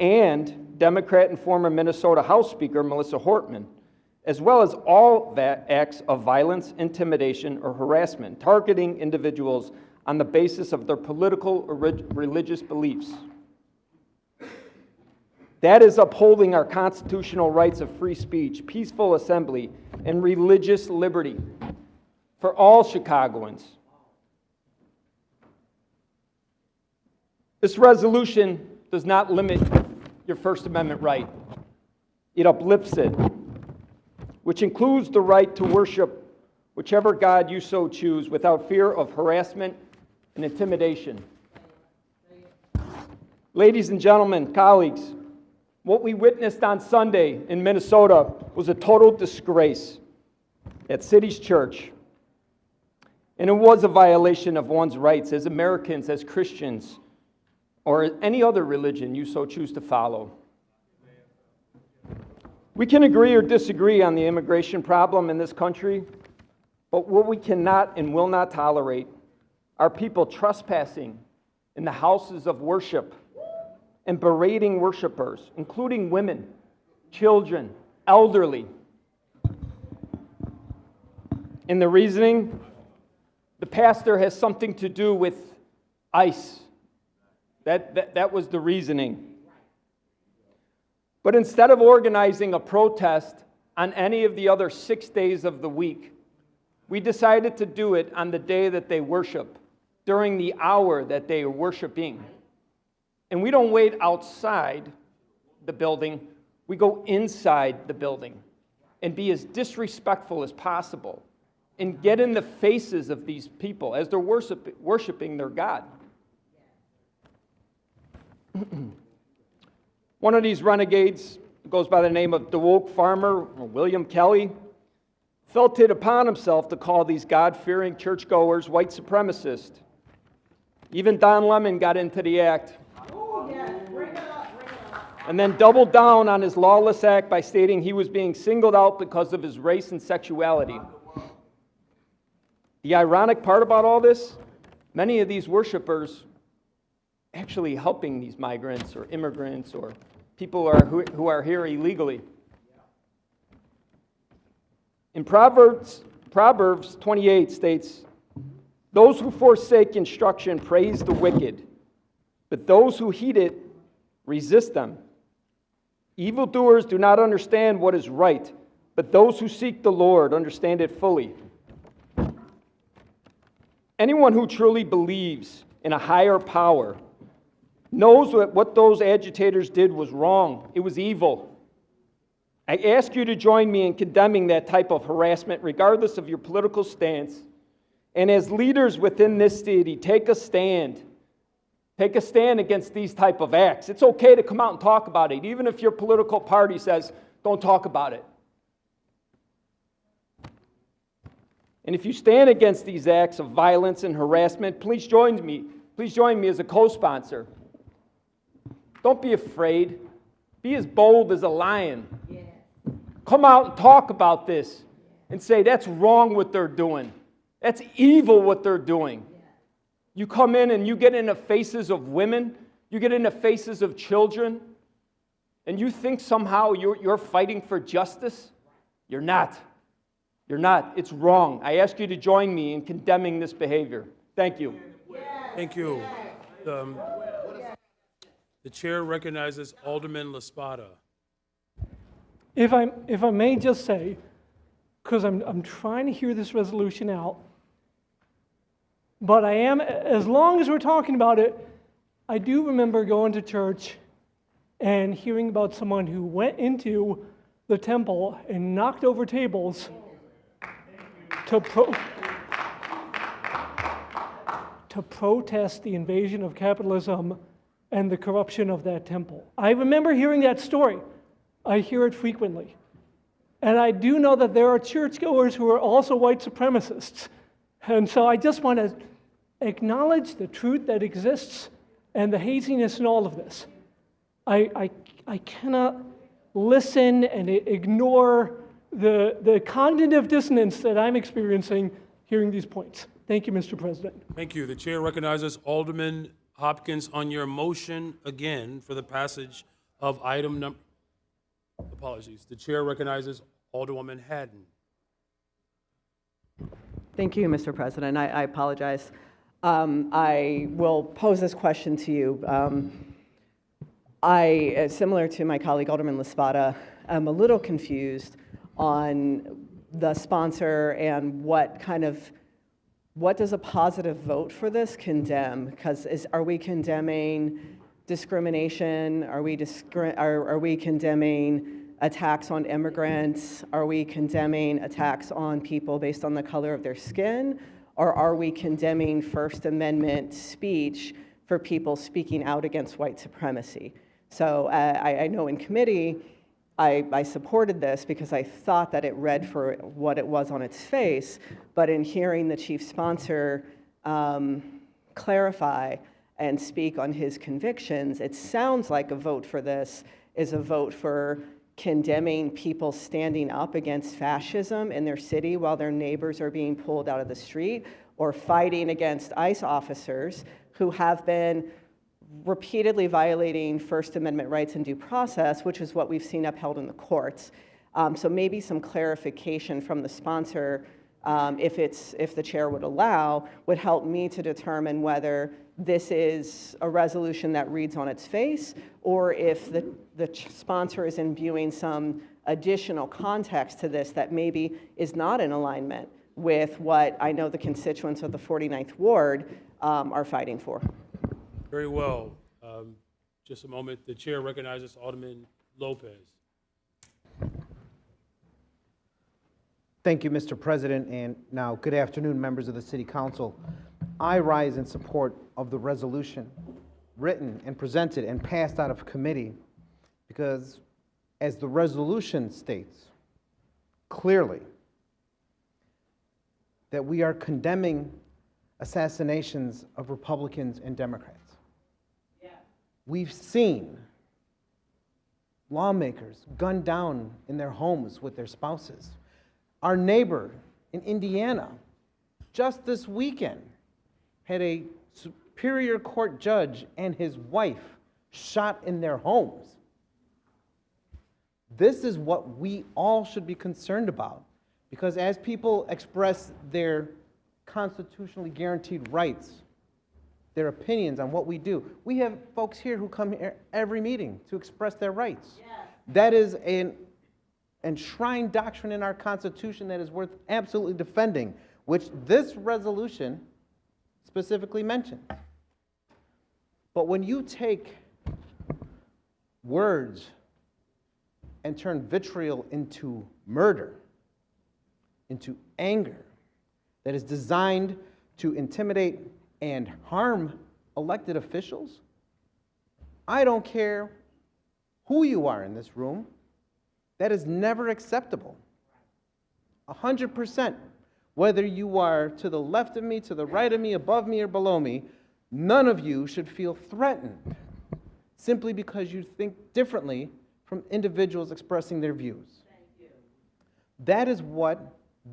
and Democrat and former Minnesota House Speaker Melissa Hortman, as well as all acts of violence, intimidation, or harassment targeting individuals on the basis of their political or religious beliefs. That is upholding our constitutional rights of free speech, peaceful assembly, and religious liberty for all Chicagoans. This resolution does not limit your First Amendment right. It uplifts it, which includes the right to worship whichever God you so choose without fear of harassment and intimidation. Ladies and gentlemen, colleagues, what we witnessed on Sunday in Minnesota was a total disgrace at City's Church. And it was a violation of one's rights as Americans, as Christians, or any other religion you so choose to follow. We can agree or disagree on the immigration problem in this country, but what we cannot and will not tolerate are people trespassing in the houses of worship and berating worshipers, including women, children, elderly. In the reasoning, the pastor has something to do with ICE. That was the reasoning. But instead of organizing a protest on any of the other 6 days of the week, we decided to do it on the day that they worship, during the hour that they are worshiping. And we don't wait outside the building, we go inside the building and be as disrespectful as possible and get in the faces of these people as they're worshiping their God. One of these renegades, goes by the name of DeWolk Farmer, or William Kelly, felt it upon himself to call these God-fearing churchgoers white supremacists. Even Don Lemon got into the act. And then doubled down on his lawless act by stating he was being singled out because of his race and sexuality. The ironic part about all this, many of these worshipers actually helping these migrants or immigrants or people who are here illegally. In Proverbs 28 states, "Those who forsake instruction praise the wicked, but those who heed it resist them. Evildoers do not understand what is right, but those who seek the Lord understand it fully. Anyone who truly believes in a higher power knows that what those agitators did was wrong. It was evil. I ask you to join me in condemning that type of harassment, regardless of your political stance. And as leaders within this city, take a stand. Take a stand against these type of acts. It's okay to come out and talk about it, even if your political party says, don't talk about it. And if you stand against these acts of violence and harassment, please join me. Please join me as a co-sponsor. Don't be afraid. Be as bold as a lion. Yeah. Come out and talk about this and say, that's wrong what they're doing. That's evil what they're doing. Yeah. You come in and you get in the faces of women, you get in the faces of children, and you think somehow you're fighting for justice? You're not. You're not. It's wrong. I ask you to join me in condemning this behavior. Thank you. Thank you. The chair recognizes Alderman LaSpada. If I may just say, because I'm trying to hear this resolution out, but I am, as long as we're talking about it, I do remember going to church and hearing about someone who went into the temple and knocked over tables to protest the invasion of capitalism and the corruption of that temple. I remember hearing that story. I hear it frequently. And I do know that there are churchgoers who are also white supremacists. And so I just want to acknowledge the truth that exists and the haziness in all of this. I cannot listen and ignore the cognitive dissonance that I'm experiencing hearing these points. Thank you, Mr. President. Thank you. The chair recognizes Alderman Hopkins on your motion again for the passage of item number. Apologies. The chair recognizes Alderwoman Haddon. Thank you, Mr. President. I apologize. I will pose this question to you. Similar to my colleague Alderman LaSpada, I'm a little confused on the sponsor and what does a positive vote for this condemn? Because are we condemning discrimination? Are we condemning attacks on immigrants? Are we condemning attacks on people based on the color of their skin? Or are we condemning First Amendment speech for people speaking out against white supremacy? So I know in committee, I supported this because I thought that it read for what it was on its face, but in hearing the chief sponsor clarify and speak on his convictions, it sounds like a vote for this is a vote for condemning people standing up against fascism in their city while their neighbors are being pulled out of the street, or fighting against ICE officers who have been repeatedly violating First Amendment rights and due process, which is what we've seen upheld in the courts. So maybe some clarification from the sponsor, if the chair would allow, would help me to determine whether this is a resolution that reads on its face, or if the sponsor is imbuing some additional context to this that maybe is not in alignment with what I know the constituents of the 49th Ward are fighting for. Very well. Just a moment. The chair recognizes Alderman Lopez. Thank you, Mr. President, and now good afternoon, members of the City Council. I rise in support of the resolution written and presented and passed out of committee because, as the resolution states clearly, that we are condemning assassinations of Republicans and Democrats. Yeah. We've seen lawmakers gunned down in their homes with their spouses. Our neighbor in Indiana, just this weekend, had a Superior Court judge and his wife shot in their homes. This is what we all should be concerned about, because as people express their constitutionally guaranteed rights, their opinions on what we do, we have folks here who come here every meeting to express their rights. Yes. That is an enshrined doctrine in our Constitution that is worth absolutely defending, which this resolution specifically mentions. But when you take words and turn vitriol into murder, into anger, that is designed to intimidate and harm elected officials, I don't care who you are in this room, that is never acceptable. 100%. Whether you are to the left of me, to the right of me, above me, or below me, none of you should feel threatened simply because you think differently from individuals expressing their views. That is what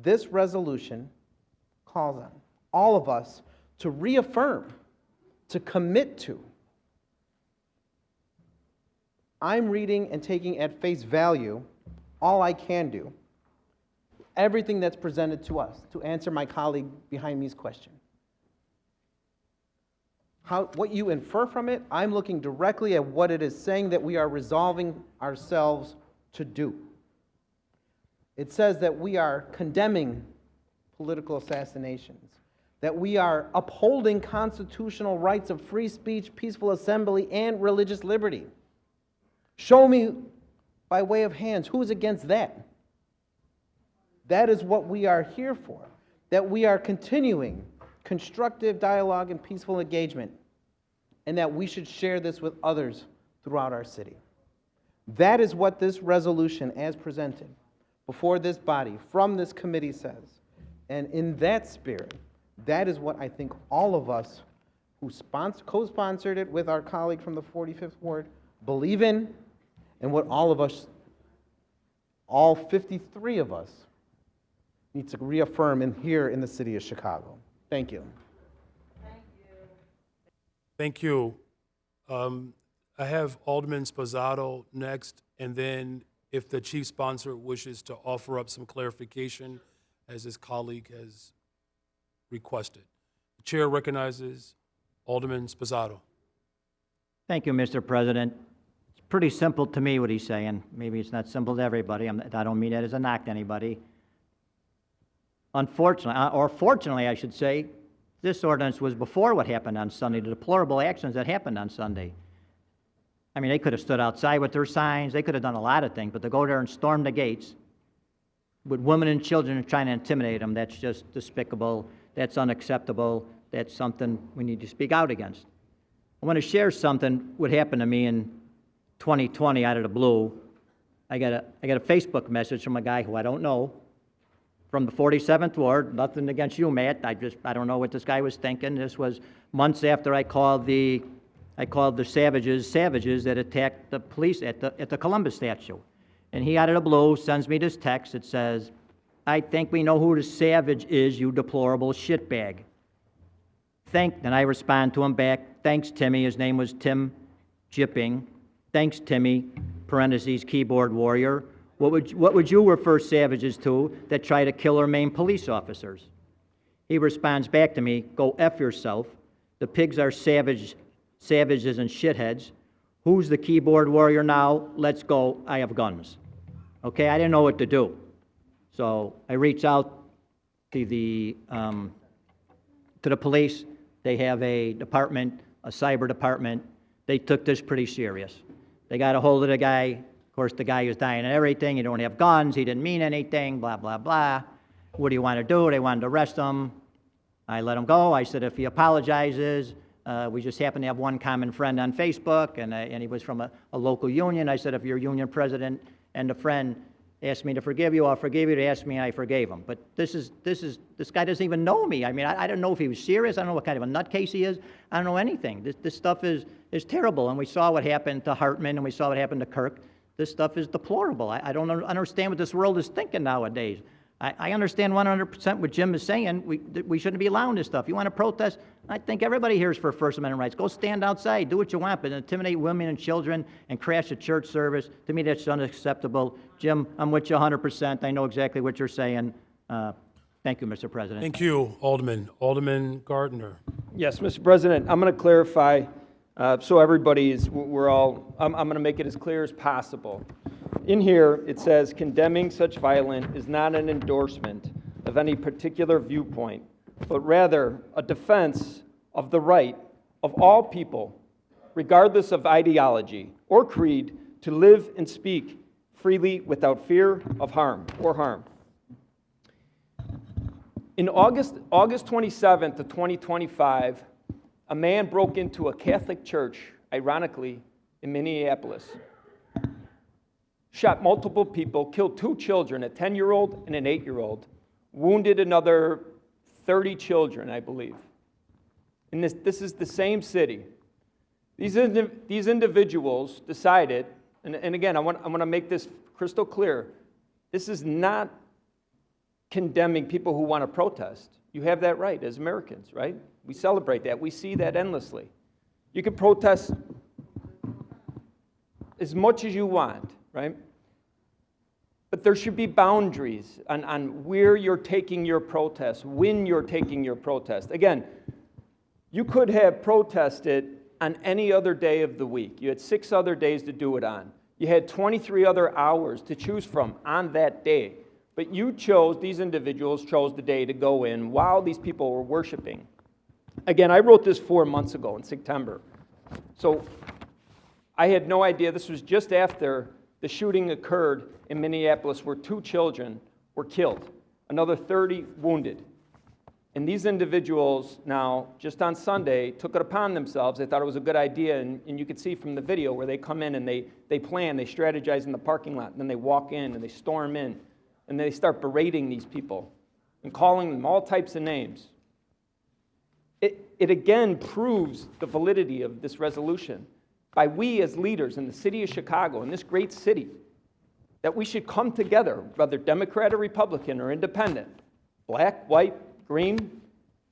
this resolution calls on all of us to reaffirm, to commit to. I'm reading and taking at face value all I can do, everything that's presented to us, to answer my colleague behind me's question. What you infer from it, I'm looking directly at what it is saying that we are resolving ourselves to do. It says that we are condemning political assassinations, that we are upholding constitutional rights of free speech, peaceful assembly, and religious liberty. Show me by way of hands who's against that. That is what we are here for, that we are continuing constructive dialogue and peaceful engagement, and that we should share this with others throughout our city. That is what this resolution, as presented before this body, from this committee, says. And in that spirit, that is what I think all of us who co-sponsored it with our colleague from the 45th Ward believe in, and what all of us, all 53 of us, need to reaffirm here in the city of Chicago. Thank you. Thank you. I have Alderman Sposato next, and then if the chief sponsor wishes to offer up some clarification, as his colleague has requested. The chair recognizes Alderman Sposato. Thank you, Mr. President. It's pretty simple to me what he's saying. Maybe it's not simple to everybody. I don't mean that as a knock to anybody. Unfortunately, or fortunately, I should say, this ordinance was before what happened on Sunday, the deplorable actions that happened on Sunday. I mean, they could have stood outside with their signs. They could have done a lot of things, but to go there and storm the gates with women and children trying to intimidate them, that's just despicable. That's unacceptable. That's something we need to speak out against. I want to share something what happened to me in 2020 out of the blue. I got a Facebook message from a guy who I don't know, from the 47th Ward. Nothing against you, Matt. I don't know what this guy was thinking. This was months after I called the savages that attacked the police at the Columbus statue. And he out of the blue sends me this text. It says, "I think we know who the savage is, you deplorable shitbag." And I respond to him back, "Thanks, Timmy." His name was Tim Jipping. "Thanks, Timmy," parentheses, keyboard warrior. What would you refer savages to that try to kill or maim police officers? He responds back to me, "Go F yourself. The pigs are savages and shitheads. Who's the keyboard warrior now? Let's go. I have guns." Okay, I didn't know what to do. So I reached out to the police. They have a department, a cyber department. They took this pretty serious. They got a hold of the guy. Of course, the guy was dying and everything. You don't have guns. He didn't mean anything, blah, blah, blah. What do you want to do? They wanted to arrest him. I let him go. I said, if he apologizes, we just happen to have one common friend on Facebook, and he was from a local union. I said, if your union president and a friend asked me to forgive you, I'll forgive you. They asked me, I forgave him. But this guy doesn't even know me. I mean, I don't know if he was serious. I don't know what kind of a nutcase he is. I don't know anything. This stuff is terrible. And we saw what happened to Hartman, and we saw what happened to Kirk. This stuff is deplorable. I don't understand what this world is thinking nowadays. I understand 100% what Jim is saying. We shouldn't be allowing this stuff. You want to protest? I think everybody here is for First Amendment rights. Go stand outside. Do what you want, but intimidate women and children and crash a church service, to me, that's unacceptable. Jim, I'm with you 100%. I know exactly what you're saying. Thank you, Mr. President. Thank you, Alderman. Alderman Gardner. Yes, Mr. President, I'm going to clarify so everybody is, I'm going to make it as clear as possible. in here, it says condemning such violence is not an endorsement of any particular viewpoint, but rather a defense of the right of all people, regardless of ideology or creed, to live and speak freely without fear of harm or harm. In August 27th of 2025, a man broke into a Catholic church, ironically, in Minneapolis, shot multiple people, killed 2 children, a 10-year-old and an 8-year-old, wounded another 30 children, I believe. And this is the same city. These individuals decided, and again, I want to make this crystal clear, this is not condemning people who want to protest. You have that right as Americans, right? We celebrate that. We see that endlessly. You can protest as much as you want, right? But there should be boundaries on where you're taking your protest, when you're taking your protest. Again, you could have protested on any other day of the week. You had 6 other days to do it on. You had 23 other hours to choose from on that day. But these individuals chose the day to go in while these people were worshiping. Again, I wrote this 4 months ago in September. So I had no idea. This was just after the shooting occurred in Minneapolis where 2 children were killed, another 30 wounded. And these individuals now, just on Sunday, took it upon themselves. They thought it was a good idea, and you could see from the video where they come in and they plan, they strategize in the parking lot, and then they walk in and they storm in, and they start berating these people and calling them all types of names. It again proves the validity of this resolution by we as leaders in the city of Chicago, in this great city, that we should come together, whether Democrat or Republican or independent, black, white, green,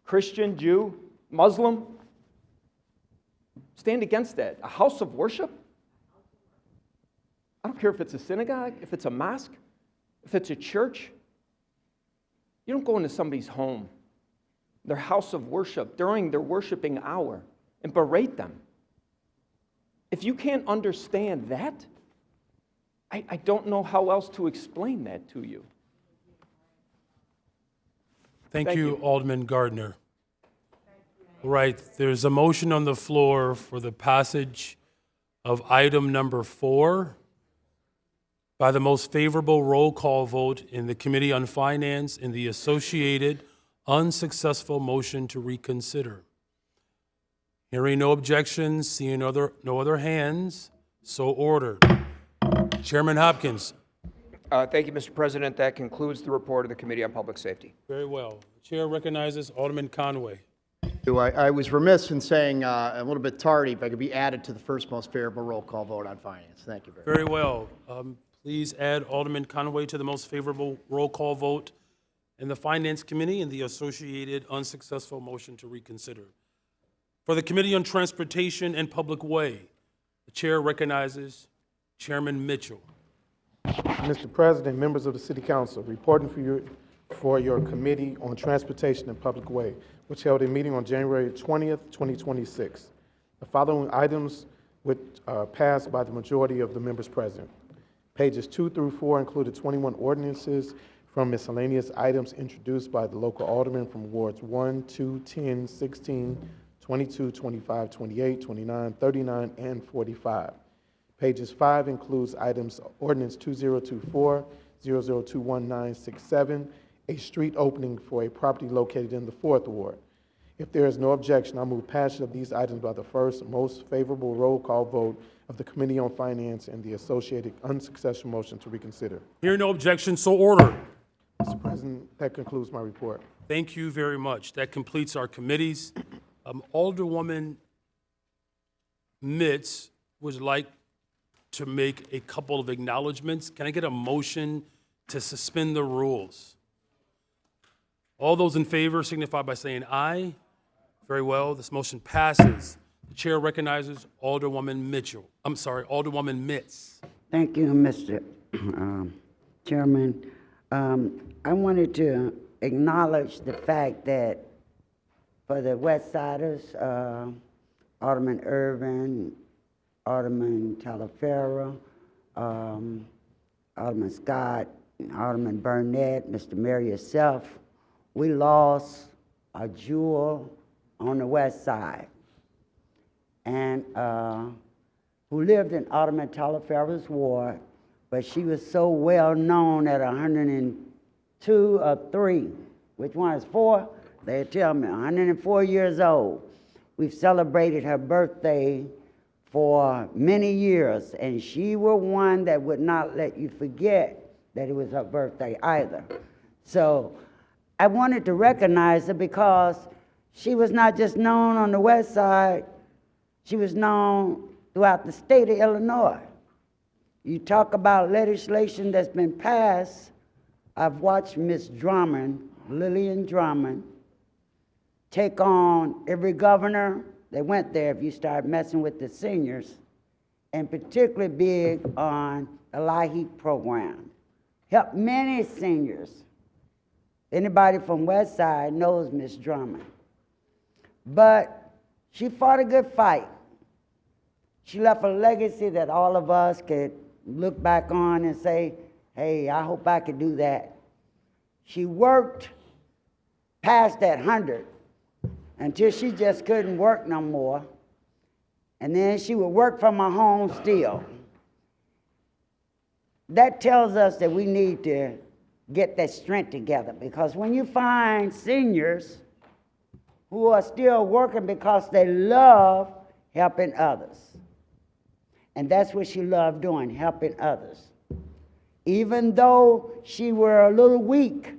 Christian, Jew, Muslim, stand against that. A house of worship? I don't care if it's a synagogue, if it's a mosque, if it's a church. You don't go into somebody's home, their house of worship, during their worshiping hour and berate them. If you can't understand that, I don't know how else to explain that to you. Thank you, Alderman Gardner. Right, there's a motion on the floor for the passage of item number 4 by the most favorable roll call vote in the Committee on Finance and the associated unsuccessful motion to reconsider. Hearing no objections, seeing no other hands, so ordered. Chairman Hopkins. Thank you, Mr. President. That concludes the report of the Committee on Public Safety. Very well. The chair recognizes Alderman Conway. I was remiss in saying a little bit tardy, if I could be added to the first most favorable roll call vote on finance. Thank you very much. Very well. Please add Alderman Conway to the most favorable roll call vote in the Finance Committee and the associated unsuccessful motion to reconsider. For the Committee on Transportation and Public Way, the chair recognizes Chairman Mitchell. Mr. President, members of the City Council, reporting for your Committee on Transportation and Public Way, which held a meeting on January 20th, 2026. The following items which passed by the majority of the members present. Pages 2 through 4 included 21 ordinances from miscellaneous items introduced by the local aldermen from wards 1, 2, 10, 16, 22, 25, 28, 29, 39, and 45. Pages 5 includes items ordinance 2024, 0021-967, a street opening for a property located in the 4th Ward. If there is no objection, I move passage of these items by the first most favorable roll call vote of the Committee on Finance and the associated unsuccessful motion to reconsider. Hearing no objection, so ordered. Mr. President, that concludes my report. Thank you very much. That completes our committees. Alderwoman Mitz would like to make a couple of acknowledgments. Can I get a motion to suspend the rules? All those in favor signify by saying aye. Very well. This motion passes. The chair recognizes Alderwoman Mitz. Thank you, Mr. Chairman. I wanted to acknowledge the fact that for the West Siders, Alderman Irvin, Alderman Talaferro, Alderman Scott, Alderman Burnett, Mr. Mayor, yourself, we lost a jewel on the west side, and who lived in Alderman Talaferro's ward, but she was so well known at 102 or 3. Which one is 4? They tell me 104 years old. We've celebrated her birthday for many years, and she was one that would not let you forget that it was her birthday either. So I wanted to recognize her because she was not just known on the west side, she was known throughout the state of Illinois. You talk about legislation that's been passed. I've watched Miss Drummond, Lillian Drummond, take on every governor that went there if you start messing with the seniors, and particularly big on the LIHEAP program. Helped many seniors. Anybody from West Side knows Miss Drummond. But she fought a good fight. She left a legacy that all of us could look back on and say, hey, I hope I could do that. She worked past that 100 until she just couldn't work no more. And then she would work from her home still. That tells us that we need to get that strength together, because when you find seniors who are still working because they love helping others, and that's what she loved doing, helping others. Even though she were a little weak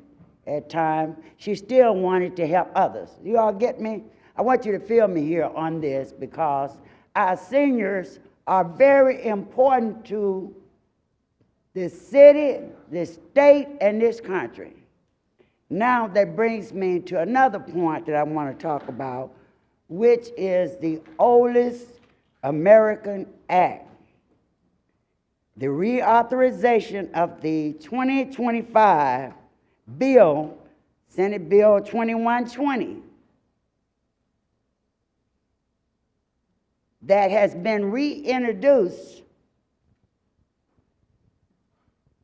at times, she still wanted to help others. You all get me? I want you to feel me here on this, because our seniors are very important to this city, this state, and this country. Now that brings me to another point that I want to talk about, which is the oldest American act. The reauthorization of the 2025 bill, Senate Bill 2120, that has been reintroduced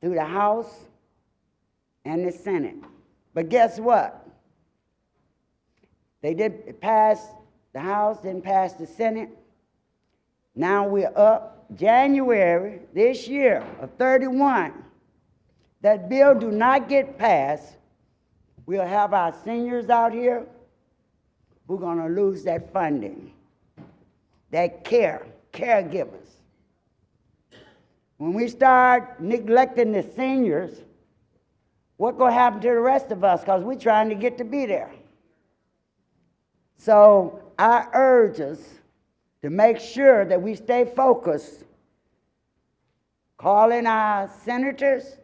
through the House and the Senate. But guess what? They did pass the House, didn't pass the Senate. Now we're up January this year of 31. That bill do not get passed, we'll have our seniors out here who are going to lose that funding, that caregivers. When we start neglecting the seniors, what's going to happen to the rest of us? Because we're trying to get to be there. So I urge us to make sure that we stay focused, calling our senators,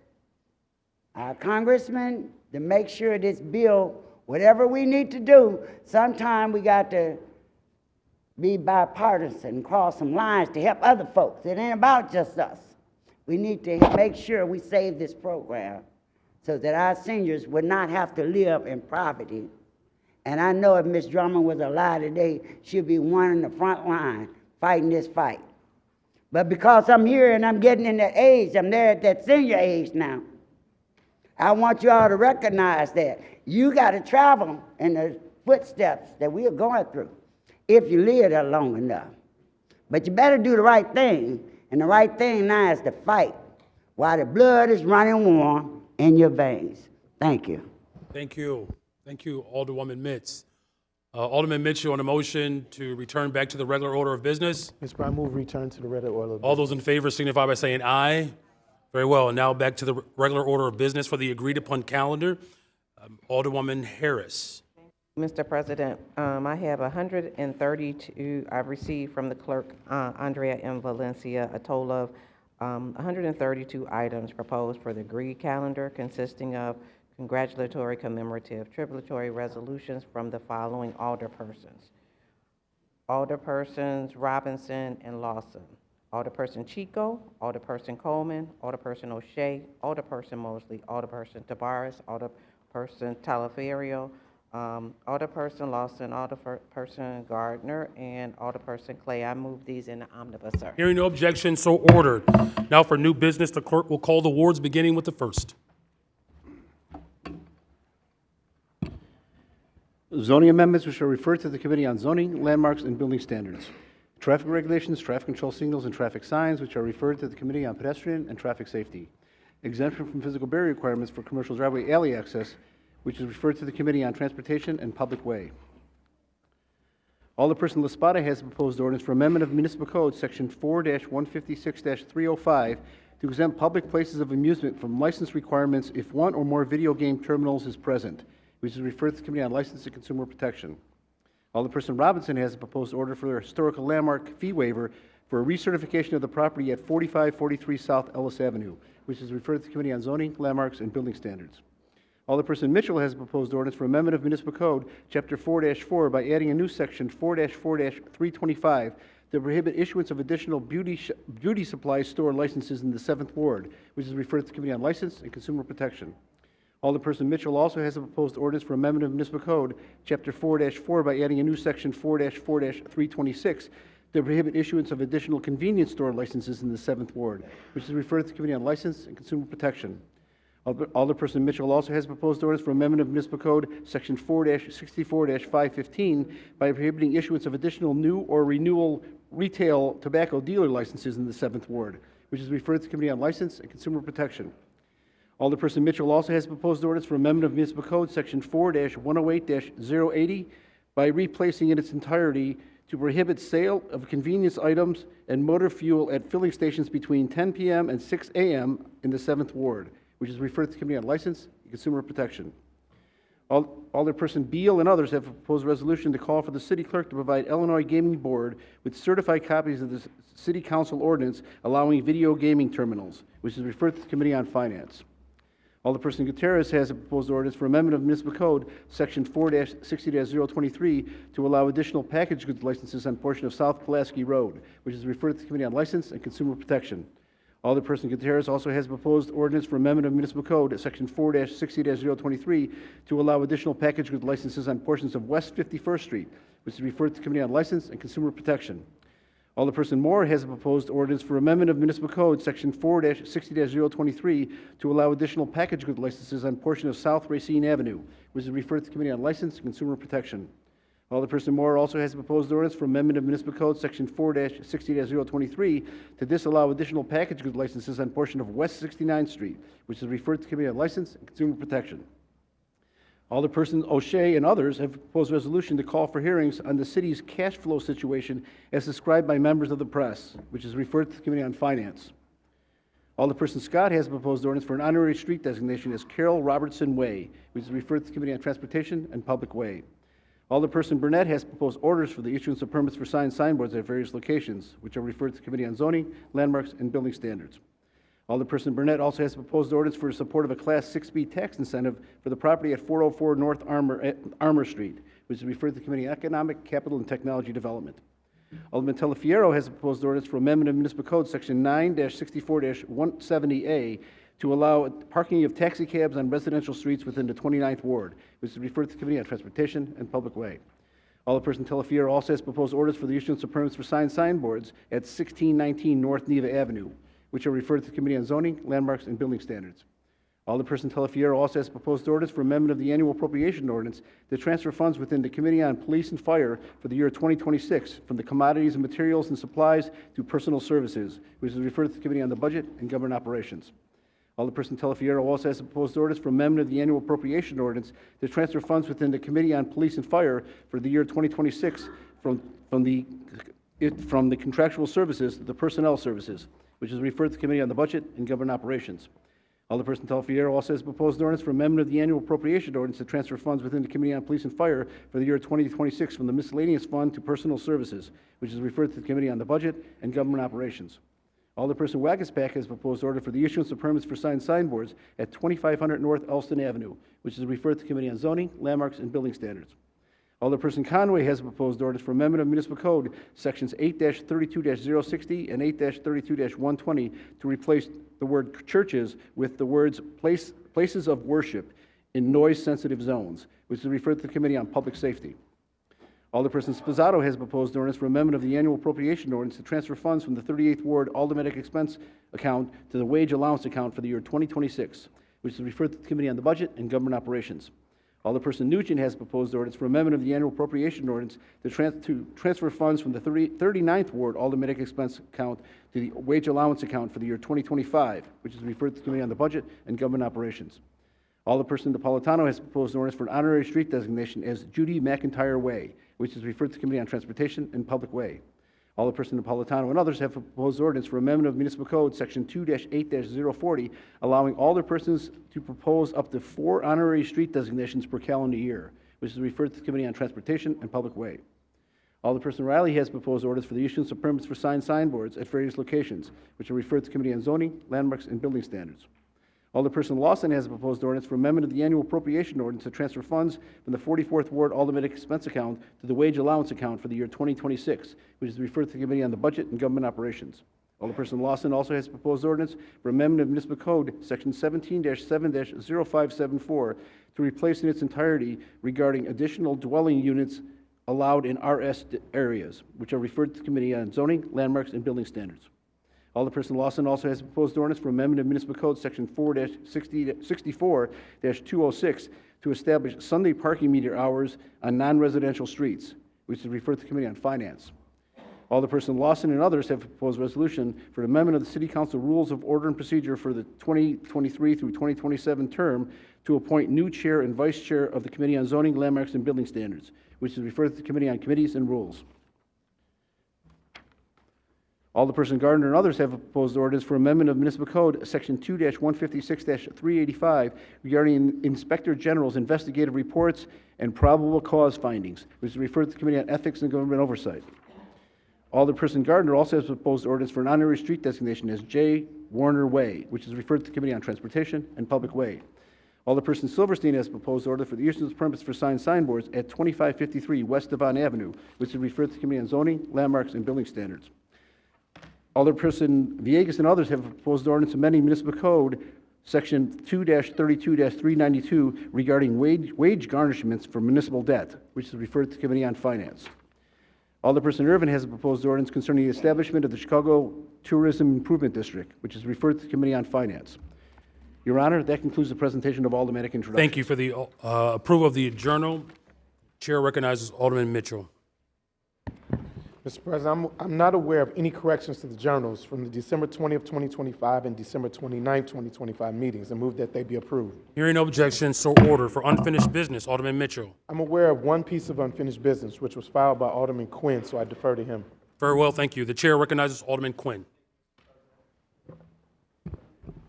our congressmen, to make sure this bill, whatever we need to do, sometime we got to be bipartisan, cross some lines to help other folks. It ain't about just us. We need to make sure we save this program so that our seniors would not have to live in poverty. And I know if Ms. Drummond was alive today, she'd be one in the front line fighting this fight. But because I'm here and I'm getting in that age, I'm there at that senior age now, I want you all to recognize that you got to travel in the footsteps that we are going through if you live there long enough. But you better do the right thing, and the right thing now is to fight while the blood is running warm in your veins. Thank you. Thank you. Thank you, Alderwoman Mitz. Alderman Mitchell on a motion to return back to the regular order of business. Mr. Brown, move return to the regular order of business. All those in favor signify by saying aye. Very well. Now back to the regular order of business for the agreed upon calendar. Alderwoman Harris. Mr. President, I have 132, I've received from the clerk, Andrea M. Valencia, a total of 132 items proposed for the agreed calendar, consisting of congratulatory, commemorative, tributary resolutions from the following alderpersons. Alderpersons Robinson and Lawson, Alderperson Chico, Alderperson Coleman, Alderperson O'Shea, Alderperson Mosley, Alderperson Tabares, Alderperson Talaferio, Alderperson Lawson, Alderperson Gardner, and Alderperson Clay. I move these in the omnibus, sir. Hearing no objection, so ordered. Now for new business, the clerk will call the wards, beginning with the first. Zoning amendments which are referred to the Committee on Zoning, Landmarks, and Building Standards. Traffic regulations, traffic control signals, and traffic signs which are referred to the Committee on Pedestrian and Traffic Safety. Exemption from physical barrier requirements for commercial driveway alley access, which is referred to the Committee on Transportation and Public Way. Alderperson Laspada has a proposed ordinance for amendment of Municipal Code, Section 4-156-305, to exempt public places of amusement from license requirements if one or more video game terminals is present, which is referred to the Committee on License and Consumer Protection. Alderperson Robinson has a proposed order for a historical landmark fee waiver for a recertification of the property at 4543 South Ellis Avenue, which is referred to the Committee on Zoning, Landmarks, and Building Standards. Alderperson Mitchell has a proposed ordinance for amendment of Municipal Code, Chapter 4-4, by adding a new section 4-4-325 to prohibit issuance of additional beauty supply store licenses in the 7th Ward, which is referred to the Committee on License and Consumer Protection. Alderperson Mitchell also has a proposed ordinance for amendment of Municipal Code, Chapter 4-4, by adding a new section 4-4-326 to prohibit issuance of additional convenience store licenses in the 7th Ward, which is referred to the Committee on License and Consumer Protection. Alderperson Mitchell also has proposed ordinance for amendment of Municipal Code, Section 4-64-515, by prohibiting issuance of additional new or renewal retail tobacco dealer licenses in the 7th Ward, which is referred to the Committee on License and Consumer Protection. Alderperson Mitchell also has proposed ordinance for amendment of Municipal Code, Section 4-108-080, by replacing in its entirety to prohibit sale of convenience items and motor fuel at filling stations between 10 p.m. and 6 a.m. in the 7th Ward, which is referred to the Committee on License and Consumer Protection. Alderperson Beal and others have proposed a resolution to call for the City Clerk to provide Illinois Gaming Board with certified copies of the City Council ordinance allowing video gaming terminals, which is referred to the Committee on Finance. Alderperson Gutierrez has a proposed ordinance for amendment of Municipal Code, Section 4-60-023, to allow additional package goods licenses on portion of South Pulaski Road, which is referred to the Committee on License and Consumer Protection. Alderperson Gutierrez also has a proposed ordinance for amendment of Municipal Code, Section 4-60-023, to allow additional package goods licenses on portions of West 51st Street, which is referred to the Committee on License and Consumer Protection. Alderperson Moore has a proposed ordinance for amendment of Municipal Code, Section 4-60-023, to allow additional package goods licenses on portion of South Racine Avenue, which is referred to the Committee on License and Consumer Protection. Alderperson Moore also has a proposed ordinance for amendment of Municipal Code, Section 4-60-023, to disallow additional package goods licenses on portion of West 69th Street, which is referred to the Committee on License and Consumer Protection. Alderperson O'Shea and others have proposed a resolution to call for hearings on the city's cash flow situation as described by members of the press, which is referred to the Committee on Finance. Alderperson Scott has a proposed ordinance for an honorary street designation as Carol Robertson Way, which is referred to the Committee on Transportation and Public Way. Alderperson Burnett has proposed orders for the issuance of permits for signboards at various locations, which are referred to the Committee on Zoning, Landmarks, and Building Standards. Alderperson Burnett also has proposed ordinance for the support of a Class 6B tax incentive for the property at 404 North Armour Street, which is referred to the Committee on Economic, Capital, and Technology Development. Alderman Telefiero has a proposed ordinance for amendment of Municipal Code, Section 9-64-170A, to allow parking of taxi cabs on residential streets within the 29th Ward, which is referred to the Committee on Transportation and Public Way. Alderperson Telefiero also has proposed orders for the issuance of permits for signboards at 1619 North Neva Avenue, which are referred to the Committee on Zoning, Landmarks, and Building Standards. Alderperson Telefiero also has proposed orders for amendment of the annual appropriation ordinance to transfer funds within the Committee on Police and Fire for the year 2026 from the commodities and materials and supplies to personal services, which is referred to the Committee on the Budget and Government Operations. Alderperson Telefiero also has proposed orders for amendment of the annual appropriation ordinance to transfer funds within the Committee on Police and Fire for the year 2026 from the contractual services to the personnel services, which is referred to the Committee on the Budget and Government Operations. Alderperson Telefiero also has proposed ordinance for amendment of the annual appropriation ordinance to transfer funds within the Committee on Police and Fire for the year 2026 from the miscellaneous fund to personal services, which is referred to the Committee on the Budget and Government Operations. Alderperson Wagaspack has proposed order for the issuance of permits for signboards at 2500 North Elston Avenue, which is referred to the Committee on Zoning, Landmarks, and Building Standards. Alderperson Conway has proposed orders for amendment of Municipal Code, Sections 8-32-060 and 8-32-120 to replace the word churches with the words places of worship in noise-sensitive zones, which is referred to the Committee on Public Safety. Alderperson Sposato has proposed an ordinance for amendment of the annual appropriation ordinance to transfer funds from the 38th Ward Aldermanic Expense account to the wage allowance account for the year 2026, which is referred to the Committee on the Budget and Government Operations. Alderperson Nugent has proposed ordinance for amendment of the annual appropriation ordinance to transfer funds from the 39th Ward Aldermanic Expense account to the wage allowance account for the year 2025, which is referred to the Committee on the Budget and Government Operations. Alderperson Napolitano has proposed an ordinance for an honorary street designation as Judy McIntyre Way, which is referred to the Committee on Transportation and Public Way. Alderperson Napolitano and others have proposed ordinance for amendment of Municipal Code Section 2-8-040, allowing alderpersons to propose up to 4 honorary street designations per calendar year, which is referred to the Committee on Transportation and Public Way. Alderperson Riley has proposed ordinance for the issuance of permits for signboards at various locations, which are referred to the Committee on Zoning, Landmarks, and Building Standards. Alderperson Lawson has a proposed ordinance for amendment of the annual appropriation ordinance to transfer funds from the 44th Ward Aldermanic Expense account to the wage allowance account for the year 2026, which is referred to the Committee on the Budget and Government Operations. Alderperson Lawson also has proposed ordinance for amendment of Municipal Code Section 17-7-0574 to replace in its entirety regarding additional dwelling units allowed in RS areas, which are referred to the Committee on Zoning, Landmarks, and Building Standards. Alderperson Lawson also has proposed ordinance for amendment of Municipal Code Section 4-64-206 to establish Sunday parking meter hours on non-residential streets, which is referred to the Committee on Finance. Alderperson Lawson and others have proposed resolution for an amendment of the City Council Rules of Order and Procedure for the 2023 through 2027 term to appoint new chair and vice chair of the Committee on Zoning, Landmarks, and Building Standards, which is referred to the Committee on Committees and Rules. Alderperson Gardner and others have proposed ordinance for amendment of Municipal Code Section 2-156-385 regarding Inspector General's investigative reports and probable cause findings, which is referred to the Committee on Ethics and Government Oversight. Alderperson Gardner also has proposed ordinance for an honorary street designation as J. Warner Way, which is referred to the Committee on Transportation and Public Way. Alderperson Silverstein has proposed order for the issuance of permits for signboards at 2553 West Devon Avenue, which is referred to the Committee on Zoning, Landmarks, and Building Standards. Alderperson Villegas and others have proposed ordinance amending Municipal Code Section 2-32-392 regarding wage garnishments for municipal debt, which is referred to the Committee on Finance. Alderperson Irvin has a proposed ordinance concerning the establishment of the Chicago Tourism Improvement District, which is referred to the Committee on Finance. Your Honor, that concludes the presentation of aldermanic introduction. Thank you for the approval of the journal. Chair recognizes Alderman Mitchell. Mr. President, I'm not aware of any corrections to the journals from the December 20th, 2025 and December 29th, 2025 meetings, and move that they be approved. Hearing no objection, so ordered. For unfinished business, Alderman Mitchell. I'm aware of one piece of unfinished business, which was filed by Alderman Quinn, so I defer to him. Very well, thank you. The chair recognizes Alderman Quinn.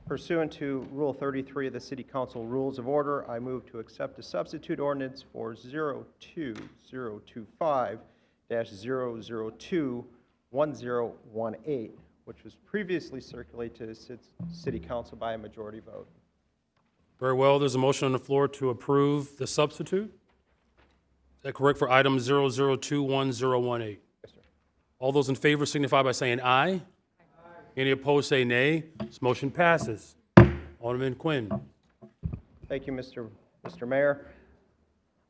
Pursuant to Rule 33 of the City Council Rules of Order, I move to accept a substitute ordinance for 02025-002-1018, which was previously circulated to City Council by a majority vote. Very well, there's a motion on the floor to approve the substitute. Is that correct for item 0021018? Yes, sir. All those in favor signify by saying aye. Aye. Any opposed say nay. This motion passes. Alderman Quinn. Thank you, Mr. Mayor.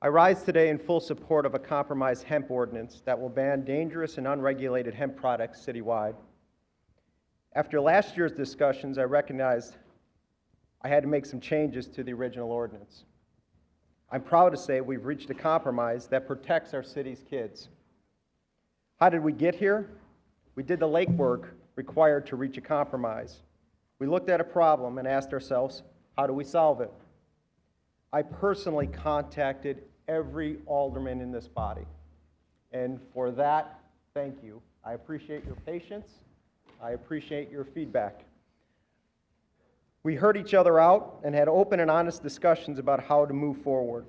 I rise today in full support of a compromise hemp ordinance that will ban dangerous and unregulated hemp products citywide. After last year's discussions, I recognized I had to make some changes to the original ordinance. I'm proud to say we've reached a compromise that protects our city's kids. How did we get here? We did the legwork required to reach a compromise. We looked at a problem and asked ourselves, how do we solve it? I personally contacted every alderman in this body. And for that, thank you. I appreciate your patience. I appreciate your feedback. We heard each other out and had open and honest discussions about how to move forward.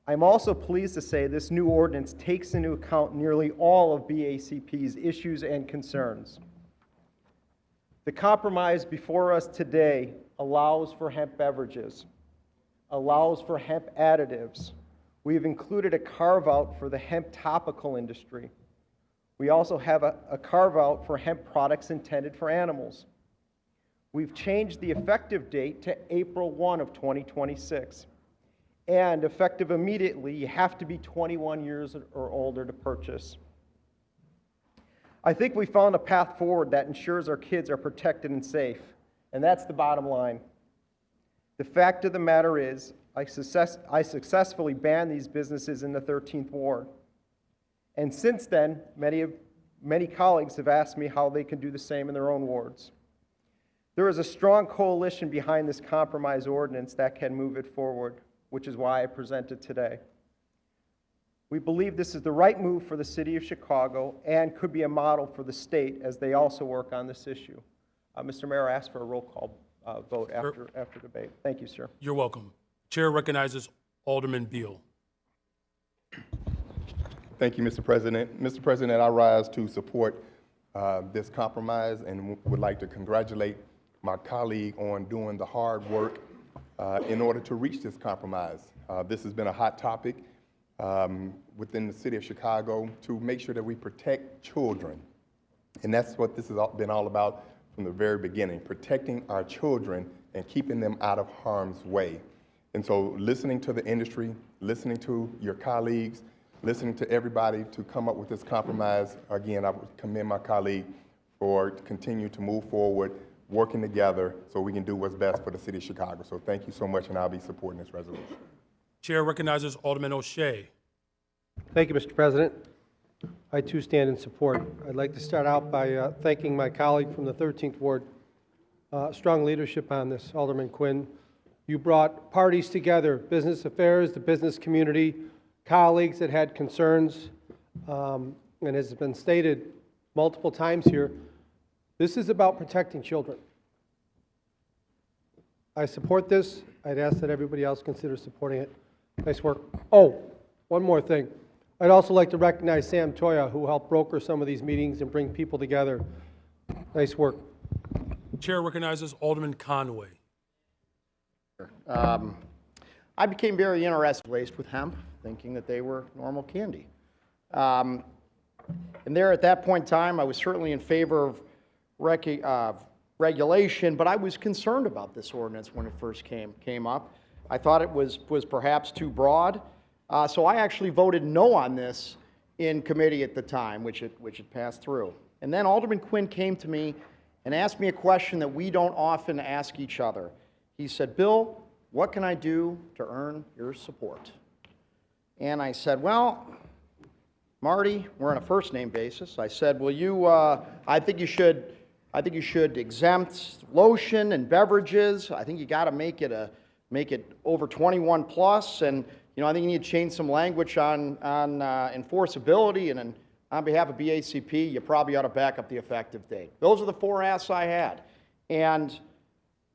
I'm also pleased to say this new ordinance takes into account nearly all of BACP's issues and concerns. The compromise before us today allows for hemp beverages, allows for hemp additives. We've included a carve-out for the hemp topical industry. We also have a carve-out for hemp products intended for animals. We've changed the effective date to April 1 of 2026. And effective immediately, you have to be 21 years or older to purchase. I think we found a path forward that ensures our kids are protected and safe, and that's the bottom line. The fact of the matter is, I successfully banned these businesses in the 13th Ward. And since then, many colleagues have asked me how they can do the same in their own wards. There is a strong coalition behind this compromise ordinance that can move it forward, which is why I present it today. We believe this is the right move for the city of Chicago and could be a model for the state as they also work on this issue. Mr. Mayor, I ask for a roll call vote after debate. Thank you, sir. You're welcome. Chair recognizes Alderman Beal. Thank you, Mr. President. Mr. President, I rise to support this compromise and would like to congratulate my colleague on doing the hard work in order to reach this compromise. This has been a hot topic within the city of Chicago to make sure that we protect children. And that's what this has been all about from the very beginning, protecting our children and keeping them out of harm's way. And so listening to the industry, listening to your colleagues, listening to everybody to come up with this compromise, again, I would commend my colleague for continue to move forward, working together so we can do what's best for the city of Chicago. So thank you so much, and I'll be supporting this resolution. Chair recognizes Alderman O'Shea. Thank you, Mr. President. I too stand in support. I'd like to start out by thanking my colleague from the 13th Ward. Strong leadership on this, Alderman Quinn. You brought parties together, business affairs, the business community, colleagues that had concerns, and as has been stated multiple times here, this is about protecting children. I support this. I'd ask that everybody else consider supporting it. Nice work. Oh, one more thing. I'd also like to recognize Sam Toya, who helped broker some of these meetings and bring people together. Nice work. Chair recognizes Alderman Conway. I became very interested with hemp, thinking that they were normal candy. And there at that point in time, I was certainly in favor of regulation, but I was concerned about this ordinance when it first came up. I thought it was perhaps too broad. So I actually voted no on this in committee at the time, which it passed through. And then Alderman Quinn came to me and asked me a question that we don't often ask each other. He said, "Bill, what can I do to earn your support?" And I said, "Well, Marty, we're on a first name basis." I said, "Well, I think you should exempt lotion and beverages. I think you got to make it over 21 plus, and I think you need to change some language on enforceability, and on behalf of BACP, you probably ought to back up the effective date." Those are the four asks I had, and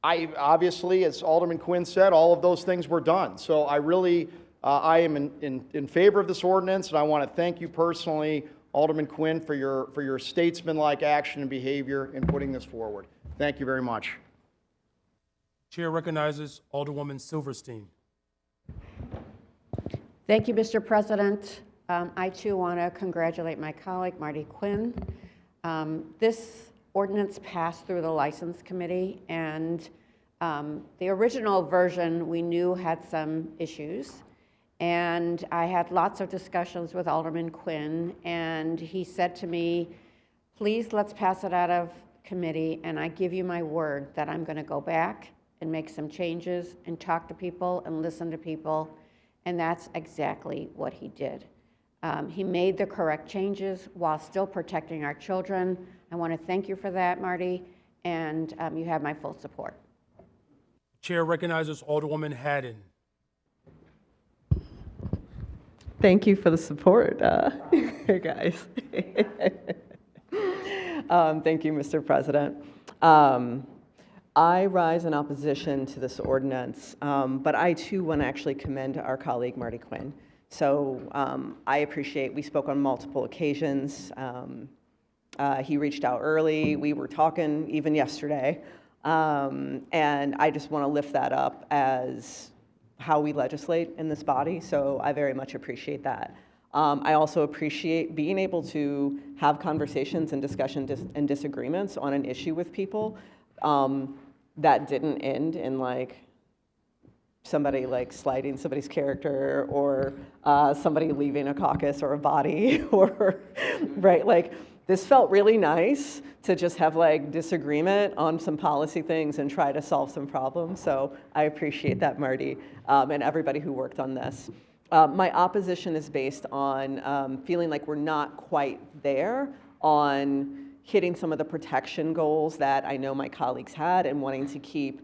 I obviously, as Alderman Quinn said, all of those things were done. So I really, I am in favor of this ordinance, and I want to thank you personally, Alderman Quinn, for your statesman-like action and behavior in putting this forward. Thank you very much. Chair recognizes Alderwoman Silverstein. Thank you, Mr. President. I too want to congratulate my colleague, Marty Quinn. This ordinance passed through the License Committee, and the original version we knew had some issues. And I had lots of discussions with Alderman Quinn, and he said to me, "Please, let's pass it out of committee, and I give you my word that I'm going to go back and make some changes and talk to people and listen to people." And that's exactly what he did. He made the correct changes while still protecting our children. I want to thank you for that, Marty, and you have my full support. Chair recognizes Alderwoman Haddon. Thank you for the support, guys. Thank you, Mr. President. I rise in opposition to this ordinance, but I too want to actually commend our colleague Marty Quinn. So I appreciate, we spoke on multiple occasions. He reached out early. We were talking even yesterday. And I just want to lift that up as how we legislate in this body. So I very much appreciate that. I also appreciate being able to have conversations and discussion and disagreements on an issue with people that didn't end in like somebody like slighting somebody's character or somebody leaving a caucus or a body or, right? Like, this felt really nice to just have like disagreement on some policy things and try to solve some problems. So I appreciate that, Marty, and everybody who worked on this. My opposition is based on feeling like we're not quite there on hitting some of the protection goals that I know my colleagues had and wanting to keep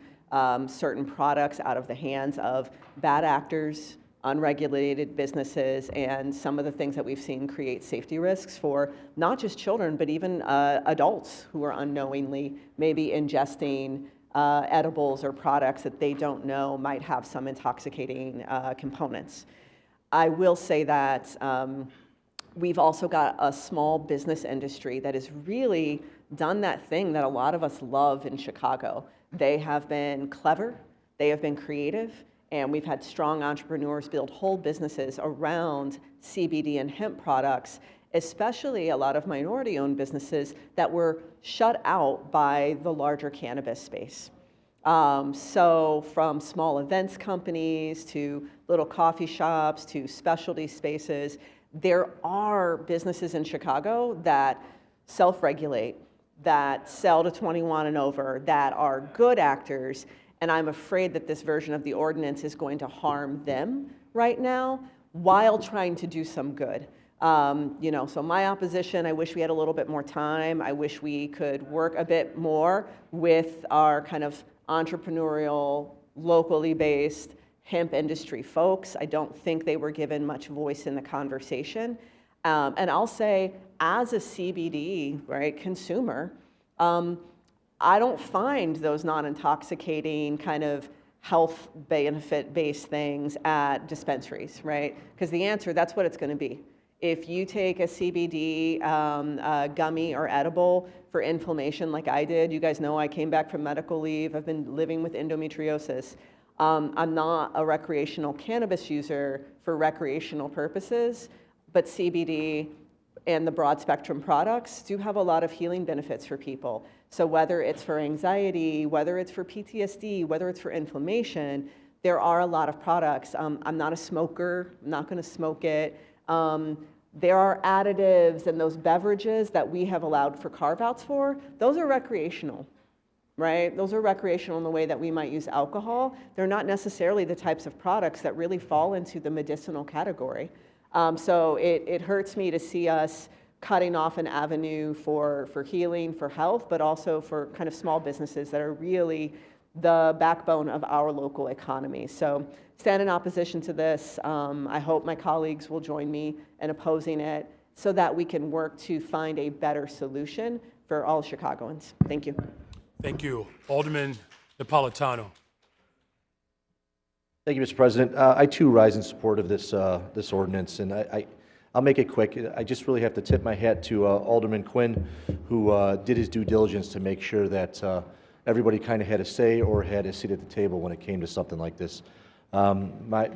certain products out of the hands of bad actors, unregulated businesses, and some of the things that we've seen create safety risks for not just children, but even adults who are unknowingly maybe ingesting edibles or products that they don't know might have some intoxicating components. I will say that we've also got a small business industry that has really done that thing that a lot of us love in Chicago. They have been clever, they have been creative, and we've had strong entrepreneurs build whole businesses around CBD and hemp products, especially a lot of minority-owned businesses that were shut out by the larger cannabis space. So from small events companies to little coffee shops to specialty spaces, there are businesses in Chicago that self-regulate, that sell to 21 and over, that are good actors, and I'm afraid that this version of the ordinance is going to harm them right now while trying to do some good. You know, so my opposition, I wish we had a little bit more time. I wish we could work a bit more with our kind of entrepreneurial, locally based hemp industry folks. I don't think they were given much voice in the conversation. And I'll say, as a CBD, right, consumer, I don't find those non-intoxicating kind of health benefit-based things at dispensaries, right? Because the answer, that's what it's going to be. If you take a CBD gummy or edible for inflammation like I did, you guys know I came back from medical leave. I've been living with endometriosis. I'm not a recreational cannabis user for recreational purposes, but CBD and the broad spectrum products do have a lot of healing benefits for people. So whether it's for anxiety, whether it's for PTSD, whether it's for inflammation, there are a lot of products. I'm not a smoker, I'm not gonna smoke it. There are additives and those beverages that we have allowed for carve-outs for, those are recreational, right? Those are recreational in the way that we might use alcohol. They're not necessarily the types of products that really fall into the medicinal category. So it hurts me to see us cutting off an avenue for healing, for health, but also for kind of small businesses that are really the backbone of our local economy. So stand in opposition to this. I hope my colleagues will join me in opposing it so that we can work to find a better solution for all Chicagoans. Thank you. Thank you. Alderman Napolitano. Thank you, Mr. President. I too rise in support of this this ordinance, and I'll make it quick. I just really have to tip my hat to Alderman Quinn, who did his due diligence to make sure that everybody kind of had a say or had a seat at the table when it came to something like this. My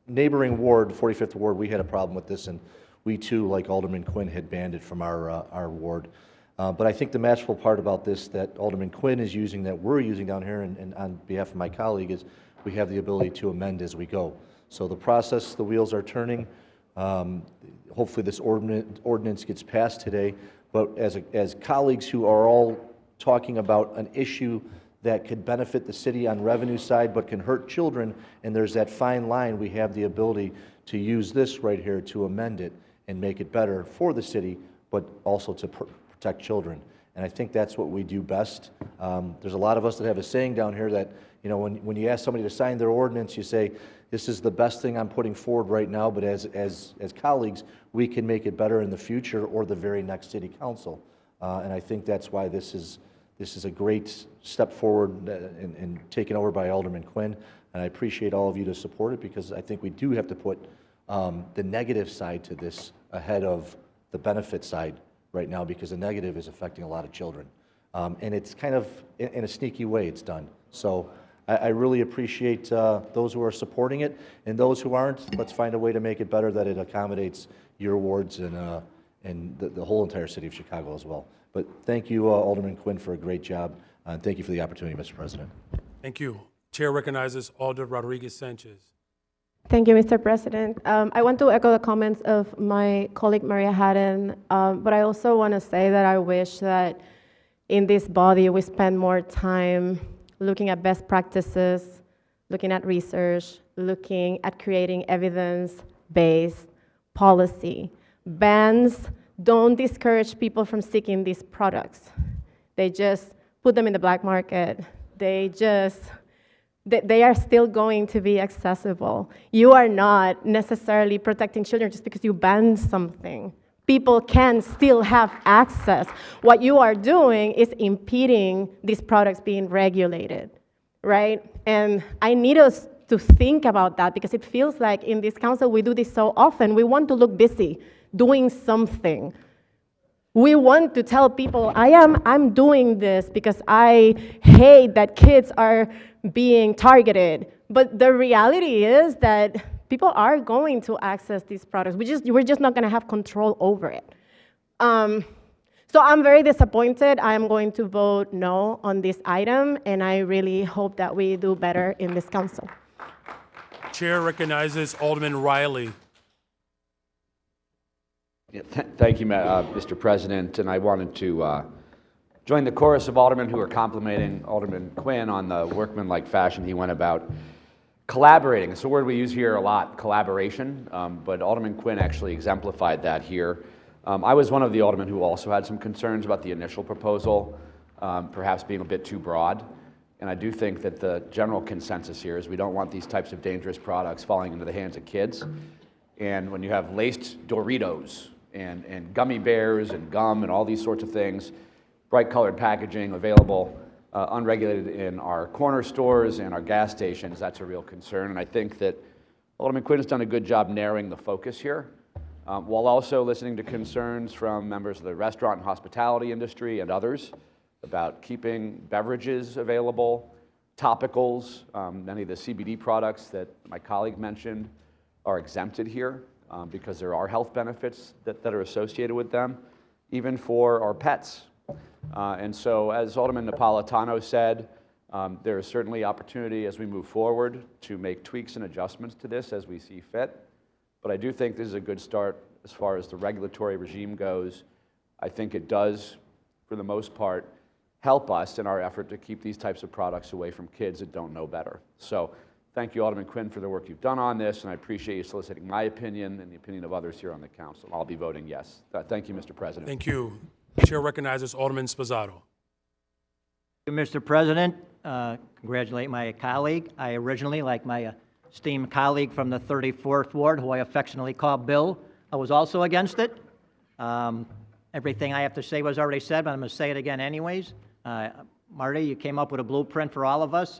neighboring ward, 45th Ward, we had a problem with this, and we too, like Alderman Quinn, had banned it from our ward. But I think the masterful part about this that Alderman Quinn is using, that we're using down here, and on behalf of my colleague, is we have the ability to amend as we go. So the process, the wheels are turning. Hopefully this ordinance gets passed today, but as colleagues who are all talking about an issue that could benefit the city on revenue side but can hurt children, and there's that fine line, we have the ability to use this right here to amend it and make it better for the city, but also to protect children. And I think that's what we do best. There's a lot of us that have a saying down here that, you know, when you ask somebody to sign their ordinance, you say, this is the best thing I'm putting forward right now, but as colleagues, we can make it better in the future or the very next city council. And I think that's why this is a great step forward and taken over by Alderman Quinn. And I appreciate all of you to support it, because I think we do have to put the negative side to this ahead of the benefit side right now, because the negative is affecting a lot of children. And it's kind of, in a sneaky way, it's done. So I really appreciate those who are supporting it, and those who aren't, let's find a way to make it better that it accommodates your wards and the whole entire city of Chicago as well. But thank you, Alderman Quinn, for a great job. And thank you for the opportunity, Mr. President. Thank you. Chair recognizes Alder Rodriguez Sanchez. Thank you, Mr. President. I want to echo the comments of my colleague Maria Haddon, but I also want to say that I wish that in this body we spend more time looking at best practices, looking at research, looking at creating evidence-based policy. Bans don't discourage people from seeking these products. They just put them in the black market. They are still going to be accessible. You are not necessarily protecting children just because you ban something. People can still have access. What you are doing is impeding these products being regulated, right? And I need us to think about that because it feels like in this council we do this so often. We want to look busy doing something. We want to tell people, I'm doing this because I hate that kids are being targeted. But the reality is that people are going to access these products. We're just not going to have control over it. So I'm very disappointed. I'm going to vote no on this item, and I really hope that we do better in this council. Chair recognizes Alderman Riley. Yeah, thank you, Mr. President, and I wanted to join the chorus of aldermen who are complimenting Alderman Quinn on the workmanlike fashion he went about collaborating. It's a word we use here a lot, collaboration, but Alderman Quinn actually exemplified that here. I was one of the aldermen who also had some concerns about the initial proposal, perhaps being a bit too broad, and I do think that the general consensus here is we don't want these types of dangerous products falling into the hands of kids. And when you have laced Doritos, and gummy bears and gum and all these sorts of things, bright colored packaging available unregulated in our corner stores and our gas stations, that's a real concern. And I think that Alderman Quinn has done a good job narrowing the focus here, while also listening to concerns from members of the restaurant and hospitality industry and others about keeping beverages available, topicals, many of the CBD products that my colleague mentioned are exempted here. Because there are health benefits that are associated with them, even for our pets. And so, as Alderman Napolitano said, there is certainly opportunity as we move forward to make tweaks and adjustments to this as we see fit. But I do think this is a good start as far as the regulatory regime goes. I think it does, for the most part, help us in our effort to keep these types of products away from kids that don't know better. So, thank you, Alderman Quinn, for the work you've done on this, and I appreciate you soliciting my opinion and the opinion of others here on the council. I'll be voting yes. Thank you, Mr. President. Thank you. Chair recognizes Alderman Sposato. Mr. President, congratulate my colleague. I originally, like my esteemed colleague from the 34th Ward, who I affectionately call Bill, I was also against it. Everything I have to say was already said, but I'm going to say it again anyways. Marty, you came up with a blueprint for all of us.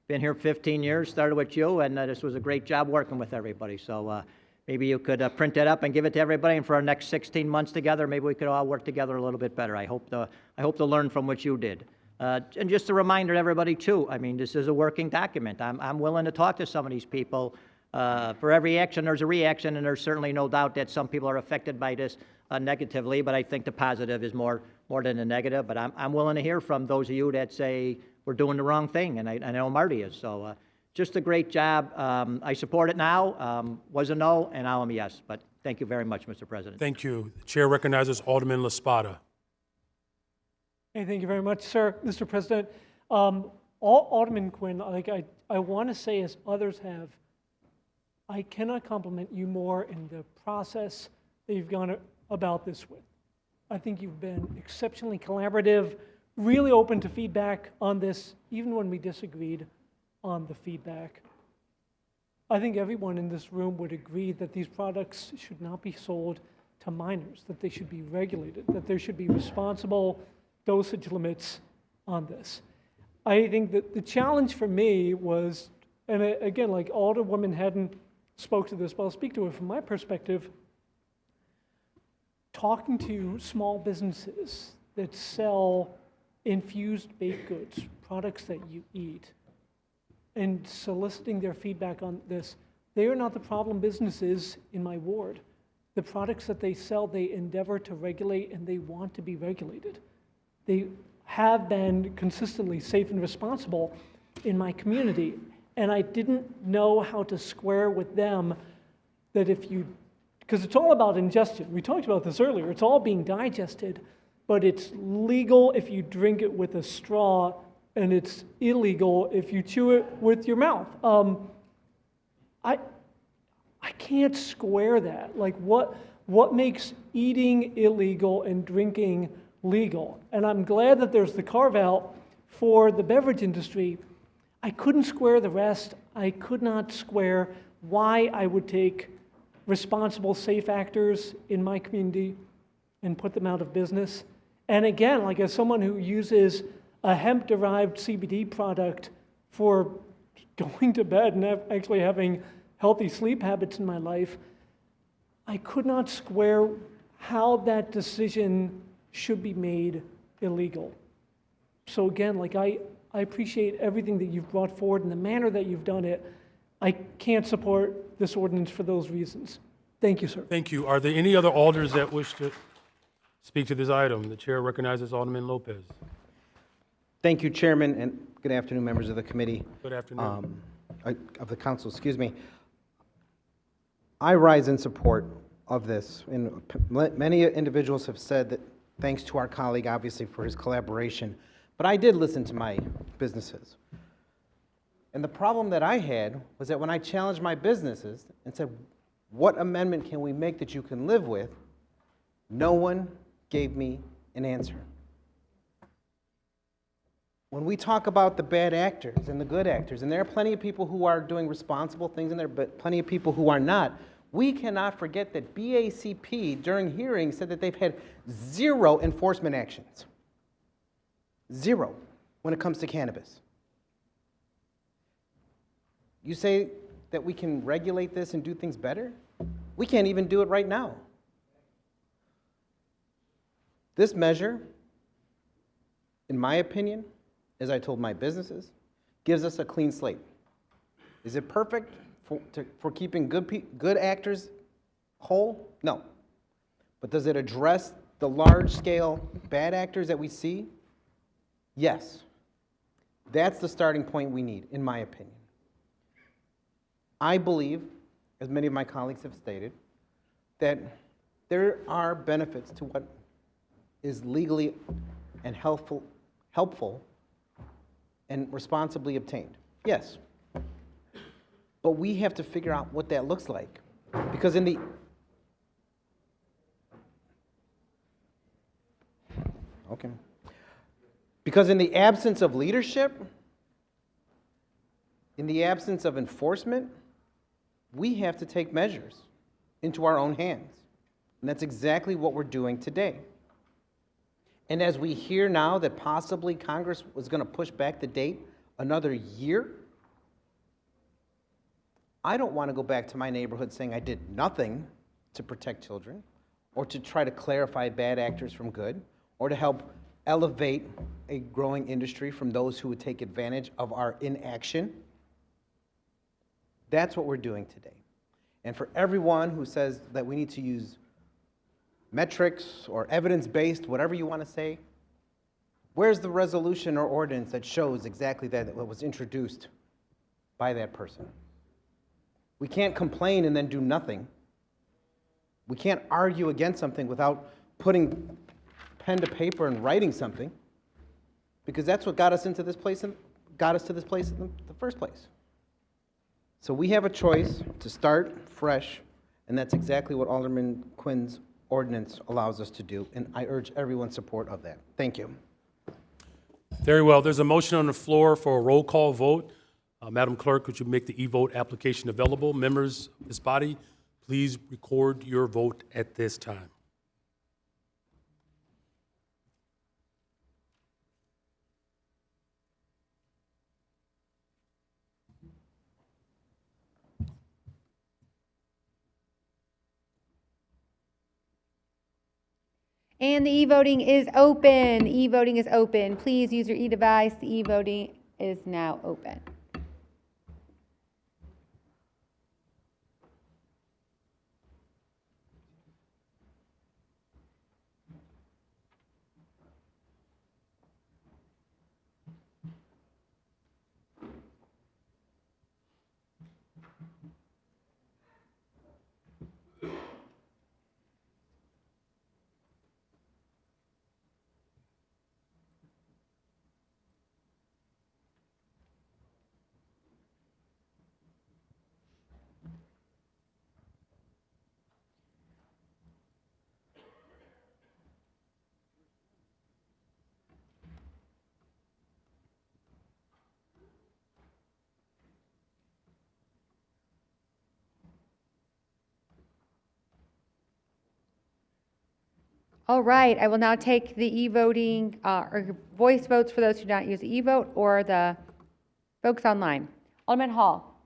Been here 15 years, started with you, and this was a great job working with everybody. So maybe you could print that up and give it to everybody, and for our next 16 months together, maybe we could all work together a little bit better. I hope to learn from what you did. And just a reminder to everybody, too, I mean, this is a working document. I'm willing to talk to some of these people. For every action, there's a reaction, and there's certainly no doubt that some people are affected by this negatively, but I think the positive is more than the negative. But I'm willing to hear from those of you that say we're doing the wrong thing, and I know Marty is. So just a great job. I support it now. Was a no, and now I'm a yes. But thank you very much, Mr. President. Thank you. The chair recognizes Alderman LaSpada. Hey, thank you very much, sir. Mr. President, Alderman Quinn, like I want to say, as others have, I cannot compliment you more in the process that you've gone about this with. I think you've been exceptionally collaborative, really open to feedback on this, even when we disagreed on the feedback. I think everyone in this room would agree that these products should not be sold to minors, that they should be regulated, that there should be responsible dosage limits on this. I think that the challenge for me was, and again, like Alderwoman Haddon spoke to this, but I'll speak to it from my perspective, talking to small businesses that sell infused baked goods, products that you eat, and soliciting their feedback on this. They are not the problem businesses in my ward. The products that they sell, they endeavor to regulate, and they want to be regulated. They have been consistently safe and responsible in my community. And I didn't know how to square with them that because it's all about ingestion. We talked about this earlier. It's all being digested, but it's legal if you drink it with a straw, and it's illegal if you chew it with your mouth. I can't square that. Like, what makes eating illegal and drinking legal? And I'm glad that there's the carve-out for the beverage industry. I couldn't square the rest. I could not square why I would take responsible, safe actors in my community and put them out of business. And again, like as someone who uses a hemp-derived CBD product for going to bed and actually having healthy sleep habits in my life, I could not square how that decision should be made illegal. So again, like I appreciate everything that you've brought forward and the manner that you've done it. I can't support this ordinance for those reasons. Thank you, sir. Thank you. Are there any other alders that wish to speak to this item? The chair recognizes Alderman Lopez. Thank you, Chairman, and good afternoon, members of the committee. Good afternoon. Of the council, excuse me. I rise in support of this, and many individuals have said that thanks to our colleague, obviously, for his collaboration, but I did listen to my businesses. And the problem that I had was that when I challenged my businesses and said, what amendment can we make that you can live with, no one gave me an answer. When we talk about the bad actors and the good actors, and there are plenty of people who are doing responsible things in there, but plenty of people who are not, we cannot forget that BACP, during hearings, said that they've had 0 enforcement actions. 0 when it comes to cannabis. You say that we can regulate this and do things better? We can't even do it right now. This measure, in my opinion, as I told my businesses, gives us a clean slate. Is it perfect for keeping good actors whole? No. But does it address the large-scale bad actors that we see? Yes. That's the starting point we need, in my opinion. I believe, as many of my colleagues have stated, that there are benefits to what is legally and helpful and responsibly obtained. Yes. But we have to figure out what that looks like. Because in the absence of leadership, in the absence of enforcement, we have to take measures into our own hands. And that's exactly what we're doing today. And as we hear now that possibly Congress was going to push back the date another year, I don't want to go back to my neighborhood saying I did nothing to protect children, or to try to clarify bad actors from good, or to help elevate a growing industry from those who would take advantage of our inaction. That's what we're doing today. And for everyone who says that we need to use metrics or evidence-based, whatever you want to say, where's the resolution or ordinance that shows exactly that what was introduced by that person? We can't complain and then do nothing. We can't argue against something without putting pen to paper and writing something, because that's what got us into this place and got us to this place in the first place. So we have a choice to start fresh, and that's exactly what Alderman Quinn's ordinance allows us to do, and I urge everyone's support of that. Thank you. Very well. There's a motion on the floor for a roll call vote. Madam Clerk, would you make the e-vote application available? Members of this body, please record your vote at this time. And the e-voting is open. The e-voting is open. Please use your e-device. The e-voting is now open. All right, I will now take the e-voting, or voice votes for those who do not use the e-vote, or the folks online. Alderman Hall.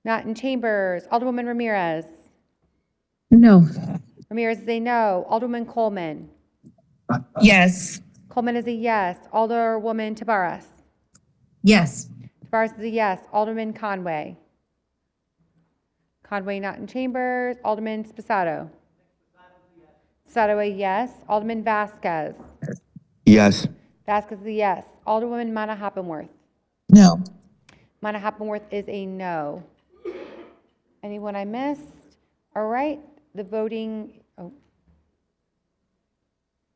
Not in chambers. Alderwoman Ramirez. No. Ramirez is a no. Alderwoman Coleman. Yes. Coleman is a yes. Alderwoman Tabaras. Yes. Tabaras is a yes. Alderman Conway. Conway not in chambers. Alderman Sposato. Sposato a yes. Alderman Vasquez. Yes. Vasquez is a yes. Alderwoman Mana Hoppenworth. No. Mana Hoppenworth is a no. Anyone I missed? All right, the voting,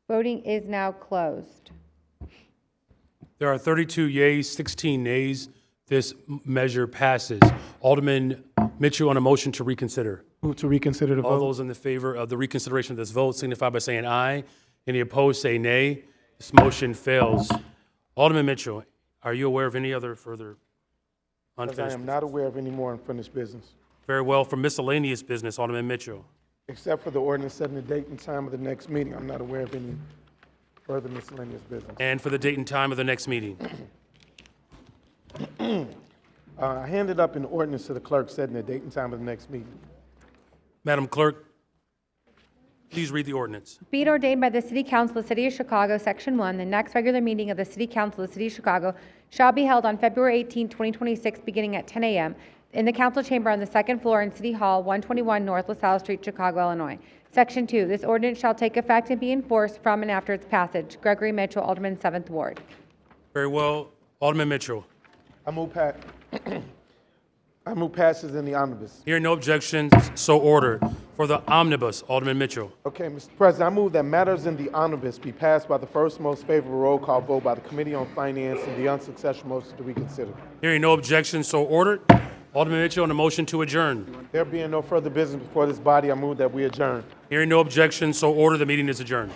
voting is now closed. There are 32 yeas, 16 nays. This measure passes. Alderman Mitchell on a motion to reconsider. Move to reconsider the vote. All those in the favor of the reconsideration of this vote signify by saying aye. Any opposed, say nay. This motion fails. Alderman Mitchell, are you aware of any other further Because unfinished? I am not aware of any more unfinished business, Very well. For miscellaneous business, Alderman Mitchell. except for the ordinance setting the date and time of the next meeting. I'm not aware of any further miscellaneous business. And for the date and time of the next meeting. I handed up an ordinance to the clerk setting the date and time of the next meeting. Madam Clerk, please read the ordinance. Be it ordained by the City Council of the City of Chicago, Section 1, the next regular meeting of the City Council of the City of Chicago shall be held on February 18, 2026, beginning at 10 a.m. in the council chamber on the second floor in City Hall, 121 North LaSalle Street, Chicago, Illinois. Section 2, this ordinance shall take effect and be enforced from and after its passage. Gregory Mitchell, Alderman, 7th Ward. Very well. Alderman Mitchell. I move passes in the omnibus. Hearing no objections, so ordered. For the omnibus, Alderman Mitchell. Okay, Mr. President, I move that matters in the omnibus be passed by the first most favorable roll call vote by the Committee on Finance and the unsuccessful motion to reconsider. Hearing no objections, so ordered. Alderman Mitchell on the motion to adjourn. There being no further business before this body, I move that we adjourn. Hearing no objections, so ordered. The meeting is adjourned.